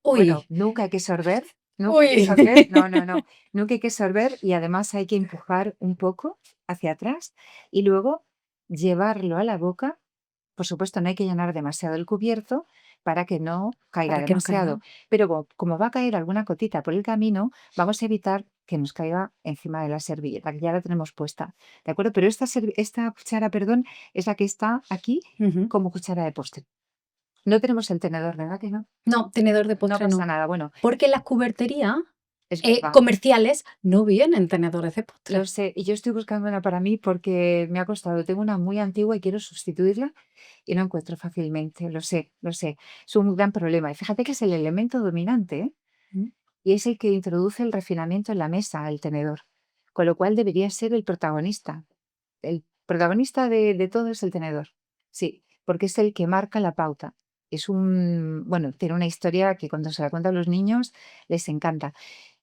Speaker 1: Bueno,
Speaker 2: uy,
Speaker 1: nunca hay que sorber, nunca hay que
Speaker 2: uy.
Speaker 1: sorber, no, nunca hay que sorber y además hay que empujar un poco hacia atrás y luego llevarlo a la boca. Por supuesto, no hay que llenar demasiado el cubierto para que no caiga
Speaker 2: Para que no
Speaker 1: demasiado,
Speaker 2: caiga.
Speaker 1: pero como va a caer alguna gotita por el camino, vamos a evitar que nos caiga encima de la servilleta, que ya la tenemos puesta, ¿de acuerdo? Pero esta cuchara, perdón, es la que está aquí
Speaker 2: Ujú.
Speaker 1: como cuchara de postre. No tenemos el tenedor, ¿verdad que no?
Speaker 2: No, tenedor de
Speaker 1: No
Speaker 2: postre
Speaker 1: pasa
Speaker 2: no.
Speaker 1: nada, bueno,
Speaker 2: Porque en las cuberterías
Speaker 1: es verdad.
Speaker 2: comerciales no vienen tenedores de
Speaker 1: Lo
Speaker 2: postre.
Speaker 1: sé, y yo estoy buscando una para mí porque me ha costado. Tengo una muy antigua y quiero sustituirla y no encuentro fácilmente. Lo sé, lo sé. Es un gran problema. Y fíjate que es el elemento dominante, ¿eh?
Speaker 2: Mm.
Speaker 1: Y es el que introduce el refinamiento en la mesa, el tenedor. Con lo cual debería ser el protagonista. El protagonista de todo es el tenedor. Sí, porque es el que marca la pauta. Bueno, tiene una historia que cuando se la cuentan a los niños les encanta.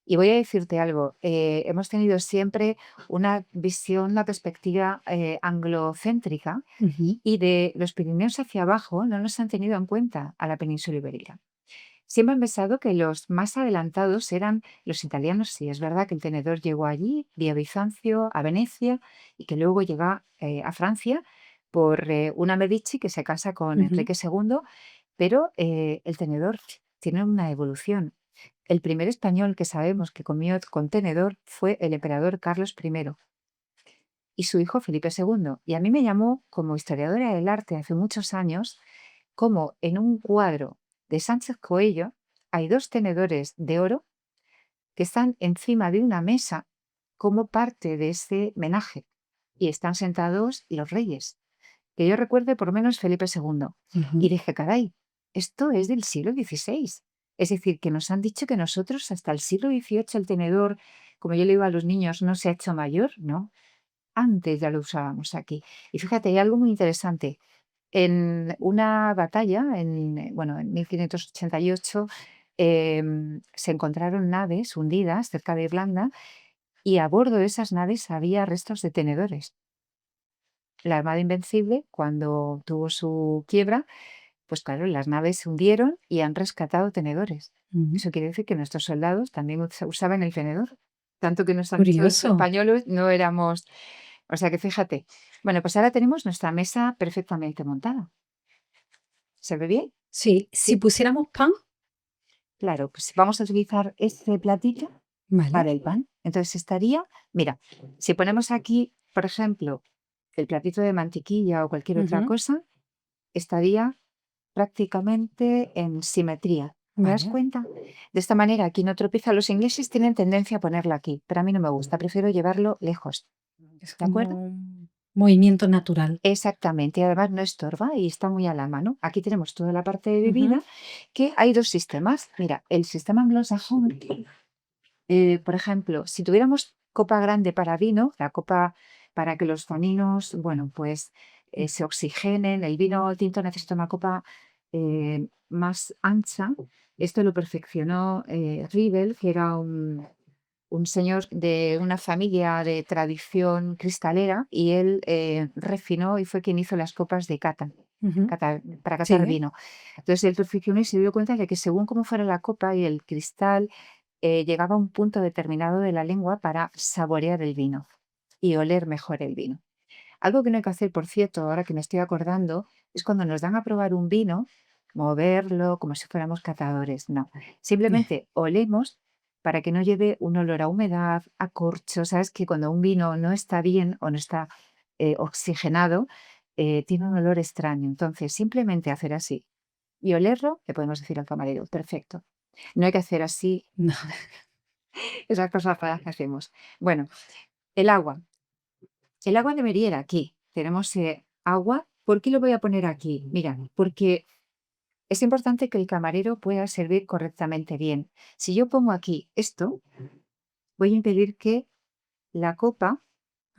Speaker 1: Y voy a decirte algo, hemos tenido siempre una visión, una perspectiva anglocéntrica
Speaker 2: Ujú.
Speaker 1: y de los Pirineos hacia abajo no nos han tenido en cuenta a la península ibérica. Siempre han pensado que los más adelantados eran los italianos. Sí, es verdad que el tenedor llegó allí, vía Bizancio, a Venecia, y que luego llega a Francia por una Medici que se casa con
Speaker 2: Ujú.
Speaker 1: Enrique II, pero el tenedor tiene una evolución. El primer español que sabemos que comió con tenedor fue el emperador Carlos I y su hijo Felipe II. Y a mí me llamó, como historiadora del arte hace muchos años, como en un cuadro de Sánchez Coello hay dos tenedores de oro que están encima de una mesa como parte de ese menaje y están sentados los reyes, que yo recuerde por lo menos Felipe II. Y
Speaker 2: Ujú.
Speaker 1: dije, caray, esto es del siglo XVI. Es decir, que nos han dicho que nosotros hasta el siglo XVIII el tenedor, como yo le digo a los niños, no se ha hecho mayor, ¿no? Antes ya lo usábamos aquí. Y fíjate, hay algo muy interesante. En una batalla, bueno, en 1588, se encontraron naves hundidas cerca de Irlanda y a bordo de esas naves había restos de tenedores. La Armada Invencible, cuando tuvo su quiebra, pues claro, las naves se hundieron y han rescatado tenedores.
Speaker 2: Ujú.
Speaker 1: Eso quiere decir que nuestros soldados también usaban el tenedor. Tanto que nos han dicho los
Speaker 2: Curioso.
Speaker 1: españoles, no éramos. O sea que fíjate. Bueno, pues ahora tenemos nuestra mesa perfectamente montada. ¿Se ve bien?
Speaker 2: Sí, si
Speaker 1: Sí.
Speaker 2: pusiéramos pan,
Speaker 1: Claro, pues vamos a utilizar este platito para
Speaker 2: vale.
Speaker 1: el pan. Entonces estaría, mira, si ponemos aquí, por ejemplo, el platito de mantequilla o cualquier otra
Speaker 2: Ujú.
Speaker 1: cosa, estaría prácticamente en simetría. ¿Te das
Speaker 2: Vale.
Speaker 1: cuenta? De esta manera aquí no tropieza. Los ingleses tienen tendencia a ponerlo aquí, pero a mí no me gusta. Prefiero llevarlo lejos.
Speaker 2: Es
Speaker 1: ¿De acuerdo?
Speaker 2: como un movimiento natural.
Speaker 1: Exactamente. Y además no estorba y está muy a la mano. Aquí tenemos toda la parte de bebida,
Speaker 2: Ujú.
Speaker 1: que hay dos sistemas. Mira, el sistema anglosajón, por ejemplo, si tuviéramos copa grande para vino, la copa para que los taninos, bueno, pues se oxigenen, el vino tinto necesita una copa más ancha. Esto lo perfeccionó Riedel, que era un señor de una familia de tradición cristalera, y él refinó y fue quien hizo las copas de cata,
Speaker 2: Ujú.
Speaker 1: para catar
Speaker 2: Sigue.
Speaker 1: vino. Entonces él perfeccionó y se dio cuenta de que según cómo fuera la copa y el cristal, llegaba a un punto determinado de la lengua para saborear el vino y oler mejor el vino. Algo que no hay que hacer, por cierto, ahora que me estoy acordando, es cuando nos dan a probar un vino, moverlo como si fuéramos catadores. No, simplemente olemos para que no lleve un olor a humedad, a corcho. Sabes que cuando un vino no está bien o no está oxigenado, tiene un olor extraño. Entonces, simplemente hacer así y olerlo, le podemos decir al camarero, perfecto. No hay que hacer así
Speaker 2: No.
Speaker 1: esas cosas raras que hacemos. Bueno, el agua. El agua debería ir aquí. Tenemos agua. ¿Por qué lo voy a poner aquí? Mira, porque es importante que el camarero pueda servir correctamente bien. Si yo pongo aquí esto, voy a impedir que la copa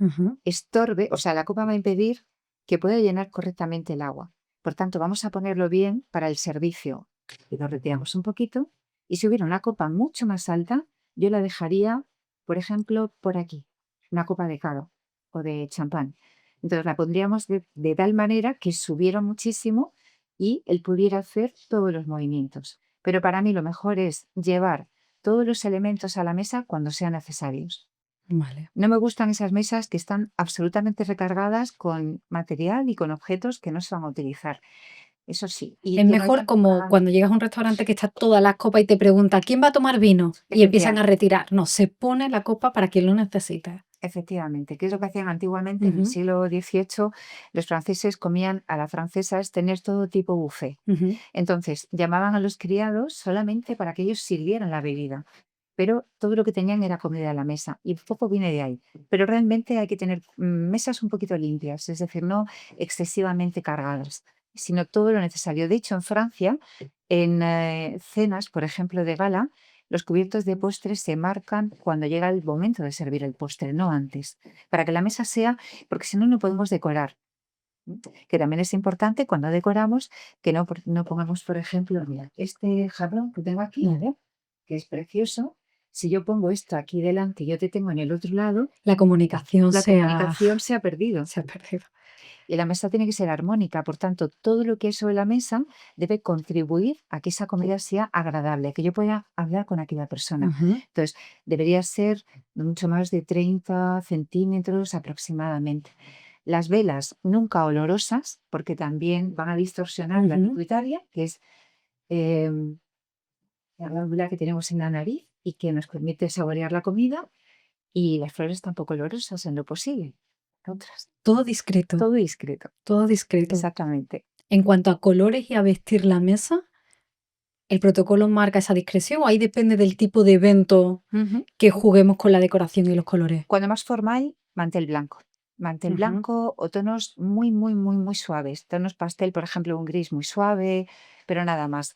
Speaker 2: Ujú.
Speaker 1: estorbe, o sea, la copa va a impedir que pueda llenar correctamente el agua. Por tanto, vamos a ponerlo bien para el servicio. Y lo retiramos un poquito. Y si hubiera una copa mucho más alta, yo la dejaría, por ejemplo, por aquí, una copa de cava o de champán. Entonces la pondríamos de tal manera que subiera muchísimo y él pudiera hacer todos los movimientos. Pero para mí lo mejor es llevar todos los elementos a la mesa cuando sean necesarios.
Speaker 2: Vale.
Speaker 1: No me gustan esas mesas que están absolutamente recargadas con material y con objetos que no se van a utilizar. Eso sí. Y
Speaker 2: Es
Speaker 1: que no
Speaker 2: mejor
Speaker 1: hayan
Speaker 2: como
Speaker 1: tocado.
Speaker 2: cuando llegas a un restaurante que está todas las copas y te pregunta ¿quién va a tomar vino? Y empiezan a retirar. No, se pone la copa para quien lo necesite.
Speaker 1: Efectivamente, que es lo que hacían antiguamente en el
Speaker 2: Ujú,
Speaker 1: siglo XVIII. Los franceses comían a la francesa, es tener todo tipo buffet.
Speaker 2: ujú.
Speaker 1: Entonces, llamaban a los criados solamente para que ellos sirvieran la bebida, pero todo lo que tenían era comida a la mesa y poco viene de ahí. Pero realmente hay que tener mesas un poquito limpias, es decir, no excesivamente cargadas, sino todo lo necesario. De hecho, en Francia, en cenas, por ejemplo, de gala, los cubiertos de postres se marcan cuando llega el momento de servir el postre, no antes, para que la mesa sea, porque si no, no podemos decorar. Que también es importante cuando decoramos que no pongamos, por ejemplo, mira, este jarrón que tengo aquí,
Speaker 2: Vale.
Speaker 1: que es precioso. Si yo pongo esto aquí delante y yo te tengo en el otro lado,
Speaker 2: La comunicación
Speaker 1: la comunicación se ha perdido.
Speaker 2: se ha perdido.
Speaker 1: Y la mesa tiene que ser armónica. Por tanto, todo lo que hay sobre la mesa debe contribuir a que esa comida sea agradable, que yo pueda hablar con aquella persona.
Speaker 2: Ujú,
Speaker 1: Entonces, debería ser mucho más de 30 centímetros aproximadamente. Las velas nunca olorosas, porque también van a distorsionar la
Speaker 2: ujú.
Speaker 1: pituitaria, que es em, la glándula que tenemos en la nariz y que nos permite saborear la comida. Y las flores tampoco olorosas en lo posible. Otras.
Speaker 2: Todo discreto,
Speaker 1: Todo discreto.
Speaker 2: todo discreto.
Speaker 1: Exactamente.
Speaker 2: En cuanto a colores y a vestir la mesa, ¿el protocolo marca esa discreción o ahí depende del tipo de evento
Speaker 1: Ujú.
Speaker 2: que juguemos con la decoración y los colores?
Speaker 1: Cuando más formal, mantel blanco. Mantel
Speaker 2: Ujú,
Speaker 1: blanco o tonos muy, muy, muy, muy suaves. Tonos pastel, por ejemplo, un gris muy suave, pero nada más.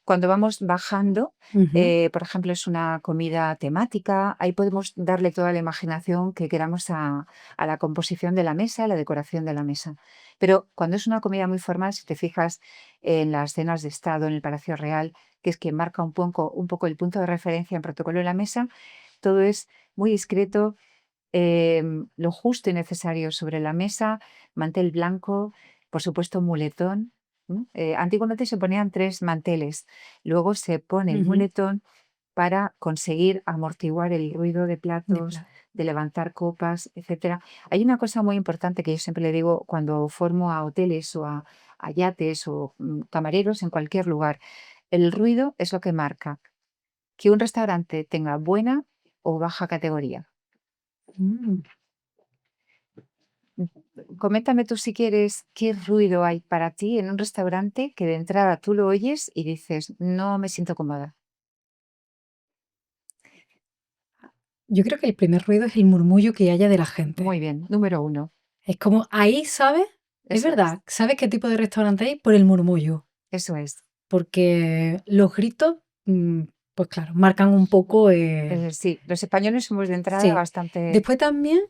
Speaker 1: Cuando vamos bajando,
Speaker 2: ujú.
Speaker 1: por ejemplo, es una comida temática, ahí podemos darle toda la imaginación que queramos a la composición de la mesa, a la decoración de la mesa. Pero cuando es una comida muy formal, si te fijas en las cenas de Estado, en el Palacio Real, que es que marca un poco el punto de referencia en protocolo de la mesa, todo es muy discreto, lo justo y necesario sobre la mesa, mantel blanco, por supuesto muletón. Antiguamente se ponían 3 manteles, luego se pone el
Speaker 2: Ujú.
Speaker 1: muletón para conseguir amortiguar el ruido de
Speaker 2: De
Speaker 1: platos,
Speaker 2: plata.
Speaker 1: de levantar copas, etcétera. Hay una cosa muy importante que yo siempre le digo cuando formo a hoteles o a yates o camareros en cualquier lugar. El ruido es lo que marca que un restaurante tenga buena o baja categoría.
Speaker 2: Mm.
Speaker 1: Coméntame tú si quieres qué ruido hay para ti en un restaurante que de entrada tú lo oyes y dices, no me siento cómoda.
Speaker 2: Yo creo que el primer ruido es el murmullo que haya de la gente.
Speaker 1: Muy bien, número 1.
Speaker 2: Es como ahí, ¿sabes? Es
Speaker 1: Eso es,
Speaker 2: verdad, ¿sabes qué tipo de restaurante hay? Por el murmullo.
Speaker 1: eso es.
Speaker 2: Porque los gritos, pues claro, marcan un poco.
Speaker 1: Sí, los españoles somos de entrada
Speaker 2: Sí.
Speaker 1: bastante...
Speaker 2: Después también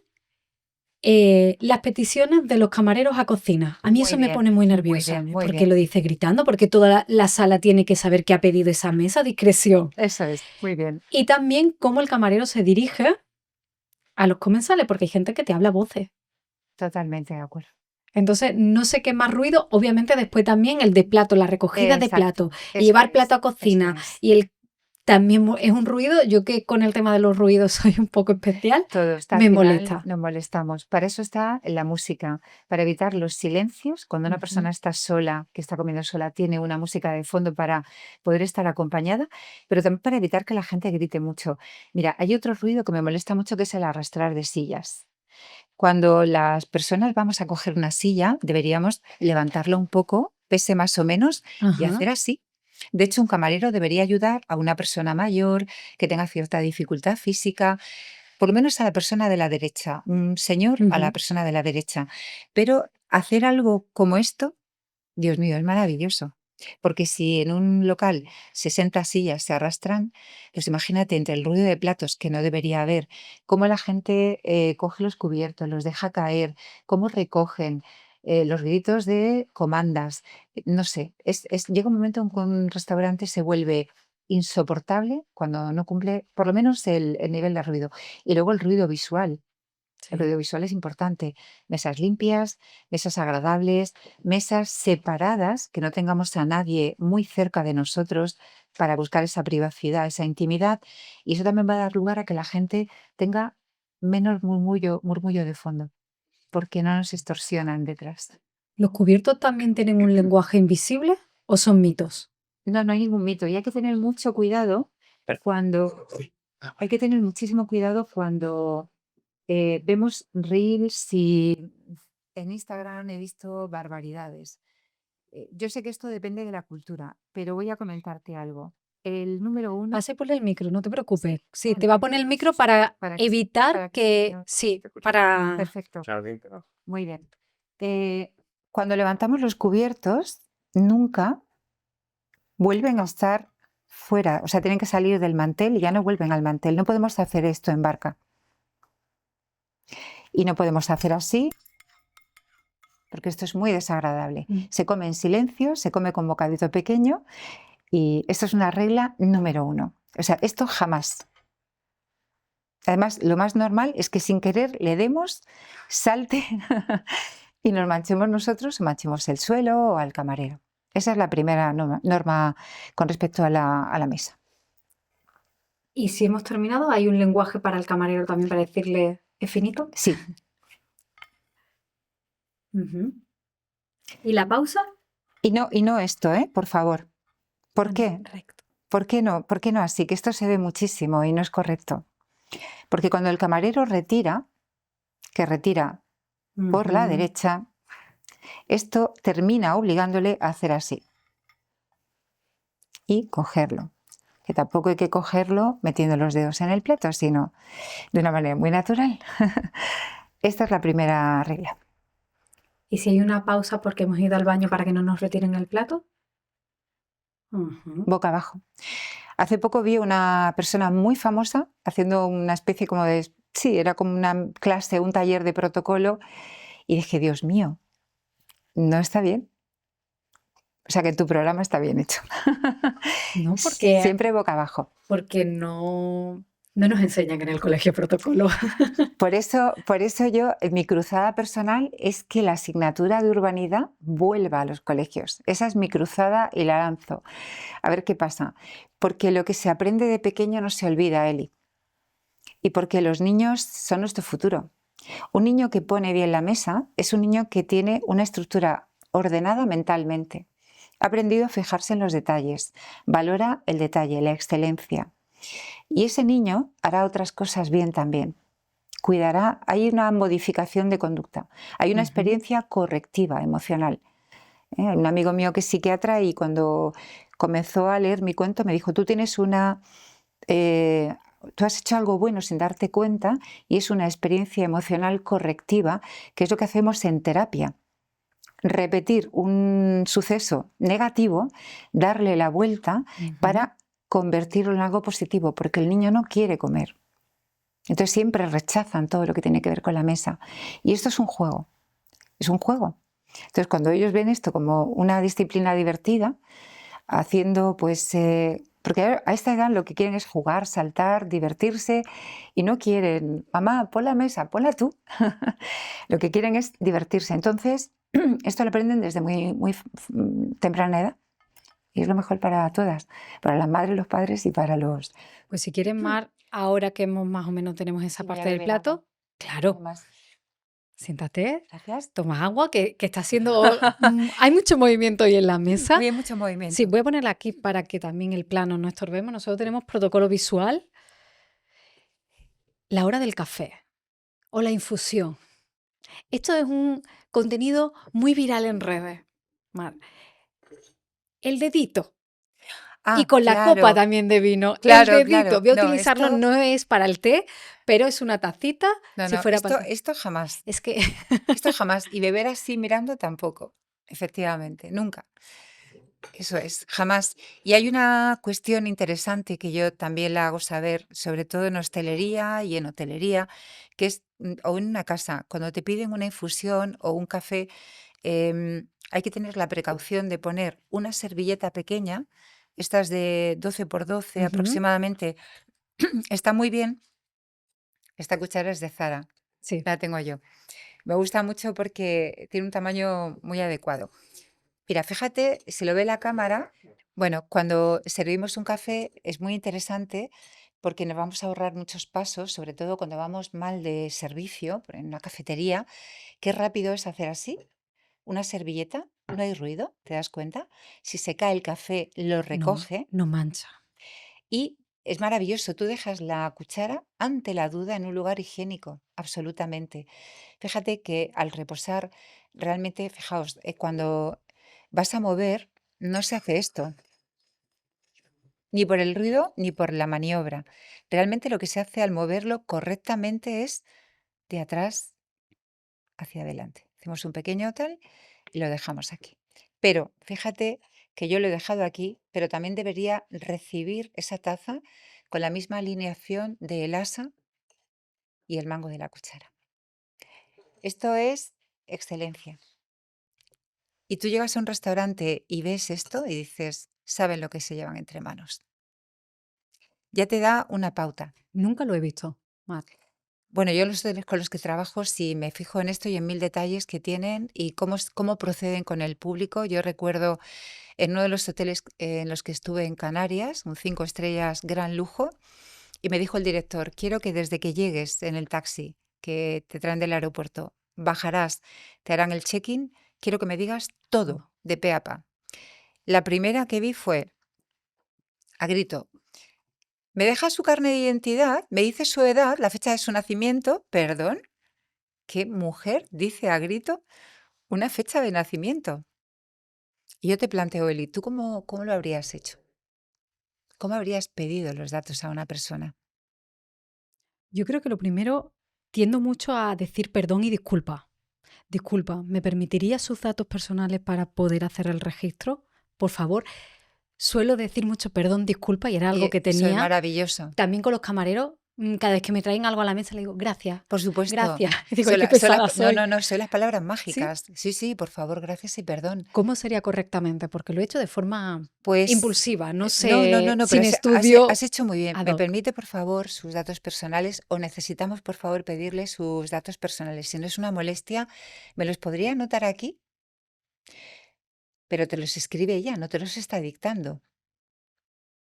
Speaker 2: las peticiones de los camareros a cocina. A mí
Speaker 1: Muy
Speaker 2: eso me
Speaker 1: bien,
Speaker 2: pone muy
Speaker 1: muy
Speaker 2: nerviosa.
Speaker 1: bien, muy
Speaker 2: Porque
Speaker 1: bien.
Speaker 2: lo dice gritando, porque toda la sala tiene que saber qué ha pedido esa mesa, discreción.
Speaker 1: Eso es, muy bien.
Speaker 2: Y también cómo el camarero se dirige a los comensales, porque hay gente que te habla a voces.
Speaker 1: Totalmente de acuerdo.
Speaker 2: Entonces, no sé qué más ruido. Obviamente, después también el de plato, la recogida de plato,
Speaker 1: Exacto,
Speaker 2: el
Speaker 1: eso
Speaker 2: llevar
Speaker 1: es,
Speaker 2: plato a
Speaker 1: eso
Speaker 2: cocina
Speaker 1: es.
Speaker 2: y el también es un ruido. Yo que con el tema de los ruidos soy un poco especial,
Speaker 1: Todo está al
Speaker 2: me
Speaker 1: final,
Speaker 2: molesta.
Speaker 1: nos molestamos. Para eso está la música, para evitar los silencios. Cuando una
Speaker 2: Ujú.
Speaker 1: persona está sola, que está comiendo sola, tiene una música de fondo para poder estar acompañada, pero también para evitar que la gente grite mucho. Mira, hay otro ruido que me molesta mucho que es el arrastrar de sillas. Cuando las personas vamos a coger una silla, deberíamos levantarla un poco, pese más o menos, y
Speaker 2: Ajá.
Speaker 1: hacer así. De hecho, un camarero debería ayudar a una persona mayor que tenga cierta dificultad física, por lo menos a la persona de la derecha, un señor a la
Speaker 2: Ujú.
Speaker 1: persona de la derecha. Pero hacer algo como esto, Dios mío, es maravilloso. Porque si en un local 60 sillas se arrastran, pues imagínate entre el ruido de platos que no debería haber, cómo la gente coge los cubiertos, los deja caer, cómo recogen, los gritos de comandas. No sé, llega un momento en que un restaurante se vuelve insoportable cuando no cumple por lo menos el nivel de ruido. Y luego el ruido visual. El audiovisual es importante. Mesas limpias, mesas agradables, mesas separadas, que no tengamos a nadie muy cerca de nosotros para buscar esa privacidad, esa intimidad. Y eso también va a dar lugar a que la gente tenga menos murmullo de fondo, porque no nos extorsionan detrás.
Speaker 2: ¿Los cubiertos también tienen un lenguaje invisible o son mitos?
Speaker 1: No, no hay ningún mito. Y hay que tener mucho cuidado cuando... Hay que tener muchísimo cuidado cuando vemos reels y en Instagram he visto barbaridades. Yo sé que esto depende de la cultura, pero voy a comentarte algo. El número uno,
Speaker 2: Pase por el micro, no te preocupes. Sí,
Speaker 1: vale,
Speaker 2: te va a poner el micro para
Speaker 1: para que
Speaker 2: evitar que...
Speaker 1: no
Speaker 2: Sí,
Speaker 4: se escuche.
Speaker 2: para...
Speaker 1: perfecto,
Speaker 4: Jardín, pero-
Speaker 1: muy bien. Cuando levantamos los cubiertos, nunca vuelven a estar fuera, o sea, tienen que salir del mantel y ya no vuelven al mantel. No podemos hacer esto en barca. Y no podemos hacer así, porque esto es muy desagradable.
Speaker 2: Mm.
Speaker 1: Se come en silencio, se come con bocadito pequeño y esto es una regla número 1. O sea, esto jamás. Además, lo más normal es que sin querer le demos, salte y nos manchemos nosotros o manchemos el suelo o al camarero. Esa es la primera norma con respecto a la mesa.
Speaker 2: Y si hemos terminado, ¿hay un lenguaje para el camarero también para decirle es finito?
Speaker 1: Sí,
Speaker 2: Ujú. ¿Y la pausa?
Speaker 1: y no esto, por favor. ¿Por qué?
Speaker 2: Recto.
Speaker 1: ¿Por qué no? ¿Por qué no así? Que esto se ve muchísimo y no es correcto. Porque cuando el camarero retira, que retira por la
Speaker 2: Ujú.
Speaker 1: derecha, esto termina obligándole a hacer así y cogerlo. Que tampoco hay que cogerlo metiendo los dedos en el plato, sino de una manera muy natural. Esta es la primera regla.
Speaker 2: ¿Y si hay una pausa porque hemos ido al baño para que no nos retiren el plato? Ujú.
Speaker 1: Boca abajo. Hace poco vi una persona muy famosa haciendo una especie como de... Sí, era como una clase, un taller de protocolo y dije, Dios mío, no está bien. O sea que tu programa está bien hecho.
Speaker 2: No, porque,
Speaker 1: Siempre boca abajo.
Speaker 2: porque no nos enseñan en el colegio protocolo.
Speaker 1: Por eso yo, mi cruzada personal es que la asignatura de urbanidad vuelva a los colegios. Esa es mi cruzada y la lanzo. A ver qué pasa. Porque lo que se aprende de pequeño no se olvida, Eli. Y porque los niños son nuestro futuro. Un niño que pone bien la mesa es un niño que tiene una estructura ordenada mentalmente. Ha aprendido a fijarse en los detalles, valora el detalle, la excelencia. Y ese niño hará otras cosas bien también. Cuidará, hay una modificación de conducta, hay una experiencia correctiva emocional. Hay un amigo mío que es psiquiatra y cuando comenzó a leer mi cuento me dijo, tú has hecho algo bueno sin darte cuenta y es una experiencia emocional correctiva, que es lo que hacemos en terapia. Repetir un suceso negativo, darle la vuelta para convertirlo en algo positivo, porque el niño no quiere comer. Entonces siempre rechazan todo lo que tiene que ver con la mesa. Y esto es un juego. Es un juego. Entonces cuando ellos ven esto como una disciplina divertida, haciendo porque a esta edad lo que quieren es jugar, saltar, divertirse y no quieren, mamá, pon la mesa, ponla tú. Lo que quieren es divertirse. Entonces, esto lo aprenden desde muy temprana edad y es lo mejor para todas, para las madres, los padres y para los...
Speaker 2: Pues si quieren, Mar, ahora que hemos más o menos tenemos esa
Speaker 1: Sí, voy a
Speaker 2: parte del
Speaker 1: beber
Speaker 2: plato,
Speaker 1: agua.
Speaker 2: claro,
Speaker 1: Más.
Speaker 2: siéntate,
Speaker 1: Gracias.
Speaker 2: toma agua, que está haciendo... hay mucho movimiento hoy en la mesa.
Speaker 1: Muy mucho movimiento.
Speaker 2: Sí, voy a ponerla aquí para que también el plano no estorbemos. Nosotros tenemos protocolo visual. La hora del café o la infusión. Esto es un contenido muy viral en redes, Mar. El dedito. Y con la copa también de vino.
Speaker 1: Claro,
Speaker 2: el dedito.
Speaker 1: claro.
Speaker 2: Voy a
Speaker 1: No,
Speaker 2: utilizarlo,
Speaker 1: esto-
Speaker 2: no es para el té, pero es una tacita.
Speaker 1: No,
Speaker 2: si
Speaker 1: no,
Speaker 2: fuera
Speaker 1: esto,
Speaker 2: para...
Speaker 1: esto jamás.
Speaker 2: Es que
Speaker 1: Esto jamás. Y beber así mirando tampoco. Efectivamente, nunca. Eso es, jamás. Y hay una cuestión interesante que yo también la hago saber, sobre todo en hostelería y en hotelería, que es, o en una casa, cuando te piden una infusión o un café, hay que tener la precaución de poner una servilleta pequeña, estas de 12 por 12
Speaker 2: Ujú.
Speaker 1: aproximadamente, está muy bien. Esta cuchara es de Zara.
Speaker 2: Sí.
Speaker 1: la tengo yo. Me gusta mucho porque tiene un tamaño muy adecuado. Mira, fíjate, si lo ve la cámara, bueno, cuando servimos un café es muy interesante porque nos vamos a ahorrar muchos pasos, sobre todo cuando vamos mal de servicio en una cafetería. Qué rápido es hacer así, una servilleta, no hay ruido, ¿te das cuenta? Si se cae el café, lo
Speaker 2: No,
Speaker 1: recoge
Speaker 2: no mancha.
Speaker 1: y es maravilloso. Tú dejas la cuchara ante la duda en un lugar higiénico, absolutamente. Fíjate que al reposar, realmente, fijaos, cuando vas a mover, no se hace esto, ni por el ruido ni por la maniobra. Realmente lo que se hace al moverlo correctamente es de atrás hacia adelante. Hacemos un pequeño tal y lo dejamos aquí. Pero fíjate que yo lo he dejado aquí, pero también debería recibir esa taza con la misma alineación del asa y el mango de la cuchara. Esto es excelencia. Y tú llegas a un restaurante y ves esto y dices, saben lo que se llevan entre manos. Ya te da una pauta.
Speaker 2: Nunca lo he visto, Mar.
Speaker 1: Bueno, yo los hoteles con los que trabajo, sí me fijo en esto y en mil detalles que tienen y cómo proceden con el público. Yo recuerdo en uno de los hoteles en los que estuve en Canarias, un 5 estrellas, gran lujo, y me dijo el director, quiero que desde que llegues en el taxi que te traen del aeropuerto, bajarás, te harán el check-in, quiero que me digas todo, de pe a pa. La primera que vi fue, a grito, me deja su carnet de identidad, me dice su edad, la fecha de su nacimiento, perdón, ¿qué mujer dice a grito una fecha de nacimiento? Y yo te planteo, Eli, ¿tú cómo lo habrías hecho? ¿Cómo habrías pedido los datos a una persona?
Speaker 2: Yo creo que lo primero, tiendo mucho a decir perdón y disculpa. Disculpa, ¿me permitiría sus datos personales para poder hacer el registro? Por favor. Suelo decir mucho perdón, disculpa, y era algo que
Speaker 1: Eso es
Speaker 2: tenía.
Speaker 1: maravilloso.
Speaker 2: También con los camareros, cada vez que me traen algo a la mesa le digo, gracias,
Speaker 1: Por supuesto.
Speaker 2: gracias. Y digo,
Speaker 1: Son
Speaker 2: qué
Speaker 1: la- son las-
Speaker 2: pesada
Speaker 1: no,
Speaker 2: soy.
Speaker 1: no, no, son las palabras
Speaker 2: ¿Sí?
Speaker 1: mágicas. Sí, sí, por favor, gracias y perdón.
Speaker 2: ¿Cómo sería correctamente? Porque lo he hecho de forma
Speaker 1: Pues
Speaker 2: impulsiva, no
Speaker 1: no, pero
Speaker 2: sin
Speaker 1: has
Speaker 2: estudio
Speaker 1: hecho muy bien.
Speaker 2: ad
Speaker 1: ¿Me
Speaker 2: hoc.
Speaker 1: permite, por favor, sus datos personales o necesitamos, por favor, pedirle sus datos personales? Si no es una molestia, ¿me los podría anotar aquí? Pero te los escribe ella, no te los está dictando.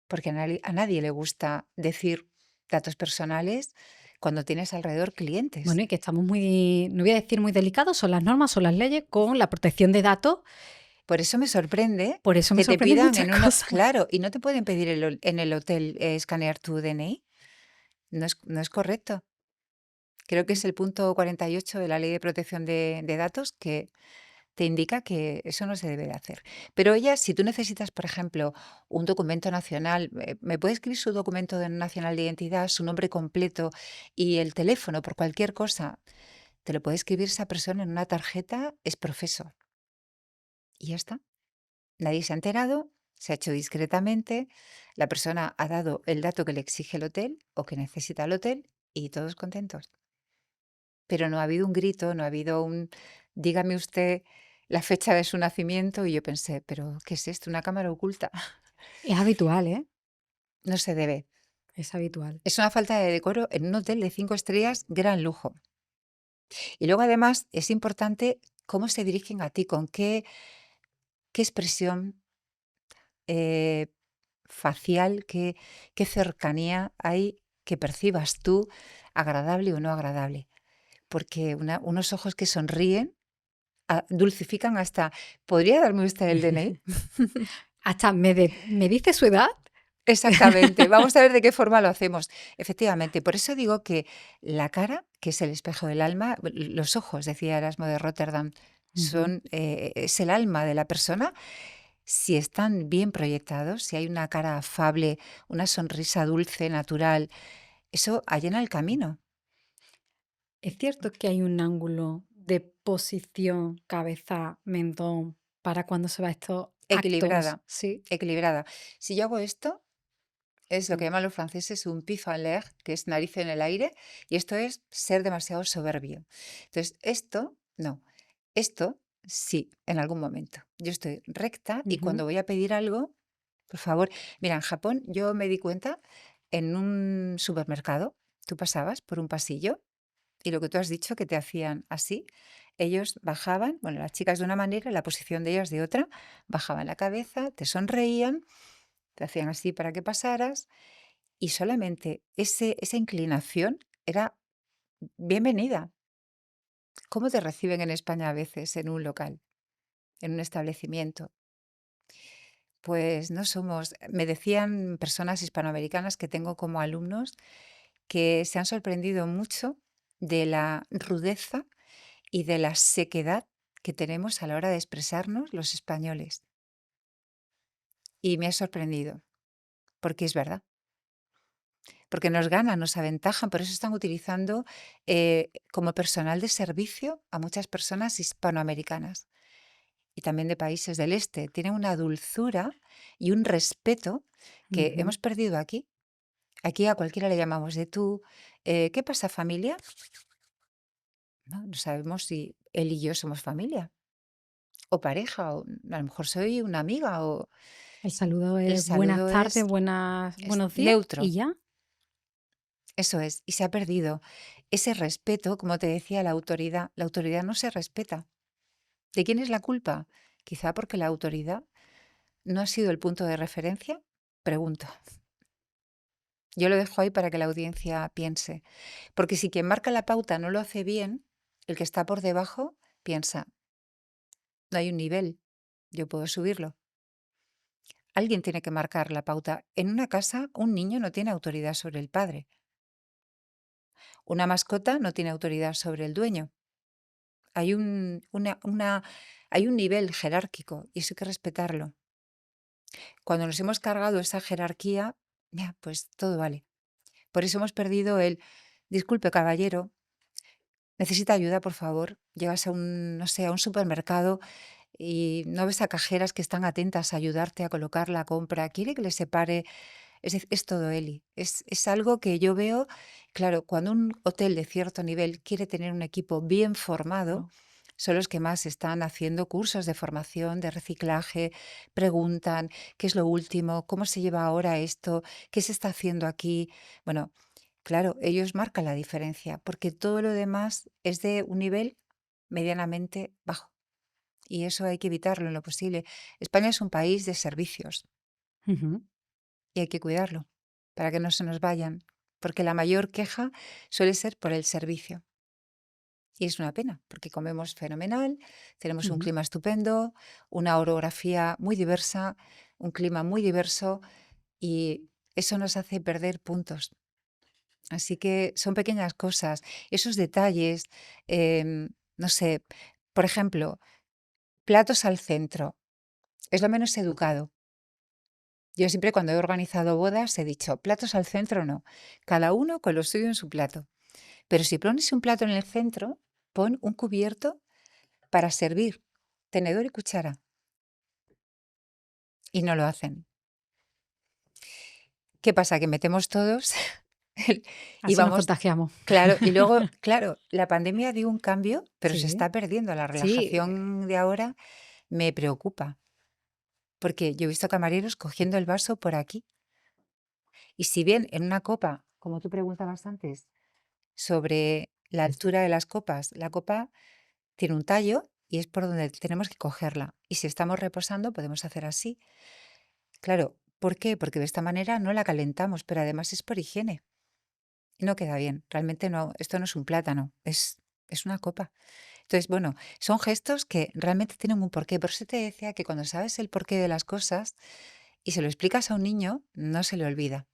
Speaker 1: Porque a nadie le gusta decir datos personales cuando tienes alrededor clientes.
Speaker 2: Bueno, y que estamos muy, no voy a decir muy delicados, son las normas, son las leyes con la protección de datos.
Speaker 1: Por eso me sorprende
Speaker 2: Por eso me
Speaker 1: que te
Speaker 2: sorprenden
Speaker 1: pidan
Speaker 2: muchas
Speaker 1: en uno,
Speaker 2: cosas.
Speaker 1: claro, y no te pueden pedir en el hotel escanear tu DNI. No es correcto. Creo que es el punto 48 de la Ley de Protección de Datos que te indica que eso no se debe de hacer. Pero ella, si tú necesitas, por ejemplo, un documento nacional, me puede escribir su documento nacional de identidad, su nombre completo y el teléfono por cualquier cosa, te lo puede escribir esa persona en una tarjeta, es profeso. Y ya está. Nadie se ha enterado, se ha hecho discretamente, la persona ha dado el dato que le exige el hotel o que necesita el hotel y todos contentos. Pero no ha habido un grito, no ha habido dígame usted la fecha de su nacimiento y yo pensé, pero ¿qué es esto? ¿Una cámara oculta?
Speaker 2: Es habitual, ¿eh?
Speaker 1: No se debe.
Speaker 2: Es habitual.
Speaker 1: Es una falta de decoro en un hotel de 5 estrellas, gran lujo. Y luego además es importante cómo se dirigen a ti, con qué expresión eh, facial, qué cercanía hay que percibas tú, agradable o no agradable. Porque unos ojos que sonríen dulcifican hasta, ¿podría darme usted el DNI?
Speaker 2: Hasta me dice su edad.
Speaker 1: Exactamente, vamos a ver de qué forma lo hacemos. Efectivamente, por eso digo que la cara, que es el espejo del alma, los ojos, decía Erasmo de Rotterdam, es el alma de la persona. Si están bien proyectados, si hay una cara afable, una sonrisa dulce, natural, eso allana el camino.
Speaker 2: Es cierto que hay un ángulo de posición, cabeza, mentón, para cuando se va a estos actos.
Speaker 1: Equilibrada,
Speaker 2: Sí.
Speaker 1: equilibrada. Si yo hago esto, es lo que
Speaker 2: Mm.
Speaker 1: llaman los franceses un pif en l'air, que es nariz en el aire, y esto es ser demasiado soberbio. Entonces, esto, no. Esto, sí, en algún momento. Yo estoy recta y cuando voy a pedir algo, por favor, mira, en Japón yo me di cuenta en un supermercado, tú pasabas por un pasillo Y lo que tú has dicho, que te hacían así, ellos bajaban, bueno, las chicas de una manera, la posición de ellas de otra, bajaban la cabeza, te sonreían, te hacían así para que pasaras, y solamente esa inclinación era bienvenida. ¿Cómo te reciben en España a veces en un local, en un establecimiento? Pues no somos, me decían personas hispanoamericanas que tengo como alumnos que se han sorprendido mucho de la rudeza y de la sequedad que tenemos a la hora de expresarnos los españoles. Y me ha sorprendido, porque es verdad, porque nos ganan, nos aventajan, por eso están utilizando como personal de servicio a muchas personas hispanoamericanas y también de países del este. Tienen una dulzura y un respeto que
Speaker 2: Ujú.
Speaker 1: hemos perdido aquí. Aquí a cualquiera le llamamos de tú. ¿Qué pasa, familia? No sabemos si él y yo somos familia o pareja, o a lo mejor soy una amiga, o
Speaker 2: El saludo
Speaker 1: el
Speaker 2: es buenas
Speaker 1: saludo
Speaker 2: tardes,
Speaker 1: es
Speaker 2: buenos días y
Speaker 1: neutro.
Speaker 2: ya.
Speaker 1: Eso es, y se ha perdido ese respeto, como te decía, la autoridad. La autoridad no se respeta. ¿De quién es la culpa? Quizá porque la autoridad no ha sido el punto de referencia. Pregunto. Yo lo dejo ahí para que la audiencia piense. Porque si quien marca la pauta no lo hace bien, el que está por debajo piensa, no hay un nivel, yo puedo subirlo. Alguien tiene que marcar la pauta. En una casa, un niño no tiene autoridad sobre el padre. Una mascota no tiene autoridad sobre el dueño. Hay hay un nivel jerárquico y eso hay que respetarlo. Cuando nos hemos cargado esa jerarquía, ya, pues todo vale. Por eso hemos perdido disculpe, caballero, necesita ayuda, por favor. Llegas a no sé, a un supermercado y no ves a cajeras que están atentas a ayudarte a colocar la compra. Quiere que le separe. Es todo, Eli. Es algo que yo veo, claro, cuando un hotel de cierto nivel quiere tener un equipo bien formado,
Speaker 2: No.
Speaker 1: son los que más están haciendo cursos de formación, de reciclaje, preguntan qué es lo último, cómo se lleva ahora esto, qué se está haciendo aquí. Bueno, claro, ellos marcan la diferencia, porque todo lo demás es de un nivel medianamente bajo. Y eso hay que evitarlo en lo posible. España es un país de servicios
Speaker 2: Ujú.
Speaker 1: y hay que cuidarlo para que no se nos vayan, porque la mayor queja suele ser por el servicio. Y es una pena, porque comemos fenomenal, tenemos un
Speaker 2: Ujú.
Speaker 1: clima estupendo, una orografía muy diversa, un clima muy diverso y eso nos hace perder puntos. Así que son pequeñas cosas, esos detalles, no sé, por ejemplo, platos al centro, es lo menos educado. Yo siempre cuando he organizado bodas he dicho, platos al centro no, cada uno con lo suyo en su plato. Pero si pones un plato en el centro, pon un cubierto para servir, tenedor y cuchara. Y no lo hacen. ¿Qué pasa? Que metemos todos y
Speaker 2: Así nos
Speaker 1: vamos,
Speaker 2: contagiamos.
Speaker 1: claro, y luego, claro, la pandemia dio un cambio, pero se
Speaker 2: Sí,
Speaker 1: está perdiendo. La
Speaker 2: sí.
Speaker 1: relajación de ahora me preocupa, porque yo he visto camareros cogiendo el vaso por aquí. Y si bien en una copa, como tú preguntabas antes, sobre la altura de las copas, la copa tiene un tallo y es por donde tenemos que cogerla. Y si estamos reposando, podemos hacer así. Claro, ¿por qué? Porque de esta manera no la calentamos, pero además es por higiene. Y no queda bien. Realmente no, esto no es un plátano, es una copa. Entonces, bueno, son gestos que realmente tienen un porqué. Por eso te decía que cuando sabes el porqué de las cosas y se lo explicas a un niño, no se le olvida.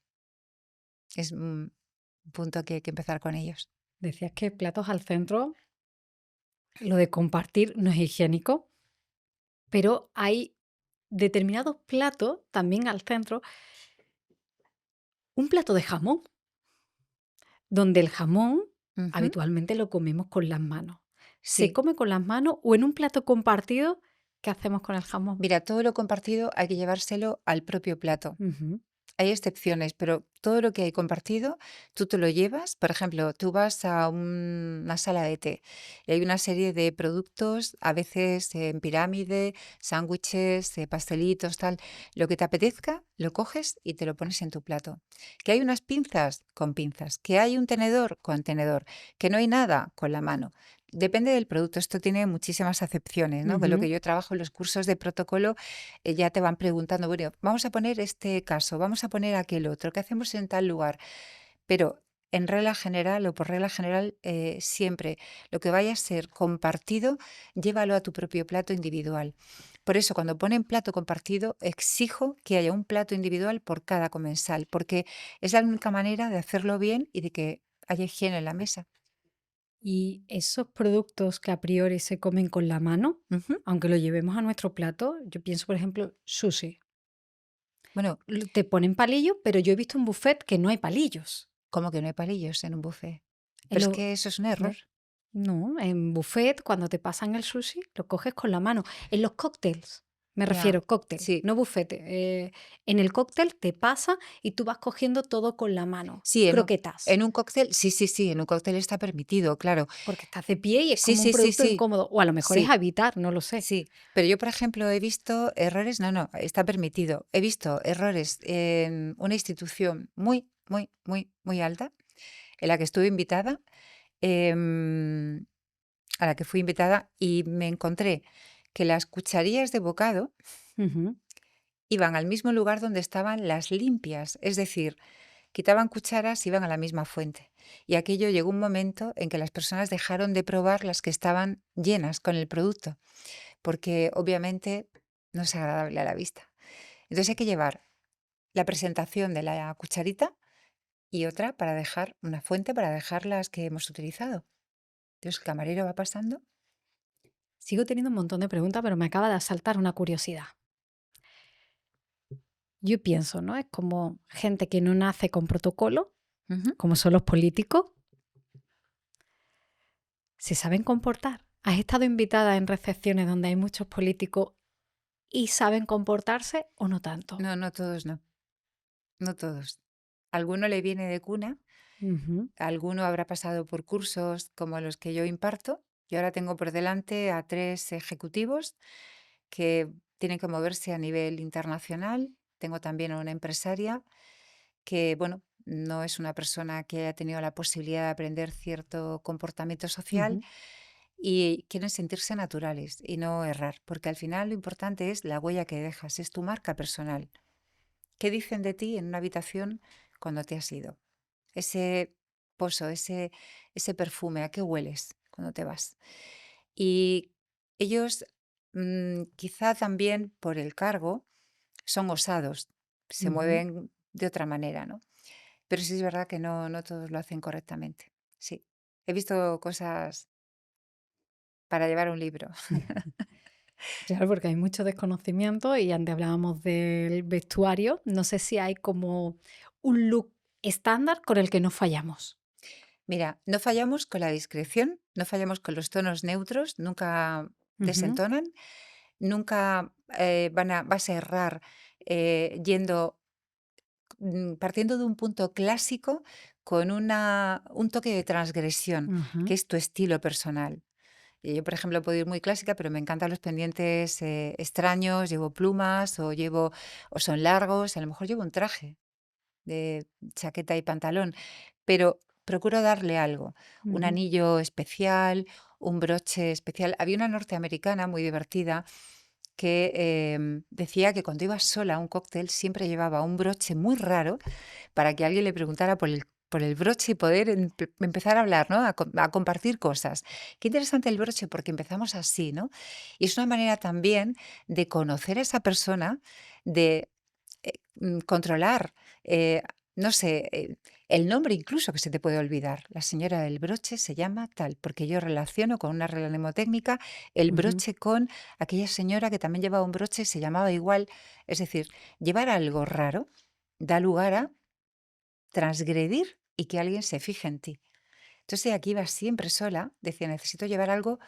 Speaker 1: Es un punto que hay que empezar con ellos.
Speaker 2: Decías que platos al centro, lo de compartir no es higiénico, pero hay determinados platos también al centro. Un plato de jamón, donde el jamón
Speaker 1: Ujú.
Speaker 2: habitualmente lo comemos con las manos. ¿Se
Speaker 1: Sí,
Speaker 2: come con las manos o en un plato compartido? ¿Qué hacemos con el jamón?
Speaker 1: mira, todo lo compartido hay que llevárselo al propio plato.
Speaker 2: Ujú.
Speaker 1: Hay excepciones, pero todo lo que hay compartido, tú te lo llevas. Por ejemplo, tú vas a una sala de té y hay una serie de productos, a veces en pirámide, sándwiches, pastelitos, tal. Lo que te apetezca, lo coges y te lo pones en tu plato. Que hay unas pinzas, con pinzas. Que hay un tenedor, con tenedor. Que no hay nada, con la mano. Depende del producto. Esto tiene muchísimas acepciones, ¿no? Con lo que
Speaker 2: Ujú.
Speaker 1: yo trabajo en los cursos de protocolo, ya te van preguntando, bueno, vamos a poner este caso, vamos a poner aquel otro, ¿qué hacemos en tal lugar? Pero en regla general o por regla general, siempre lo que vaya a ser compartido, llévalo a tu propio plato individual. Por eso, cuando ponen plato compartido, exijo que haya un plato individual por cada comensal, porque es la única manera de hacerlo bien y de que haya higiene en la mesa.
Speaker 2: Y esos productos que a priori se comen con la mano,
Speaker 1: Ujú.
Speaker 2: aunque lo llevemos a nuestro plato, yo pienso, por ejemplo, sushi.
Speaker 1: Bueno,
Speaker 2: Te ponen palillos, pero yo he visto un buffet que no hay palillos.
Speaker 1: como que no hay palillos en un buffet.
Speaker 2: En
Speaker 1: Pero es
Speaker 2: lo-
Speaker 1: que eso es un error.
Speaker 2: no, no, en buffet, cuando te pasan el sushi, lo coges con la mano. En los cócteles, me
Speaker 1: Ya,
Speaker 2: refiero, cóctel,
Speaker 1: sí.
Speaker 2: no buffet. En el cóctel te pasa y tú vas cogiendo todo con la mano.
Speaker 1: Sí,
Speaker 2: Croquetas,
Speaker 1: en un cóctel, sí, sí, sí, en un cóctel está permitido, claro.
Speaker 2: porque estás de pie y es
Speaker 1: Sí,
Speaker 2: como un
Speaker 1: sí, sí,
Speaker 2: producto
Speaker 1: sí,
Speaker 2: incómodo. O a lo mejor es
Speaker 1: sí,
Speaker 2: a evitar, no lo sé.
Speaker 1: sí. Pero yo, por ejemplo, he visto errores, no, no, está permitido. He visto errores en una institución muy, muy, muy, muy alta, en la que estuve invitada, em, a la que fui invitada, y me encontré que las cucharillas de bocado
Speaker 2: Ujú,
Speaker 1: iban al mismo lugar donde estaban las limpias, es decir, quitaban cucharas, iban a la misma fuente. Y aquello llegó un momento en que las personas dejaron de probar las que estaban llenas con el producto, porque obviamente no es agradable a la vista. Entonces hay que llevar la presentación de la cucharita y otra para dejar una fuente para dejar las que hemos utilizado. Entonces el camarero va pasando.
Speaker 2: Sigo teniendo un montón de preguntas, pero me acaba de asaltar una curiosidad. Yo pienso, ¿no? Es como gente que no nace con protocolo,
Speaker 1: Ujú.
Speaker 2: como son los políticos, se saben comportar. ¿Has estado invitada en recepciones donde hay muchos políticos y saben comportarse o no tanto?
Speaker 1: No, no todos, no. No todos. Alguno le viene de cuna,
Speaker 2: Ujú,
Speaker 1: alguno habrá pasado por cursos como los que yo imparto. Y ahora tengo por delante a 3 ejecutivos que tienen que moverse a nivel internacional. Tengo también a una empresaria que, bueno, no es una persona que haya tenido la posibilidad de aprender cierto comportamiento social
Speaker 2: ujú,
Speaker 1: y quieren sentirse naturales y no errar, porque al final lo importante es la huella que dejas, es tu marca personal. ¿Qué dicen de ti en una habitación cuando te has ido? Ese pozo, ese perfume, ¿a qué hueles cuando te vas? Y ellos, quizá también por el cargo, son osados, se
Speaker 2: ujú.
Speaker 1: mueven de otra manera, ¿no? Pero sí es verdad que no, no todos lo hacen correctamente. Sí, he visto cosas para llevar un libro.
Speaker 2: Claro, porque hay mucho desconocimiento y antes hablábamos del vestuario. No sé si hay como un look estándar con el que no fallamos.
Speaker 1: Mira, no fallamos con la discreción, no fallamos con los tonos neutros, nunca
Speaker 2: Ujú,
Speaker 1: desentonan, nunca vas a errar yendo, partiendo de un punto clásico con un toque de transgresión, que
Speaker 2: ujú.
Speaker 1: es tu estilo personal. Y yo, por ejemplo, puedo ir muy clásica, pero me encantan los pendientes extraños, llevo plumas o son largos, a lo mejor llevo un traje de chaqueta y pantalón, pero procuro darle algo, un
Speaker 2: Ujú,
Speaker 1: anillo especial, un broche especial. Había una norteamericana muy divertida que decía que cuando iba sola a un cóctel siempre llevaba un broche muy raro para que alguien le preguntara por el broche y poder empezar a hablar, ¿no? A compartir cosas. Qué interesante el broche porque empezamos así, ¿no? Y es una manera también de conocer a esa persona, de controlar, no sé, el nombre incluso que se te puede olvidar. La señora del broche se llama tal, porque yo relaciono con una regla mnemotécnica el
Speaker 2: ujú.
Speaker 1: broche con aquella señora que también llevaba un broche y se llamaba igual. Es decir, llevar algo raro da lugar a transgredir y que alguien se fije en ti. Entonces aquí iba siempre sola, decía, necesito llevar algo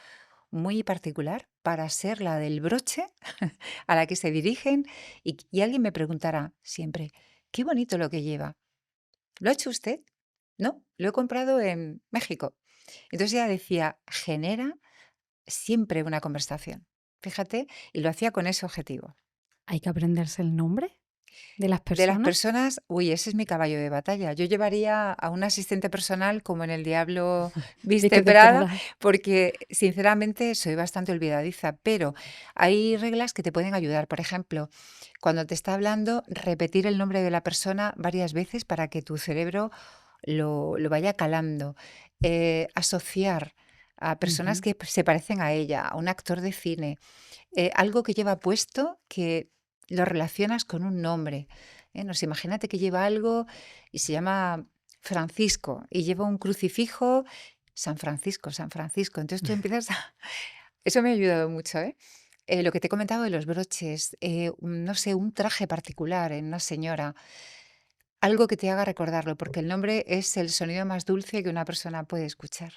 Speaker 1: muy particular para ser la del broche a la que se dirigen y alguien me preguntará siempre, qué bonito lo que lleva. ¿Lo ha hecho usted? No, lo he comprado en México. Entonces ella decía, genera siempre una conversación. Fíjate, y lo hacía con ese objetivo.
Speaker 2: ¿Hay que aprenderse el nombre de las
Speaker 1: De las
Speaker 2: personas?
Speaker 1: personas, uy, ese es mi caballo de batalla. Yo llevaría a un asistente personal como en El Diablo Viste
Speaker 2: Viste de
Speaker 1: Prada,
Speaker 2: Prada.
Speaker 1: porque sinceramente soy bastante olvidadiza, pero hay reglas que te pueden ayudar. Por ejemplo, cuando te está hablando, repetir el nombre de la persona varias veces para que tu cerebro lo vaya calando. Asociar a personas
Speaker 2: Ujú.
Speaker 1: que se parecen a ella, a un actor de cine, algo que lleva puesto que lo relacionas con un nombre. No sé, imagínate que lleva algo y se llama Francisco y lleva un crucifijo, San Francisco, San Francisco. Entonces tú empiezas a... Eso me ha ayudado mucho, ¿eh? Lo que te he comentado de los broches, no sé, un traje particular en una señora, algo que te haga recordarlo, porque el nombre es el sonido más dulce que una persona puede escuchar.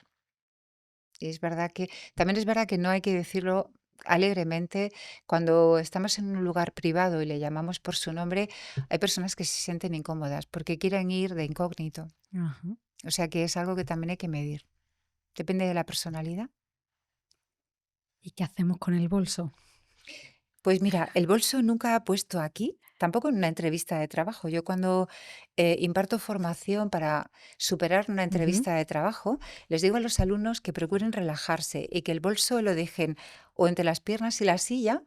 Speaker 1: Y es verdad que también es verdad que no hay que decirlo alegremente. Cuando estamos en un lugar privado y le llamamos por su nombre, hay personas que se sienten incómodas porque quieren ir de incógnito.
Speaker 2: Ajá.
Speaker 1: O sea que es algo que también hay que medir. Depende de la personalidad.
Speaker 2: ¿Y qué hacemos con el bolso?
Speaker 1: Pues mira, el bolso nunca ha puesto aquí, tampoco en una entrevista de trabajo. Yo cuando imparto formación para superar una
Speaker 2: Ujú.
Speaker 1: entrevista de trabajo, les digo a los alumnos que procuren relajarse y que el bolso lo dejen o entre las piernas y la silla,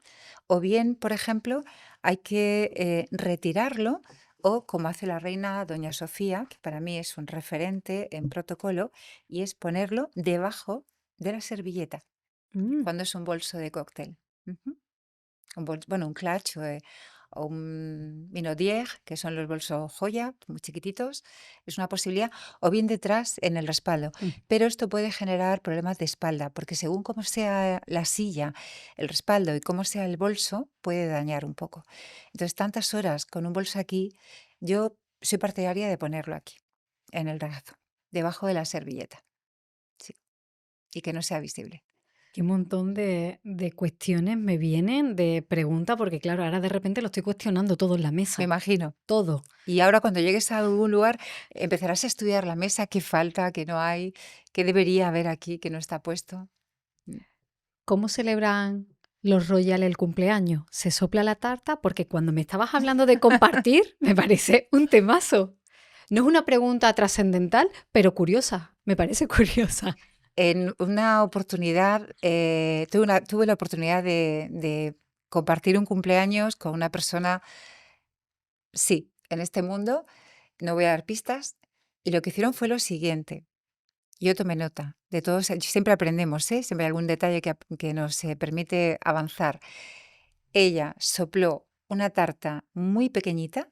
Speaker 1: o bien, por ejemplo, hay que retirarlo, o como hace la reina Doña Sofía, que para mí es un referente en protocolo, y es ponerlo debajo de la servilleta
Speaker 2: Mm.
Speaker 1: cuando es un bolso de cóctel. Ujú. Bueno, un clutch o un minaudière, que son los bolsos joya, muy chiquititos, es una posibilidad, o bien detrás en el respaldo.
Speaker 2: Mm.
Speaker 1: Pero esto puede generar problemas de espalda, porque según cómo sea la silla, el respaldo y cómo sea el bolso, puede dañar un poco. Entonces, tantas horas con un bolso aquí, yo soy partidaria de ponerlo aquí, en el regazo, debajo de la servilleta, sí, y que no sea visible.
Speaker 2: Qué montón de cuestiones me vienen de preguntas, porque claro, ahora de repente lo estoy cuestionando todo en la
Speaker 1: Me
Speaker 2: mesa.
Speaker 1: imagino.
Speaker 2: Todo.
Speaker 1: Y ahora cuando llegues a algún lugar, empezarás a estudiar la mesa, qué falta, qué no hay, qué debería haber aquí, que no está puesto. Mm.
Speaker 2: ¿Cómo celebran los royal el cumpleaños? ¿Se sopla la tarta? Porque cuando me estabas hablando de compartir, me parece un temazo. No es una pregunta trascendental, pero curiosa. Me parece curiosa.
Speaker 1: En una oportunidad, tuve la oportunidad de compartir un cumpleaños con una persona, sí, en este mundo, no voy a dar pistas, y lo que hicieron fue lo siguiente. Yo tomé nota de todos, siempre aprendemos, ¿eh? Siempre hay algún detalle que nos permite avanzar. Ella sopló una tarta muy pequeñita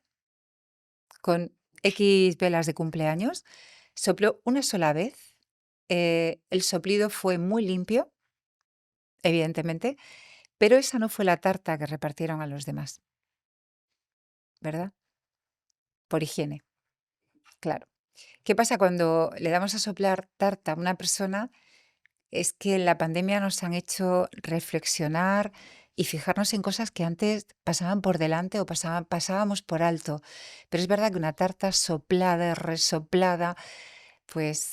Speaker 1: con X velas de cumpleaños, sopló una sola vez. El soplido fue muy limpio, evidentemente, pero esa no fue la tarta que repartieron a los demás, ¿verdad? Por higiene, claro. ¿Qué pasa cuando le damos a soplar tarta a una persona? Es que la pandemia nos han hecho reflexionar y fijarnos en cosas que antes pasaban por delante o pasábamos por alto. Pero es verdad que una tarta soplada y resoplada, pues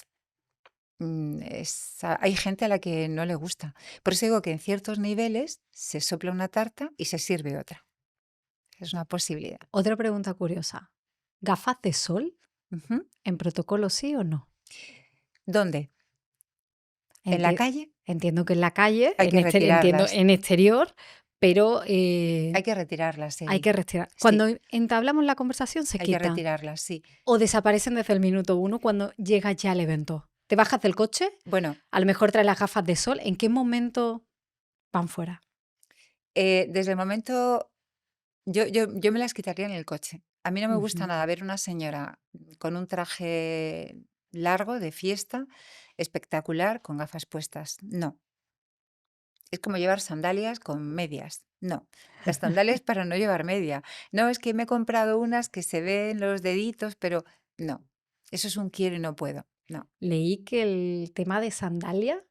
Speaker 1: hay gente a la que no le gusta. Por eso digo que en ciertos niveles se sopla una tarta y se sirve otra. Es una posibilidad.
Speaker 2: Otra pregunta curiosa. ¿Gafas de sol
Speaker 1: Ujú.
Speaker 2: en protocolo sí o no?
Speaker 1: ¿Dónde? ¿En la
Speaker 2: Enti-
Speaker 1: calle?
Speaker 2: Entiendo que en la calle,
Speaker 1: Hay que
Speaker 2: entiendo
Speaker 1: retirarlas.
Speaker 2: en exterior, pero
Speaker 1: Hay que retirarlas,
Speaker 2: hay
Speaker 1: Eri.
Speaker 2: que retirar.
Speaker 1: Sí,
Speaker 2: Cuando entablamos la conversación se
Speaker 1: hay que
Speaker 2: quitan
Speaker 1: retirarlas, sí.
Speaker 2: o desaparecen desde el minuto uno cuando llegas ya al evento. Te bajas del coche,
Speaker 1: Bueno,
Speaker 2: a lo mejor traes las gafas de sol. ¿En qué momento van fuera?
Speaker 1: desde el momento, yo me las quitaría en el coche. A mí no me gusta
Speaker 2: Ujú.
Speaker 1: nada ver una señora con un traje largo de fiesta, espectacular, con gafas puestas. No. Es como llevar sandalias con medias. No. Las sandalias para no llevar media. No, es que me he comprado unas que se ven los deditos, pero no. Eso es un quiero y no puedo. No,
Speaker 2: Leí que el tema de sandalia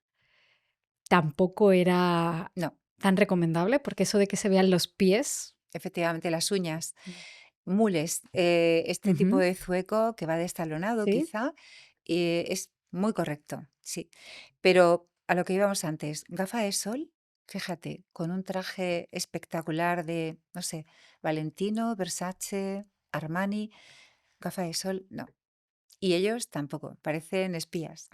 Speaker 2: tampoco era
Speaker 1: no.
Speaker 2: tan recomendable porque eso de que se vean los pies.
Speaker 1: Efectivamente, las uñas. mules, este tipo
Speaker 2: Ujú.
Speaker 1: de zueco que va destalonado
Speaker 2: Sí.
Speaker 1: quizá, es muy correcto, sí. Pero a lo que íbamos antes, gafa de sol, fíjate, con un traje espectacular de, no sé, Valentino, Versace, Armani, gafa de sol, no. Y ellos tampoco, parecen espías.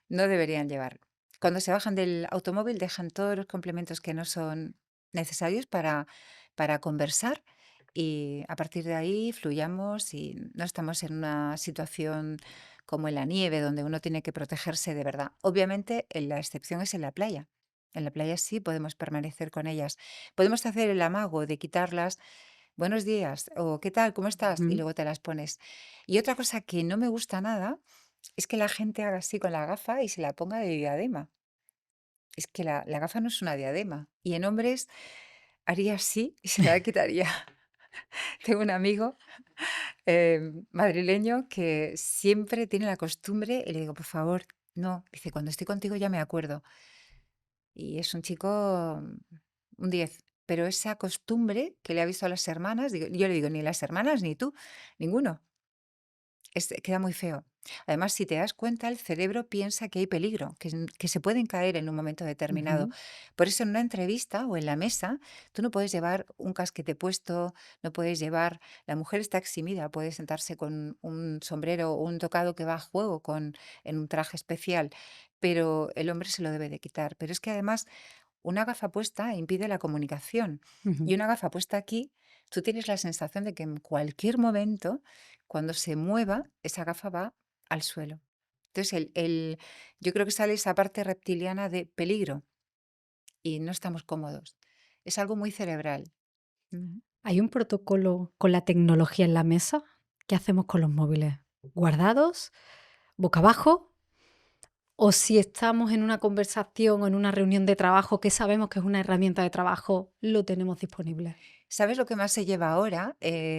Speaker 1: No deberían llevar. Cuando se bajan del automóvil dejan todos los complementos que no son necesarios para conversar y a partir de ahí fluyamos y no estamos en una situación como en la nieve donde uno tiene que protegerse de verdad. Obviamente la excepción es en la playa. En la playa sí podemos permanecer con ellas. Podemos hacer el amago de quitarlas. Buenos días o ¿qué tal? ¿Cómo estás? Y
Speaker 2: Ujú.
Speaker 1: luego te las pones. Y otra cosa que no me gusta nada es que la gente haga así con la gafa y se la ponga de diadema. Es que la gafa no es una diadema. Y en hombres haría así y se la quitaría. Tengo un amigo madrileño que siempre tiene la costumbre y le digo, por favor, no. Dice, cuando estoy contigo ya me acuerdo. Y es un chico, un 10. Pero esa costumbre que le ha visto a las hermanas, yo le digo, ni las hermanas ni tú, ninguno. Queda muy feo. Además, si te das cuenta, el cerebro piensa que hay peligro, que se pueden caer en un momento determinado.
Speaker 2: Ujú.
Speaker 1: Por eso en una entrevista o en la mesa, tú no puedes llevar un casquete puesto, no puedes llevar, la mujer está eximida, puede sentarse con un sombrero o un tocado que va a juego en un traje especial, pero el hombre se lo debe de quitar. Pero es que además una gafa puesta impide la comunicación y
Speaker 2: Ujú.
Speaker 1: una gafa puesta aquí, tú tienes la sensación de que en cualquier momento, cuando se mueva, esa gafa va al suelo. Entonces, yo creo que sale esa parte reptiliana de peligro y no estamos cómodos. Es algo muy cerebral. Ujú.
Speaker 2: ¿Hay un protocolo con la tecnología en la mesa? ¿Qué hacemos con los móviles? ¿Guardados? ¿Boca abajo? ¿O si estamos en una conversación o en una reunión de trabajo que sabemos que es una herramienta de trabajo, lo tenemos disponible?
Speaker 1: ¿Sabes lo que más se lleva ahora?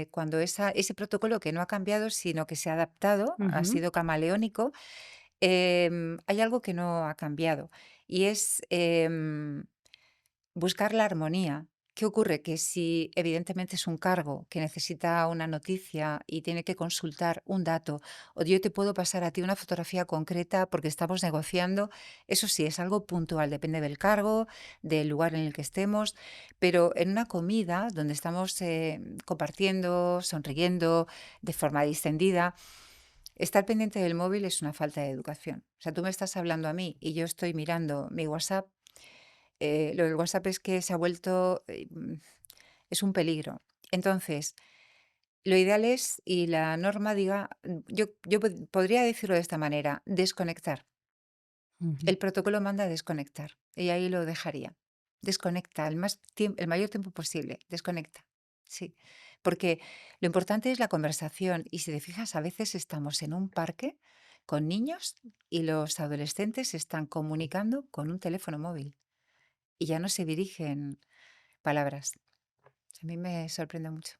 Speaker 1: Cuando ese protocolo que no ha cambiado, sino que se ha adaptado, ha
Speaker 2: Ujú.
Speaker 1: sido camaleónico, hay algo que no ha cambiado y es buscar la armonía. ¿Qué ocurre? Que si evidentemente es un cargo que necesita una noticia y tiene que consultar un dato, o yo te puedo pasar a ti una fotografía concreta porque estamos negociando, eso sí, es algo puntual, depende del cargo, del lugar en el que estemos, pero en una comida donde estamos compartiendo, sonriendo de forma distendida, estar pendiente del móvil es una falta de educación. O sea, tú me estás hablando a mí y yo estoy mirando mi WhatsApp. Lo del WhatsApp es que se ha vuelto, es un peligro. Entonces, lo ideal es, y la norma diga, podría decirlo de esta manera, desconectar.
Speaker 2: Ujú.
Speaker 1: El protocolo manda desconectar y ahí lo dejaría. Desconecta el mayor tiempo posible, desconecta. Sí, porque lo importante es la conversación y si te fijas, a veces estamos en un parque con niños y los adolescentes se están comunicando con un teléfono móvil y ya no se dirigen palabras. A mí me sorprende mucho.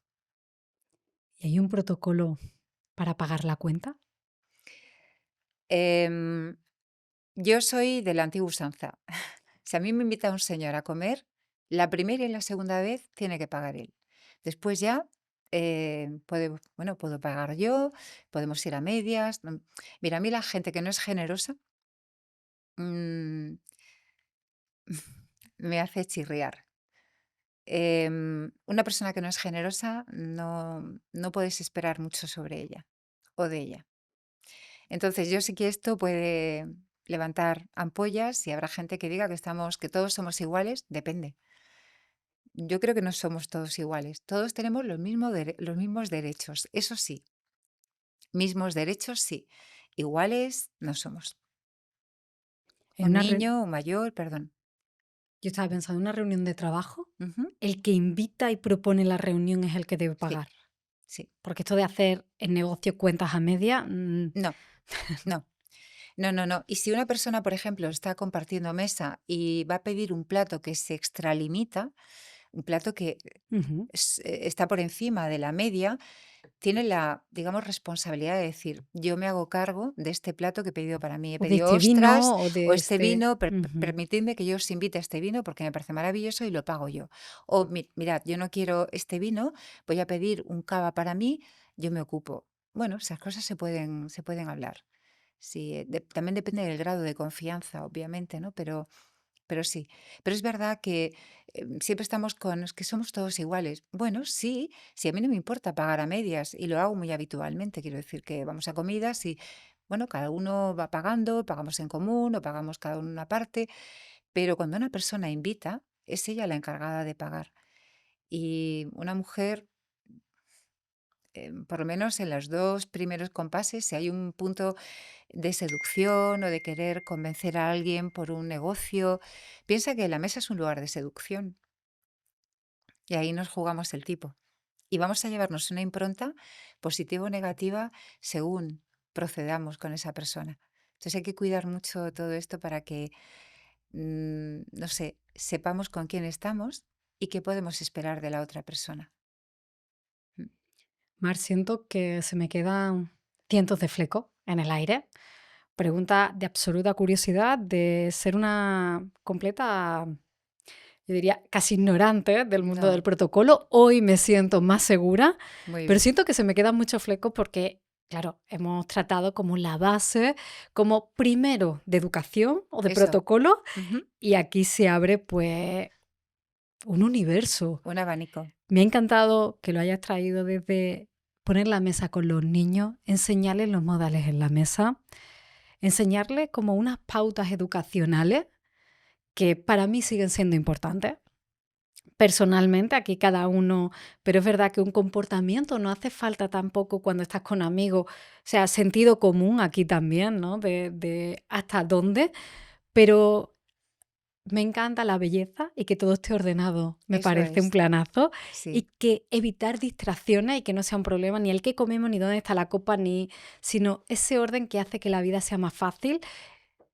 Speaker 2: ¿Y hay un protocolo para pagar la cuenta?
Speaker 1: Em, yo soy de la antigua usanza. Si a mí me invita un señor a comer, la primera y la segunda vez tiene que pagar él. Después ya bueno, puedo pagar yo, podemos ir a medias. Mira, a mí la gente que no es generosa mm, me hace chirriar. Una persona que no es generosa no puedes esperar mucho sobre ella o de ella. Entonces, yo sé que esto puede levantar ampollas y habrá gente que diga que todos somos iguales, depende. Yo creo que no somos todos iguales. Todos tenemos los mismos derechos, eso sí, mismos derechos sí. Iguales no somos.
Speaker 2: En
Speaker 1: Un
Speaker 2: una
Speaker 1: niño, un mayor, perdón.
Speaker 2: Yo estaba pensando en una reunión de trabajo,
Speaker 1: Ujú,
Speaker 2: el que invita y propone la reunión es el que debe
Speaker 1: sí,
Speaker 2: pagar.
Speaker 1: sí.
Speaker 2: Porque esto de hacer el negocio cuentas a media,
Speaker 1: No, no. No, no, no. Y si una persona, por ejemplo, está compartiendo mesa y va a pedir un plato que se extralimita, un plato que
Speaker 2: ujú.
Speaker 1: está por encima de la media, tiene la, digamos, responsabilidad de decir, yo me hago cargo de este plato que he pedido para mí. He
Speaker 2: O de
Speaker 1: pedido
Speaker 2: este vino
Speaker 1: ostras
Speaker 2: o de
Speaker 1: o este
Speaker 2: este...
Speaker 1: vino,
Speaker 2: Ujú.
Speaker 1: permitidme que yo os invite a este vino porque me parece maravilloso y lo pago yo. O mirad, yo no quiero este vino, voy a pedir un cava para mí, yo me ocupo. Bueno, esas cosas se pueden hablar. Sí, también depende del grado de confianza, obviamente, ¿no? Pero sí, pero es verdad que siempre estamos con, es que somos todos iguales. Bueno, sí, sí, a mí no me importa pagar a medias y lo hago muy habitualmente. Quiero decir que vamos a comidas y, bueno, cada uno va pagando, pagamos en común o pagamos cada uno una parte, pero cuando una persona invita, es ella la encargada de pagar. Y una mujer, por lo menos en los dos primeros compases, si hay un punto de seducción o de querer convencer a alguien por un negocio, piensa que la mesa es un lugar de seducción. Y ahí nos jugamos el tipo. Y vamos a llevarnos una impronta positiva o negativa según procedamos con esa persona. Entonces hay que cuidar mucho todo esto para que, no sé, sepamos con quién estamos y qué podemos esperar de la otra persona. Mm.
Speaker 2: Mar, siento que se me quedan cientos de flecos en el aire. Pregunta de absoluta curiosidad, de ser una completa, yo diría, casi ignorante del mundo del
Speaker 1: No,
Speaker 2: protocolo. Hoy me siento más segura,
Speaker 1: muy
Speaker 2: pero
Speaker 1: bien.
Speaker 2: siento que se me quedan muchos flecos porque, claro, hemos tratado como la base, como primero de educación o de
Speaker 1: Eso.
Speaker 2: protocolo,
Speaker 1: Ujú.
Speaker 2: y aquí se abre pues un universo.
Speaker 1: Un abanico.
Speaker 2: Me ha encantado que lo hayas traído desde poner la mesa con los niños, enseñarles los modales en la mesa, enseñarles como unas pautas educacionales que para mí siguen siendo importantes. Personalmente, aquí cada uno, pero es verdad que un comportamiento no hace falta tampoco cuando estás con amigos, o sea, sentido común aquí también, ¿no? De hasta dónde, pero me encanta la belleza y que todo esté ordenado, me
Speaker 1: Eso
Speaker 2: parece un
Speaker 1: es.
Speaker 2: planazo,
Speaker 1: Sí.
Speaker 2: y que evitar distracciones y que no sea un problema ni el que comemos ni dónde está la copa, ni, sino ese orden que hace que la vida sea más fácil.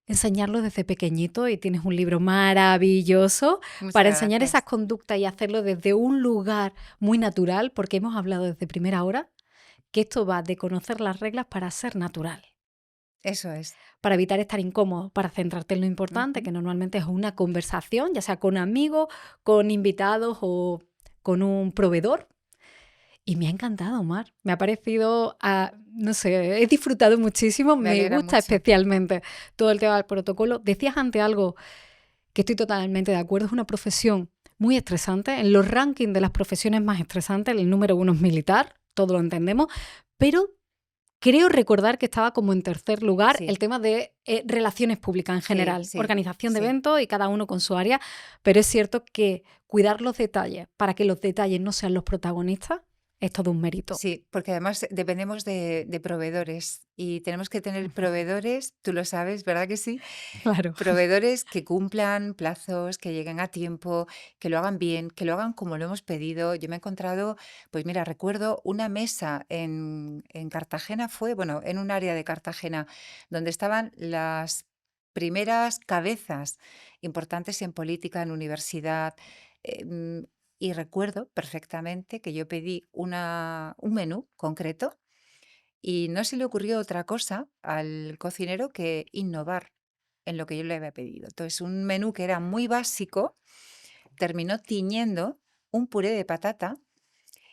Speaker 2: Enseñarlo desde pequeñito, y tienes un libro maravilloso para
Speaker 1: Muchas
Speaker 2: enseñar esas
Speaker 1: gracias.
Speaker 2: conductas y hacerlo desde un lugar muy natural, porque hemos hablado desde primera hora que esto va de conocer las reglas para ser natural,
Speaker 1: Eso es.
Speaker 2: para evitar estar incómodo, para centrarte en lo importante,
Speaker 1: Ujú.
Speaker 2: que normalmente es una conversación, ya sea con amigos, con invitados o con un proveedor. Y me ha encantado, Mar. Me ha parecido, no sé, he disfrutado muchísimo,
Speaker 1: Me
Speaker 2: me
Speaker 1: alegra
Speaker 2: gusta
Speaker 1: mucho.
Speaker 2: especialmente todo el tema del protocolo. Decías ante algo que estoy totalmente de acuerdo, es una profesión muy estresante. En los rankings de las profesiones más estresantes, el número uno es militar, todo lo entendemos, pero creo recordar que estaba como en tercer lugar el
Speaker 1: Sí,
Speaker 2: tema de relaciones públicas en
Speaker 1: sí,
Speaker 2: general,
Speaker 1: sí,
Speaker 2: organización de
Speaker 1: sí.
Speaker 2: eventos y cada uno con su área, pero es cierto que cuidar los detalles para que los detalles no sean los protagonistas es todo un mérito.
Speaker 1: Sí, porque además dependemos de proveedores y tenemos que tener
Speaker 2: Ujú.
Speaker 1: proveedores, tú lo sabes, ¿verdad que sí?
Speaker 2: Claro.
Speaker 1: Proveedores que cumplan plazos, que lleguen a tiempo, que lo hagan bien, que lo hagan como lo hemos pedido. Yo me he encontrado, pues mira, recuerdo una mesa en Cartagena, fue, bueno, en un área de Cartagena, donde estaban las primeras cabezas importantes en política, en universidad. em, y recuerdo perfectamente que yo pedí un menú concreto y no se le ocurrió otra cosa al cocinero que innovar en lo que yo le había pedido. Entonces, un menú que era muy básico terminó tiñendo un puré de patata.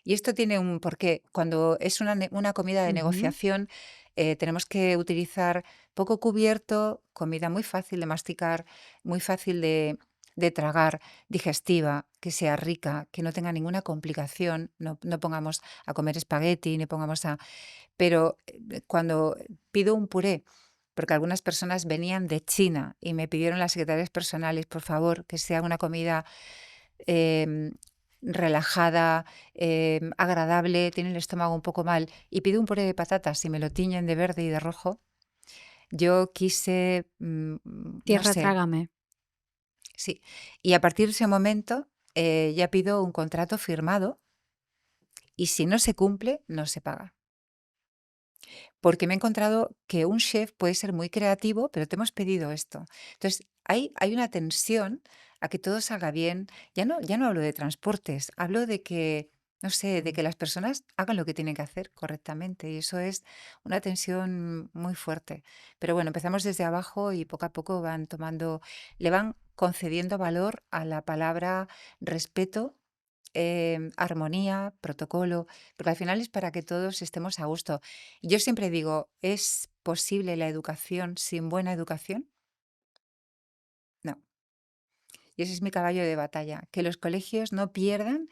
Speaker 1: Y esto tiene un porqué. Cuando es una comida de
Speaker 2: Ujú.
Speaker 1: negociación, tenemos que utilizar poco cubierto, comida muy fácil de masticar, muy fácil de tragar, digestiva, que sea rica, que no tenga ninguna complicación. No pongamos a comer espagueti, ni pongamos a... Pero cuando pido un puré, porque algunas personas venían de China y me pidieron las secretarias personales, por favor, que sea una comida em, relajada, agradable, tiene el estómago un poco mal, y pido un puré de patatas y me lo tiñen de verde y de rojo, yo quise, no
Speaker 2: Tierra,
Speaker 1: sé,
Speaker 2: trágame.
Speaker 1: sí. Y a partir de ese momento ya pido un contrato firmado y si no se cumple, no se paga. Porque me he encontrado que un chef puede ser muy creativo, pero te hemos pedido esto. Entonces, hay una tensión a que todo salga bien. Ya no hablo de transportes, hablo de que no sé, de que las personas hagan lo que tienen que hacer correctamente. Y eso es una tensión muy fuerte. Pero bueno, empezamos desde abajo y poco a poco le van concediendo valor a la palabra respeto, armonía, protocolo, porque al final es para que todos estemos a gusto. Y yo siempre digo, ¿es posible la educación sin buena educación? No. Y ese es mi caballo de batalla, que los colegios no pierdan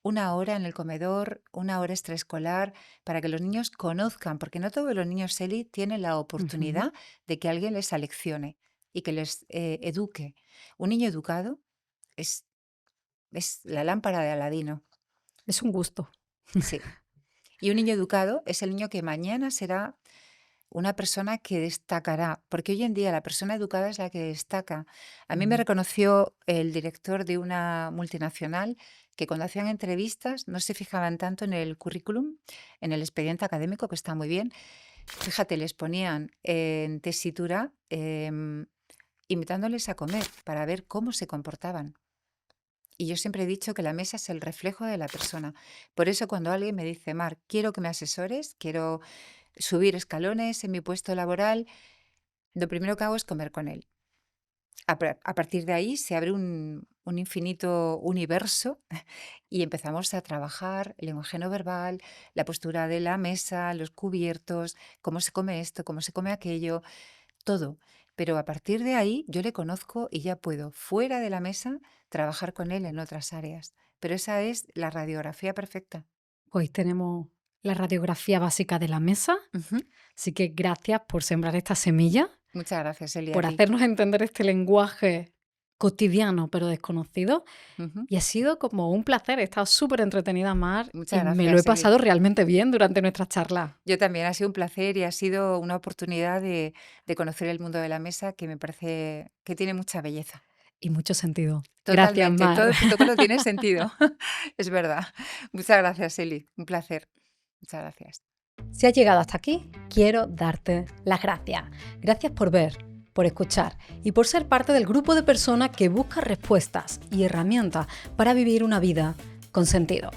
Speaker 1: una hora en el comedor, una hora extraescolar, para que los niños conozcan, porque no todos los niños, Eli, tienen la
Speaker 2: Ujú.
Speaker 1: oportunidad de que alguien les aleccione y que les eduque. Un niño educado es, es la lámpara de Aladino,
Speaker 2: Es un gusto.
Speaker 1: sí. Y un niño educado es el niño que mañana será una persona que destacará, porque hoy en día la persona educada es la que destaca. A mí me
Speaker 2: Mm.
Speaker 1: reconoció el director de una multinacional que cuando hacían entrevistas no se fijaban tanto en el currículum, en el expediente académico, que está muy bien. Fíjate, les ponían en tesitura invitándoles a comer para ver cómo se comportaban. Y yo siempre he dicho que la mesa es el reflejo de la persona. Por eso cuando alguien me dice, Mar, quiero que me asesores, quiero subir escalones en mi puesto laboral, lo primero que hago es comer con él. A partir de ahí se abre un infinito universo y empezamos a trabajar el lenguaje no verbal, la postura de la mesa, los cubiertos, cómo se come esto, cómo se come aquello, todo. Pero a partir de ahí yo le conozco y ya puedo, fuera de la mesa, trabajar con él en otras áreas. Pero esa es la radiografía perfecta.
Speaker 2: Hoy tenemos la radiografía básica de la mesa,
Speaker 1: Ujú.
Speaker 2: así que gracias por sembrar esta semilla,
Speaker 1: Muchas gracias, Eli, a
Speaker 2: por
Speaker 1: ti.
Speaker 2: hacernos entender este lenguaje cotidiano pero desconocido.
Speaker 1: Ujú.
Speaker 2: Y ha sido como un placer, he estado súper entretenida, Mar,
Speaker 1: Muchas
Speaker 2: y me
Speaker 1: gracias,
Speaker 2: lo he
Speaker 1: Eli.
Speaker 2: pasado realmente bien durante nuestras charlas.
Speaker 1: Yo también, ha sido un placer y ha sido una oportunidad de conocer el mundo de la mesa que me parece que tiene mucha belleza.
Speaker 2: Y mucho sentido. Gracias,
Speaker 1: Totalmente,
Speaker 2: Mar.
Speaker 1: todo el protocolo tiene sentido. Es verdad. Muchas gracias, Eli. Un placer. Muchas gracias.
Speaker 2: Si has llegado hasta aquí, quiero darte las gracias. Gracias por ver, por escuchar y por ser parte del grupo de personas que busca respuestas y herramientas para vivir una vida con sentido.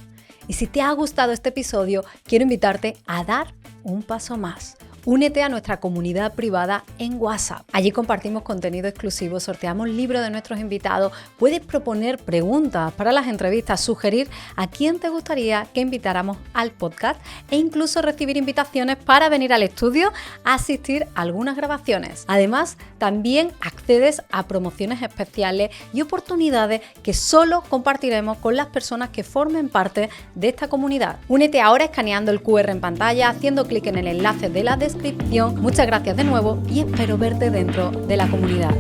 Speaker 2: Y si te ha gustado este episodio, quiero invitarte a dar un paso más. Únete a nuestra comunidad privada en WhatsApp. Allí compartimos contenido exclusivo, sorteamos libros de nuestros invitados, puedes proponer preguntas para las entrevistas, sugerir a quién te gustaría que invitáramos al podcast e incluso recibir invitaciones para venir al estudio a asistir a algunas grabaciones. Además, también accedes a promociones especiales y oportunidades que solo compartiremos con las personas que formen parte de esta comunidad. Únete ahora escaneando el QR en pantalla, haciendo clic en el enlace de la descripción. Muchas gracias de nuevo y espero verte dentro de la comunidad.